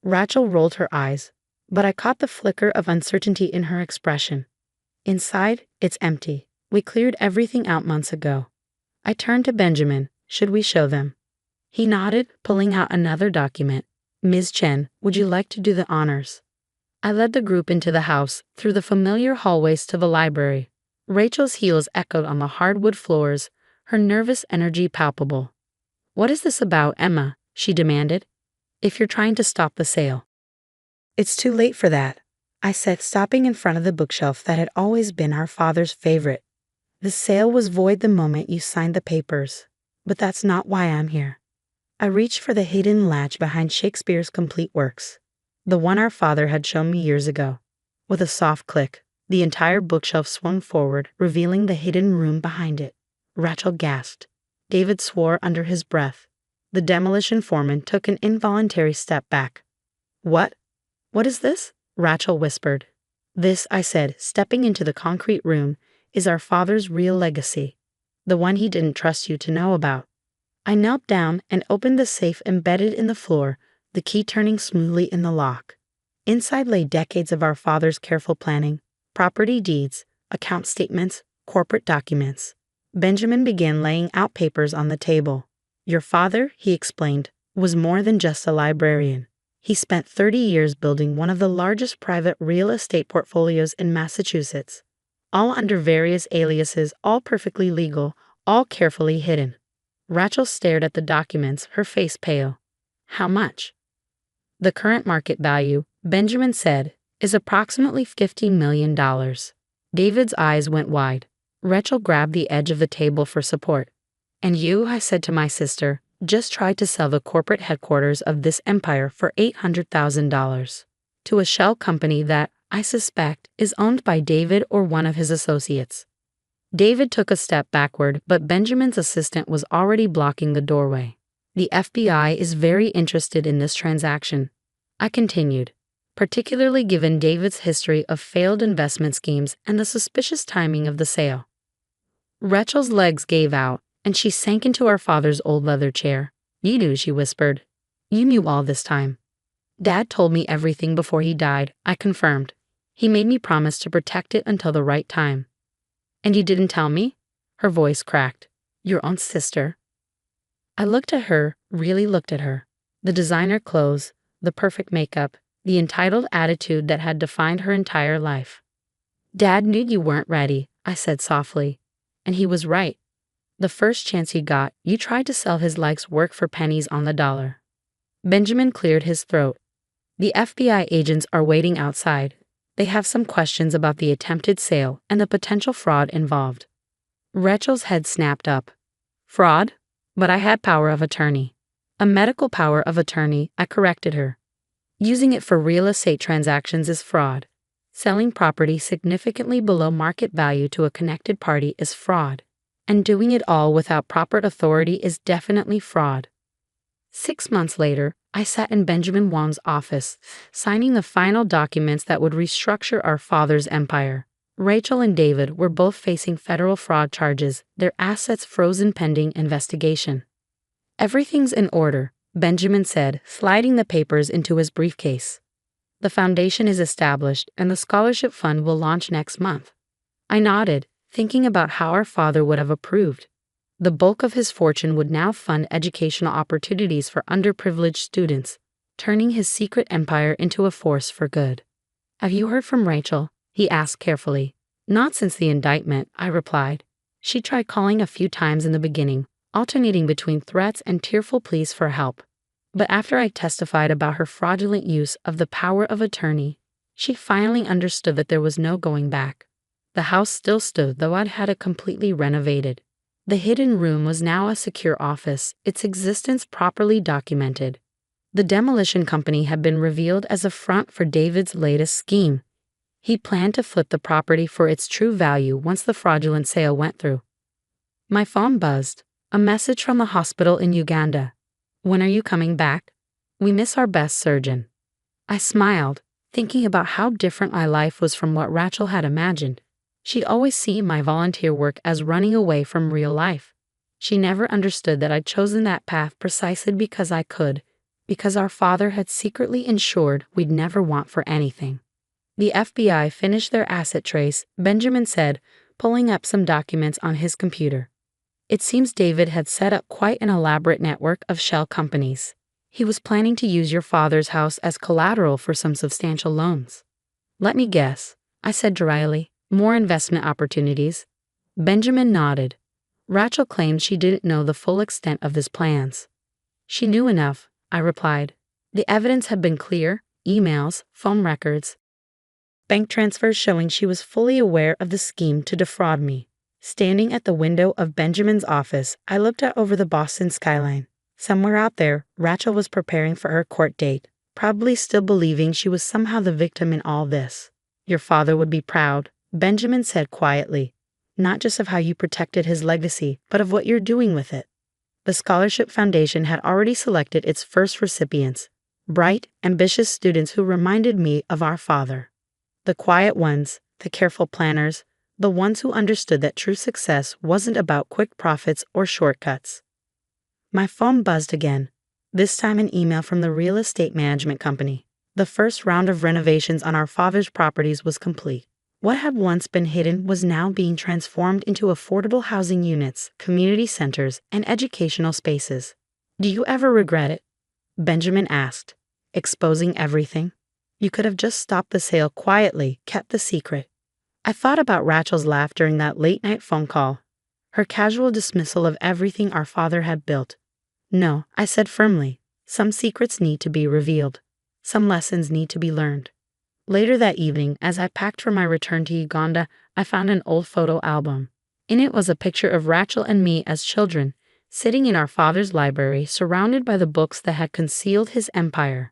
Rachel rolled her eyes, but I caught the flicker of uncertainty in her expression. "Inside, it's empty. We cleared everything out months ago." I turned to Benjamin. "Should we show them?" He nodded, pulling out another document. "Ms. Chen, would you like to do the honors?" I led the group into the house, through the familiar hallways to the library. Rachel's heels echoed on the hardwood floors, her nervous energy palpable. "What is this about, Emma?" she demanded. "If you're trying to stop the sale." "It's too late for that," I said, stopping in front of the bookshelf that had always been our father's favorite. "The sale was void the moment you signed the papers. But that's not why I'm here." I reached for the hidden latch behind Shakespeare's complete works, the one our father had shown me years ago. With a soft click, the entire bookshelf swung forward, revealing the hidden room behind it. Rachel gasped. David swore under his breath. The demolition foreman took an involuntary step back. What? What is this? Rachel whispered. This, I said, stepping into the concrete room, is our father's real legacy. The one he didn't trust you to know about. I knelt down and opened the safe embedded in the floor, the key turning smoothly in the lock. Inside lay decades of our father's careful planning, property deeds, account statements, corporate documents. Benjamin began laying out papers on the table. Your father, he explained, was more than just a librarian. He spent 30 years building one of the largest private real estate portfolios in Massachusetts, all under various aliases, all perfectly legal, all carefully hidden. Rachel stared at the documents, her face pale. How much? The current market value, Benjamin said, is approximately $15 million. David's eyes went wide. Rachel grabbed the edge of the table for support. And you, I said to my sister, just tried to sell the corporate headquarters of this empire for $800,000 to a shell company that, I suspect, is owned by David or one of his associates. David took a step backward, but Benjamin's assistant was already blocking the doorway. The FBI is very interested in this transaction, I continued, particularly given David's history of failed investment schemes and the suspicious timing of the sale. Rachel's legs gave out, and she sank into her father's old leather chair. You knew, she whispered. You knew all this time. Dad told me everything before he died, I confirmed. He made me promise to protect it until the right time. And you didn't tell me? Her voice cracked. Your own sister. I looked at her, really looked at her. The designer clothes, the perfect makeup, the entitled attitude that had defined her entire life. Dad knew you weren't ready, I said softly. And he was right. The first chance he got, you tried to sell his life's work for pennies on the dollar. Benjamin cleared his throat. The FBI agents are waiting outside. They have some questions about the attempted sale and the potential fraud involved. Rachel's head snapped up. Fraud? But I had power of attorney. A medical power of attorney, I corrected her. Using it for real estate transactions is fraud. Selling property significantly below market value to a connected party is fraud. And doing it all without proper authority is definitely fraud. 6 months later, I sat in Benjamin Wong's office, signing the final documents that would restructure our father's empire. Rachel and David were both facing federal fraud charges, their assets frozen pending investigation. Everything's in order, Benjamin said, sliding the papers into his briefcase. The foundation is established and the scholarship fund will launch next month. I nodded, thinking about how our father would have approved. The bulk of his fortune would now fund educational opportunities for underprivileged students, turning his secret empire into a force for good. Have you heard from Rachel? He asked carefully. Not since the indictment, I replied. She tried calling a few times in the beginning, alternating between threats and tearful pleas for help. But after I testified about her fraudulent use of the power of attorney, she finally understood that there was no going back. The house still stood, though I'd had it completely renovated. The hidden room was now a secure office, its existence properly documented. The demolition company had been revealed as a front for David's latest scheme. He planned to flip the property for its true value once the fraudulent sale went through. My phone buzzed. A message from the hospital in Uganda. When are you coming back? We miss our best surgeon. I smiled, thinking about how different my life was from what Rachel had imagined. She'd always seen my volunteer work as running away from real life. She never understood that I'd chosen that path precisely because I could, because our father had secretly ensured we'd never want for anything. The FBI finished their asset trace, Benjamin said, pulling up some documents on his computer. It seems David had set up quite an elaborate network of shell companies. He was planning to use your father's house as collateral for some substantial loans. Let me guess, I said dryly. More investment opportunities. Benjamin nodded. Rachel claimed she didn't know the full extent of his plans. She knew enough, I replied. The evidence had been clear, emails, phone records, bank transfers showing she was fully aware of the scheme to defraud me. Standing at the window of Benjamin's office, I looked out over the Boston skyline. Somewhere out there, Rachel was preparing for her court date, probably still believing she was somehow the victim in all this. Your father would be proud, Benjamin said quietly, not just of how you protected his legacy, but of what you're doing with it. The Scholarship Foundation had already selected its first recipients, bright, ambitious students who reminded me of our father. The quiet ones, the careful planners, the ones who understood that true success wasn't about quick profits or shortcuts. My phone buzzed again, this time an email from the real estate management company. The first round of renovations on our father's properties was complete. What had once been hidden was now being transformed into affordable housing units, community centers, and educational spaces. Do you ever regret it? Benjamin asked, exposing everything. You could have just stopped the sale quietly, kept the secret. I thought about Rachel's laugh during that late-night phone call, her casual dismissal of everything our father had built. No, I said firmly, some secrets need to be revealed. Some lessons need to be learned. Later that evening, as I packed for my return to Uganda, I found an old photo album. In it was a picture of Rachel and me as children, sitting in our father's library, surrounded by the books that had concealed his empire.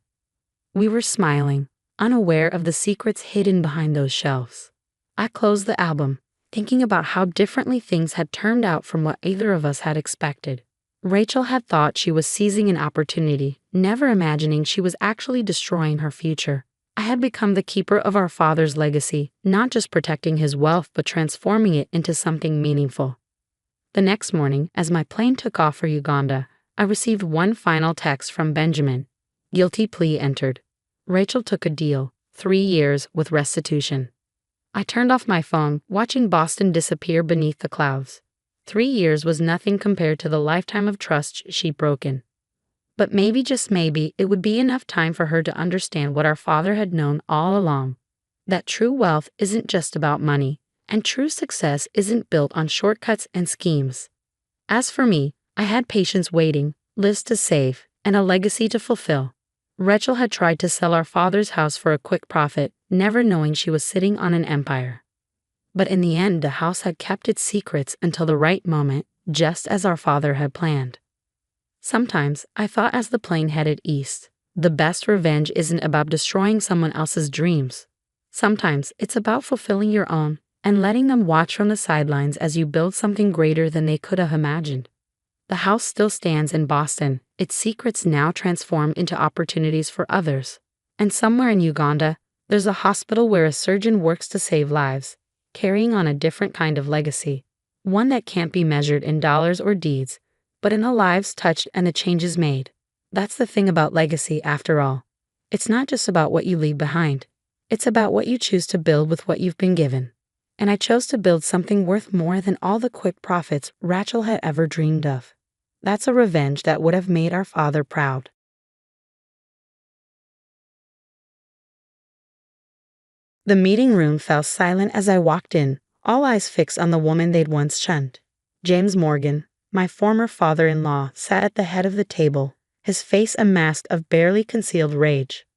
We were smiling, unaware of the secrets hidden behind those shelves. I closed the album, thinking about how differently things had turned out from what either of us had expected. Rachel had thought she was seizing an opportunity, never imagining she was actually destroying her future. I had become the keeper of our father's legacy, not just protecting his wealth but transforming it into something meaningful. The next morning, as my plane took off for Uganda, I received one final text from Benjamin. Guilty plea entered. Rachel took a deal, 3 years with restitution. I turned off my phone, watching Boston disappear beneath the clouds. 3 years was nothing compared to the lifetime of trust she'd broken. But maybe, just maybe, it would be enough time for her to understand what our father had known all along. That true wealth isn't just about money, and true success isn't built on shortcuts and schemes. As for me, I had patience waiting, lives to save, and a legacy to fulfill. Rachel had tried to sell our father's house for a quick profit, never knowing she was sitting on an empire. But in the end, the house had kept its secrets until the right moment, just as our father had planned. Sometimes, I thought as the plane headed east, the best revenge isn't about destroying someone else's dreams. Sometimes, it's about fulfilling your own and letting them watch from the sidelines as you build something greater than they could have imagined. The house still stands in Boston, its secrets now transformed into opportunities for others. And somewhere in Uganda, there's a hospital where a surgeon works to save lives, carrying on a different kind of legacy, one that can't be measured in dollars or deeds, but in the lives touched and the changes made. That's the thing about legacy, after all. It's not just about what you leave behind. It's about what you choose to build with what you've been given. And I chose to build something worth more than all the quick profits Rachel had ever dreamed of. That's a revenge that would have made our father proud. The meeting room fell silent as I walked in, all eyes fixed on the woman they'd once shunned. James Morgan, my former father-in-law, sat at the head of the table, his face a mask of barely concealed rage.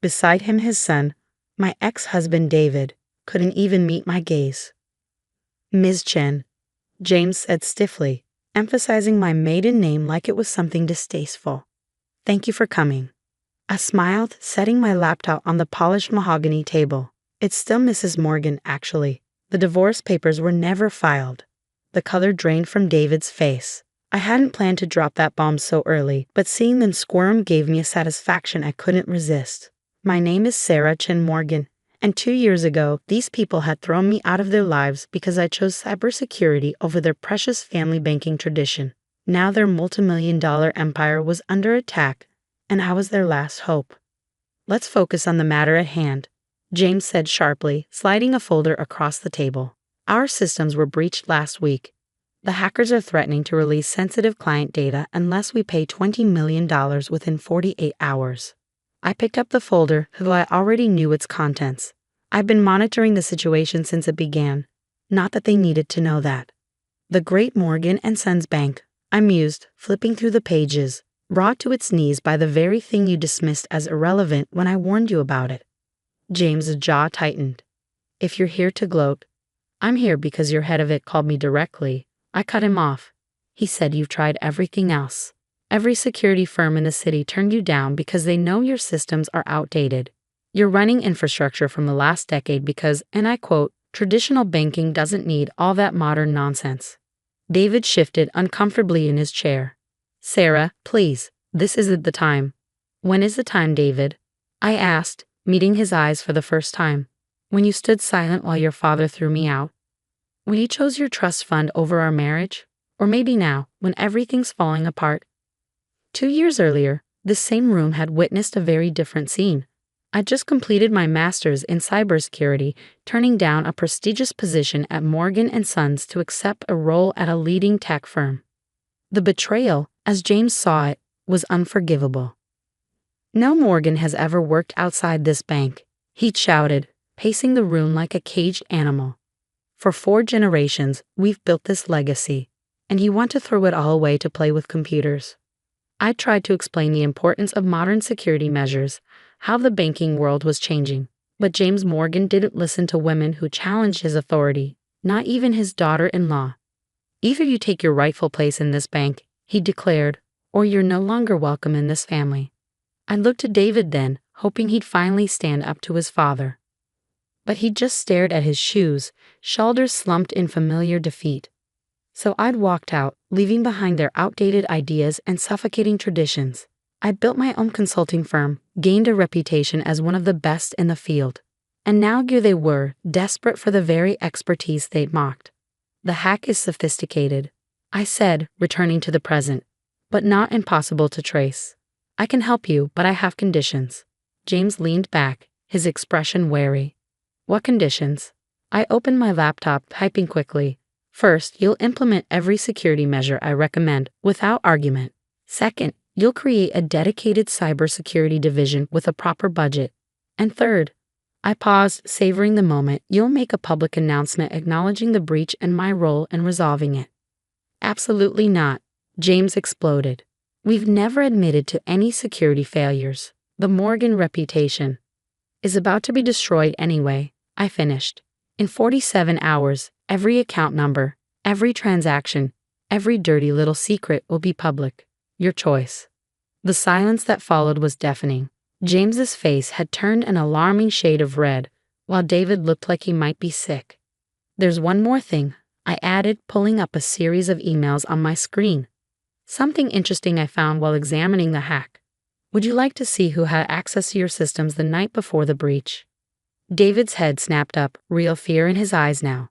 Beside him his son, my ex-husband David, couldn't even meet my gaze. Ms. Chen, James said stiffly, emphasizing my maiden name like it was something distasteful. Thank you for coming. I smiled, setting my laptop on the polished mahogany table. It's still Mrs. Morgan, actually. The divorce papers were never filed. The color drained from David's face. I hadn't planned to drop that bomb so early, but seeing them squirm gave me a satisfaction I couldn't resist. My name is Sarah Chen Morgan, and 2 years ago, these people had thrown me out of their lives because I chose cybersecurity over their precious family banking tradition. Now their multimillion-dollar empire was under attack, and I was their last hope. Let's focus on the matter at hand, James said sharply, sliding a folder across the table. Our systems were breached last week. The hackers are threatening to release sensitive client data unless we pay $20 million within 48 hours. I picked up the folder, though I already knew its contents. I've been monitoring the situation since it began. Not that they needed to know that. The Great Morgan & Sons Bank, I mused, flipping through the pages, brought to its knees by the very thing you dismissed as irrelevant when I warned you about it. James's jaw tightened. If you're here to gloat, I'm here because your head of it called me directly. I cut him off. He said you've tried everything else. Every security firm in the city turned you down because they know your systems are outdated. You're running infrastructure from the last decade because, and I quote, traditional banking doesn't need all that modern nonsense. David shifted uncomfortably in his chair. Sarah, please, this isn't the time. When is the time, David? I asked, meeting his eyes for the first time. When you stood silent while your father threw me out. When you chose your trust fund over our marriage? Or maybe now, when everything's falling apart? 2 years earlier, this same room had witnessed a very different scene. I'd just completed my master's in cybersecurity, turning down a prestigious position at Morgan & Sons to accept a role at a leading tech firm. The betrayal, as James saw it, was unforgivable. No Morgan has ever worked outside this bank, he shouted, pacing the room like a caged animal. For 4 generations, we've built this legacy, and you want to throw it all away to play with computers. I tried to explain the importance of modern security measures, how the banking world was changing, but James Morgan didn't listen to women who challenged his authority, not even his daughter-in-law. Either you take your rightful place in this bank, he declared, or you're no longer welcome in this family. I looked to David then, hoping he'd finally stand up to his father. But he just stared at his shoes, shoulders slumped in familiar defeat. So I'd walked out, leaving behind their outdated ideas and suffocating traditions. I'd built my own consulting firm, gained a reputation as one of the best in the field. And now here they were, desperate for the very expertise they'd mocked. The hack is sophisticated, I said, returning to the present, but not impossible to trace. I can help you, but I have conditions. James leaned back, his expression wary. What conditions? I opened my laptop, typing quickly. First, you'll implement every security measure I recommend, without argument. Second, you'll create a dedicated cybersecurity division with a proper budget. And third, I paused, savoring the moment, you'll make a public announcement acknowledging the breach and my role in resolving it. Absolutely not, James exploded. We've never admitted to any security failures. The Morgan reputation is about to be destroyed anyway, I finished. In 47 hours, every account number, every transaction, every dirty little secret will be public. Your choice. The silence that followed was deafening. James's face had turned an alarming shade of red, while David looked like he might be sick. There's one more thing, I added, pulling up a series of emails on my screen. Something interesting I found while examining the hack. Would you like to see who had access to your systems the night before the breach? David's head snapped up, real fear in his eyes now.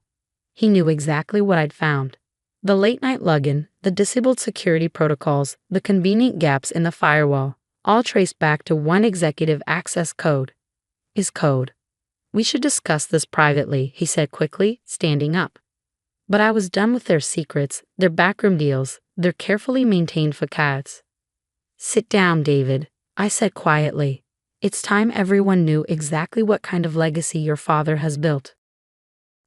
He knew exactly what I'd found. The late-night login, the disabled security protocols, the convenient gaps in the firewall, all traced back to one executive access code. Is code. We should discuss this privately, he said quickly, standing up. But I was done with their secrets, their backroom deals, their carefully maintained facades. Sit down, David, I said quietly. It's time everyone knew exactly what kind of legacy your father has built.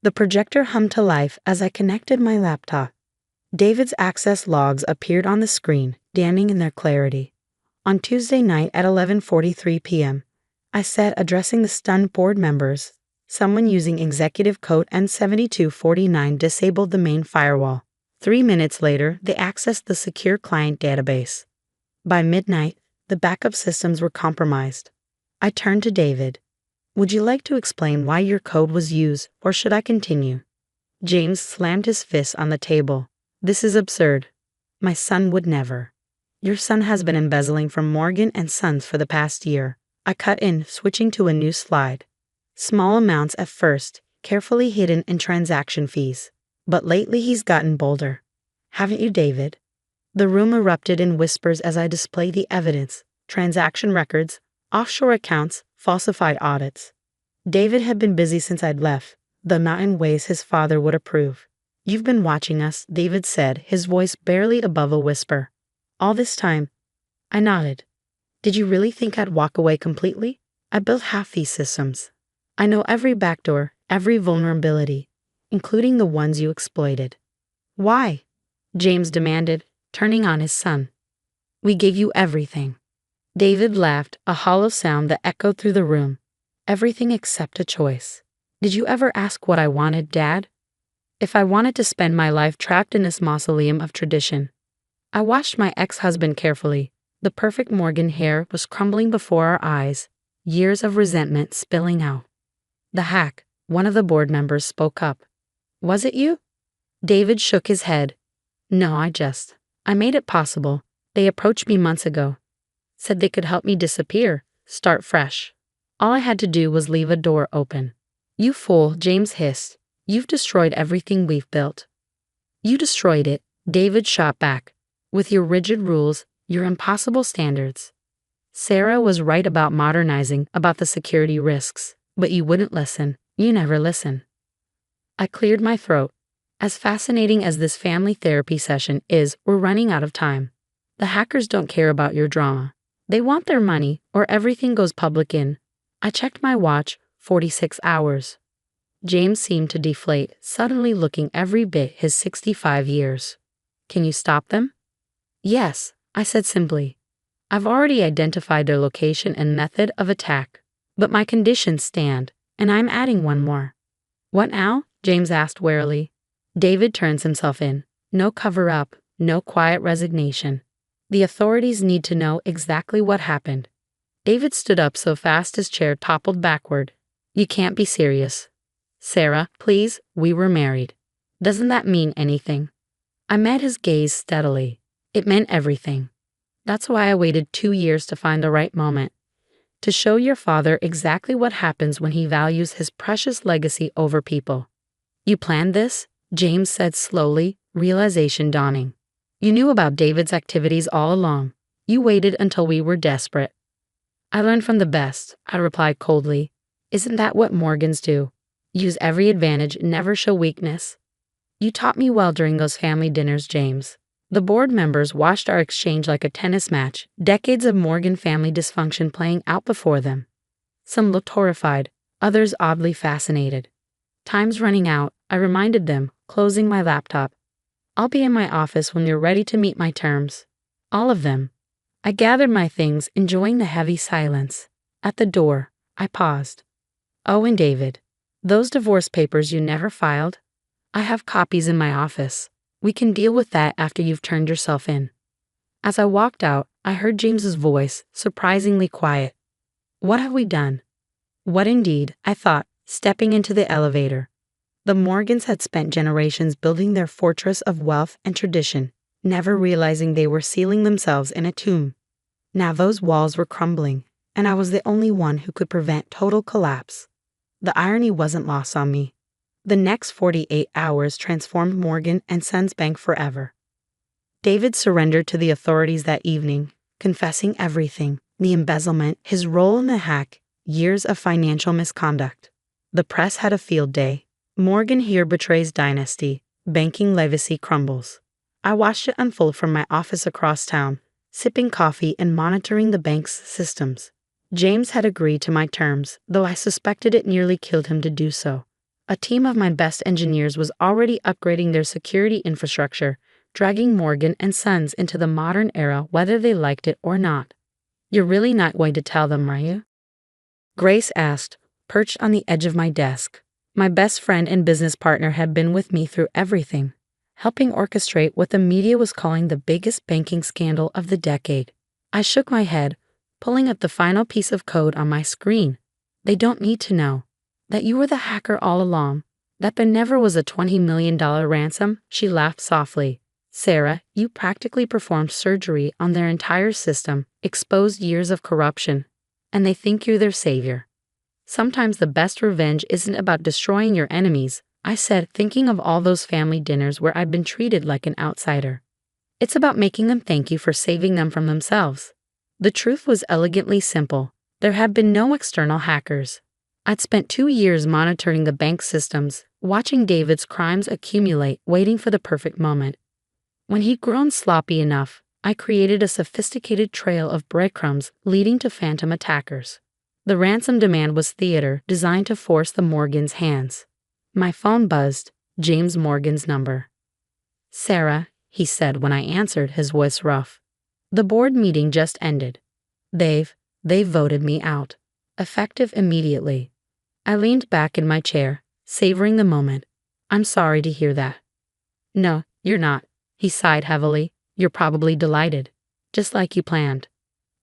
The projector hummed to life as I connected my laptop. David's access logs appeared on the screen, damning in their clarity. On Tuesday night at 11:43 p.m., I said, addressing the stunned board members, someone using executive code N7249 disabled the main firewall. 3 minutes later, they accessed the secure client database. By midnight, the backup systems were compromised. I turned to David. Would you like to explain why your code was used, or should I continue? James slammed his fist on the table. This is absurd. My son would never. Your son has been embezzling from Morgan & Sons for the past year. I cut in, switching to a new slide. Small amounts at first, carefully hidden in transaction fees. But lately he's gotten bolder. Haven't you, David? The room erupted in whispers as I displayed the evidence, transaction records, offshore accounts, falsified audits. David had been busy since I'd left, though not in ways his father would approve. You've been watching us, David said, his voice barely above a whisper. All this time. I nodded. Did you really think I'd walk away completely? I built half these systems. I know every backdoor, every vulnerability, including the ones you exploited. Why? James demanded, turning on his son. We gave you everything. David laughed, a hollow sound that echoed through the room. Everything except a choice. Did you ever ask what I wanted, Dad? If I wanted to spend my life trapped in this mausoleum of tradition. I watched my ex-husband carefully. The perfect Morgan hair was crumbling before our eyes, years of resentment spilling out. The hack, one of the board members spoke up. Was it you? David shook his head. No, I made it possible. They approached me months ago, said they could help me disappear, start fresh. All I had to do was leave a door open. You fool, James hissed. You've destroyed everything we've built. You destroyed it, David shot back. With your rigid rules, your impossible standards. Sarah was right about modernizing, about the security risks, but you wouldn't listen. You never listen. I cleared my throat. As fascinating as this family therapy session is, we're running out of time. The hackers don't care about your drama. They want their money, or everything goes public in. I checked my watch, 46 hours. James seemed to deflate, suddenly looking every bit his 65 years. Can you stop them? Yes, I said simply. I've already identified their location and method of attack, but my conditions stand, and I'm adding one more. What now? James asked warily. David turns himself in. No cover-up, no quiet resignation. The authorities need to know exactly what happened. David stood up so fast his chair toppled backward. You can't be serious. Sarah, please, we were married. Doesn't that mean anything? I met his gaze steadily. It meant everything. That's why I waited 2 years to find the right moment. To show your father exactly what happens when he values his precious legacy over people. You planned this? James said slowly, realization dawning. You knew about David's activities all along. You waited until we were desperate. I learned from the best, I replied coldly. Isn't that what Morgans do? Use every advantage, never show weakness. You taught me well during those family dinners, James. The board members watched our exchange like a tennis match, decades of Morgan family dysfunction playing out before them. Some looked horrified, others oddly fascinated. Time's running out, I reminded them, closing my laptop. I'll be in my office when you're ready to meet my terms. All of them. I gathered my things, enjoying the heavy silence. At the door, I paused. Oh, and David. Those divorce papers you never filed? I have copies in my office. We can deal with that after you've turned yourself in. As I walked out, I heard James's voice, surprisingly quiet. What have we done? What indeed, I thought, stepping into the elevator. The Morgans had spent generations building their fortress of wealth and tradition, never realizing they were sealing themselves in a tomb. Now those walls were crumbling, and I was the only one who could prevent total collapse. The irony wasn't lost on me. The next 48 hours transformed Morgan and Sons Bank forever. David surrendered to the authorities that evening, confessing everything, the embezzlement, his role in the hack, years of financial misconduct. The press had a field day. Morgan here betrays dynasty, banking legacy crumbles. I watched it unfold from my office across town, sipping coffee and monitoring the bank's systems. James had agreed to my terms, though I suspected it nearly killed him to do so. A team of my best engineers was already upgrading their security infrastructure, dragging Morgan and Sons into the modern era whether they liked it or not. You're really not going to tell them, are you? Grace asked, perched on the edge of my desk. My best friend and business partner had been with me through everything, helping orchestrate what the media was calling the biggest banking scandal of the decade. I shook my head, pulling up the final piece of code on my screen. They don't need to know. That you were the hacker all along. That there never was a $20 million ransom, she laughed softly. Sarah, you practically performed surgery on their entire system, exposed years of corruption, and they think you're their savior. Sometimes the best revenge isn't about destroying your enemies, I said, thinking of all those family dinners where I'd been treated like an outsider. It's about making them thank you for saving them from themselves. The truth was elegantly simple. There had been no external hackers. I'd spent 2 years monitoring the bank systems, watching David's crimes accumulate, waiting for the perfect moment. When he'd grown sloppy enough, I created a sophisticated trail of breadcrumbs leading to phantom attackers. The ransom demand was theater designed to force the Morgans' hands. My phone buzzed, James Morgan's number. Sarah, he said when I answered, his voice rough. The board meeting just ended. They've voted me out. Effective immediately. I leaned back in my chair, savoring the moment. I'm sorry to hear that. No, you're not, he sighed heavily. You're probably delighted. Just like you planned.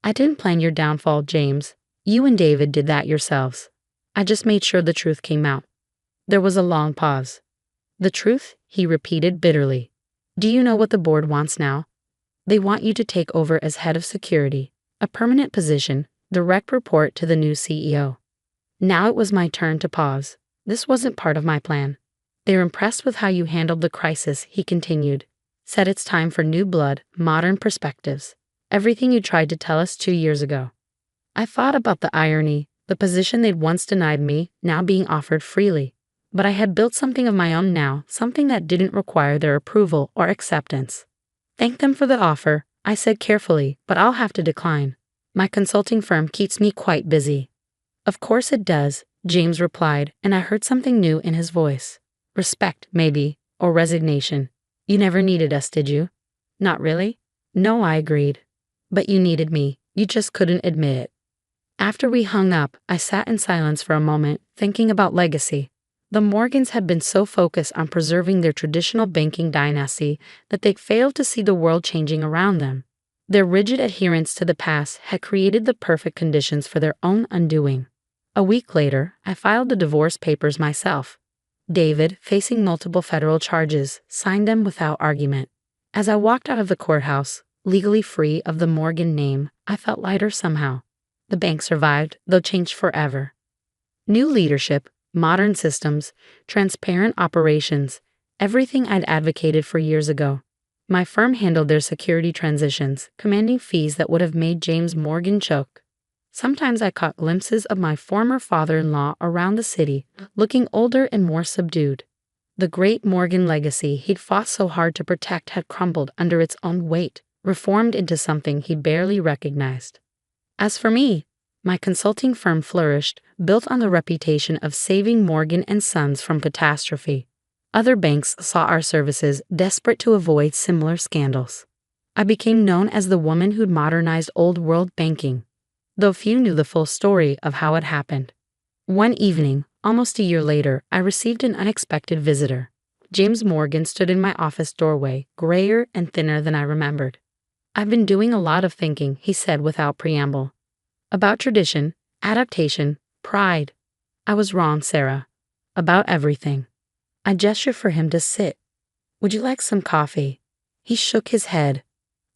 I didn't plan your downfall, James. You and David did that yourselves. I just made sure the truth came out. There was a long pause. The truth? He repeated bitterly. Do you know what the board wants now? They want you to take over as head of security, a permanent position, direct report to the new CEO. Now it was my turn to pause. This wasn't part of my plan. They're impressed with how you handled the crisis, he continued. Said it's time for new blood, modern perspectives. Everything you tried to tell us 2 years ago. I thought about the irony, the position they'd once denied me, now being offered freely. But I had built something of my own now, something that didn't require their approval or acceptance. Thank them for the offer, I said carefully, but I'll have to decline. My consulting firm keeps me quite busy. Of course it does, James replied, and I heard something new in his voice. Respect, maybe, or resignation. You never needed us, did you? Not really? No, I agreed. But you needed me, you just couldn't admit it. After we hung up, I sat in silence for a moment, thinking about legacy. The Morgans had been so focused on preserving their traditional banking dynasty that they failed to see the world changing around them. Their rigid adherence to the past had created the perfect conditions for their own undoing. A week later, I filed the divorce papers myself. David, facing multiple federal charges, signed them without argument. As I walked out of the courthouse, legally free of the Morgan name, I felt lighter somehow. The bank survived, though changed forever. New leadership, modern systems, transparent operations, everything I'd advocated for years ago. My firm handled their security transitions, commanding fees that would have made James Morgan choke. Sometimes I caught glimpses of my former father-in-law around the city, looking older and more subdued. The great Morgan legacy he'd fought so hard to protect had crumbled under its own weight, reformed into something he barely recognized. As for me, my consulting firm flourished, built on the reputation of saving Morgan and Sons from catastrophe. Other banks saw our services, desperate to avoid similar scandals. I became known as the woman who'd modernized old-world banking, though few knew the full story of how it happened. One evening, almost a year later, I received an unexpected visitor. James Morgan stood in my office doorway, grayer and thinner than I remembered. I've been doing a lot of thinking, he said without preamble. About tradition, adaptation, pride. I was wrong, Sarah. About everything. I gestured for him to sit. Would you like some coffee? He shook his head.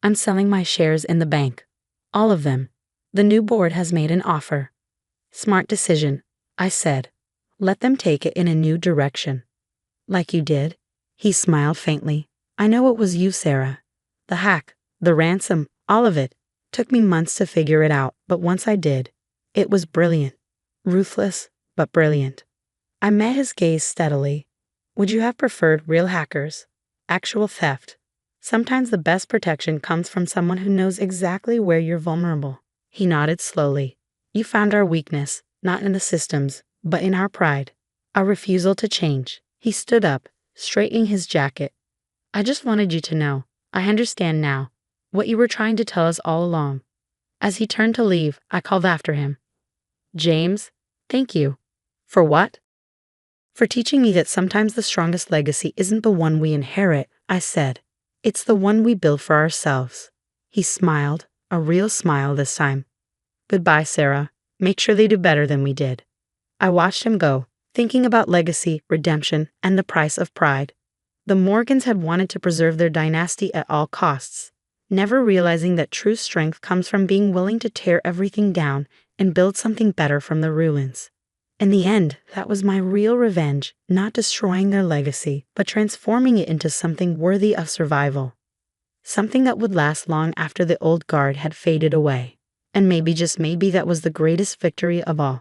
I'm selling my shares in the bank. All of them. The new board has made an offer. Smart decision, I said. Let them take it in a new direction. Like you did? He smiled faintly. I know it was you, Sarah. The hack, the ransom, all of it. Took me months to figure it out, but once I did, it was brilliant. Ruthless, but brilliant. I met his gaze steadily. Would you have preferred real hackers? Actual theft? Sometimes the best protection comes from someone who knows exactly where you're vulnerable. He nodded slowly. You found our weakness, not in the systems, but in our pride. Our refusal to change. He stood up, straightening his jacket. I just wanted you to know. I understand now. What you were trying to tell us all along. As he turned to leave, I called after him. James, thank you. For what? For teaching me that sometimes the strongest legacy isn't the one we inherit, I said. It's the one we build for ourselves. He smiled, a real smile this time. Goodbye, Sarah. Make sure they do better than we did. I watched him go, thinking about legacy, redemption, and the price of pride. The Morgans had wanted to preserve their dynasty at all costs, never realizing that true strength comes from being willing to tear everything down and build something better from the ruins. In the end, that was my real revenge, not destroying their legacy, but transforming it into something worthy of survival. Something that would last long after the old guard had faded away. And maybe, just maybe, that was the greatest victory of all.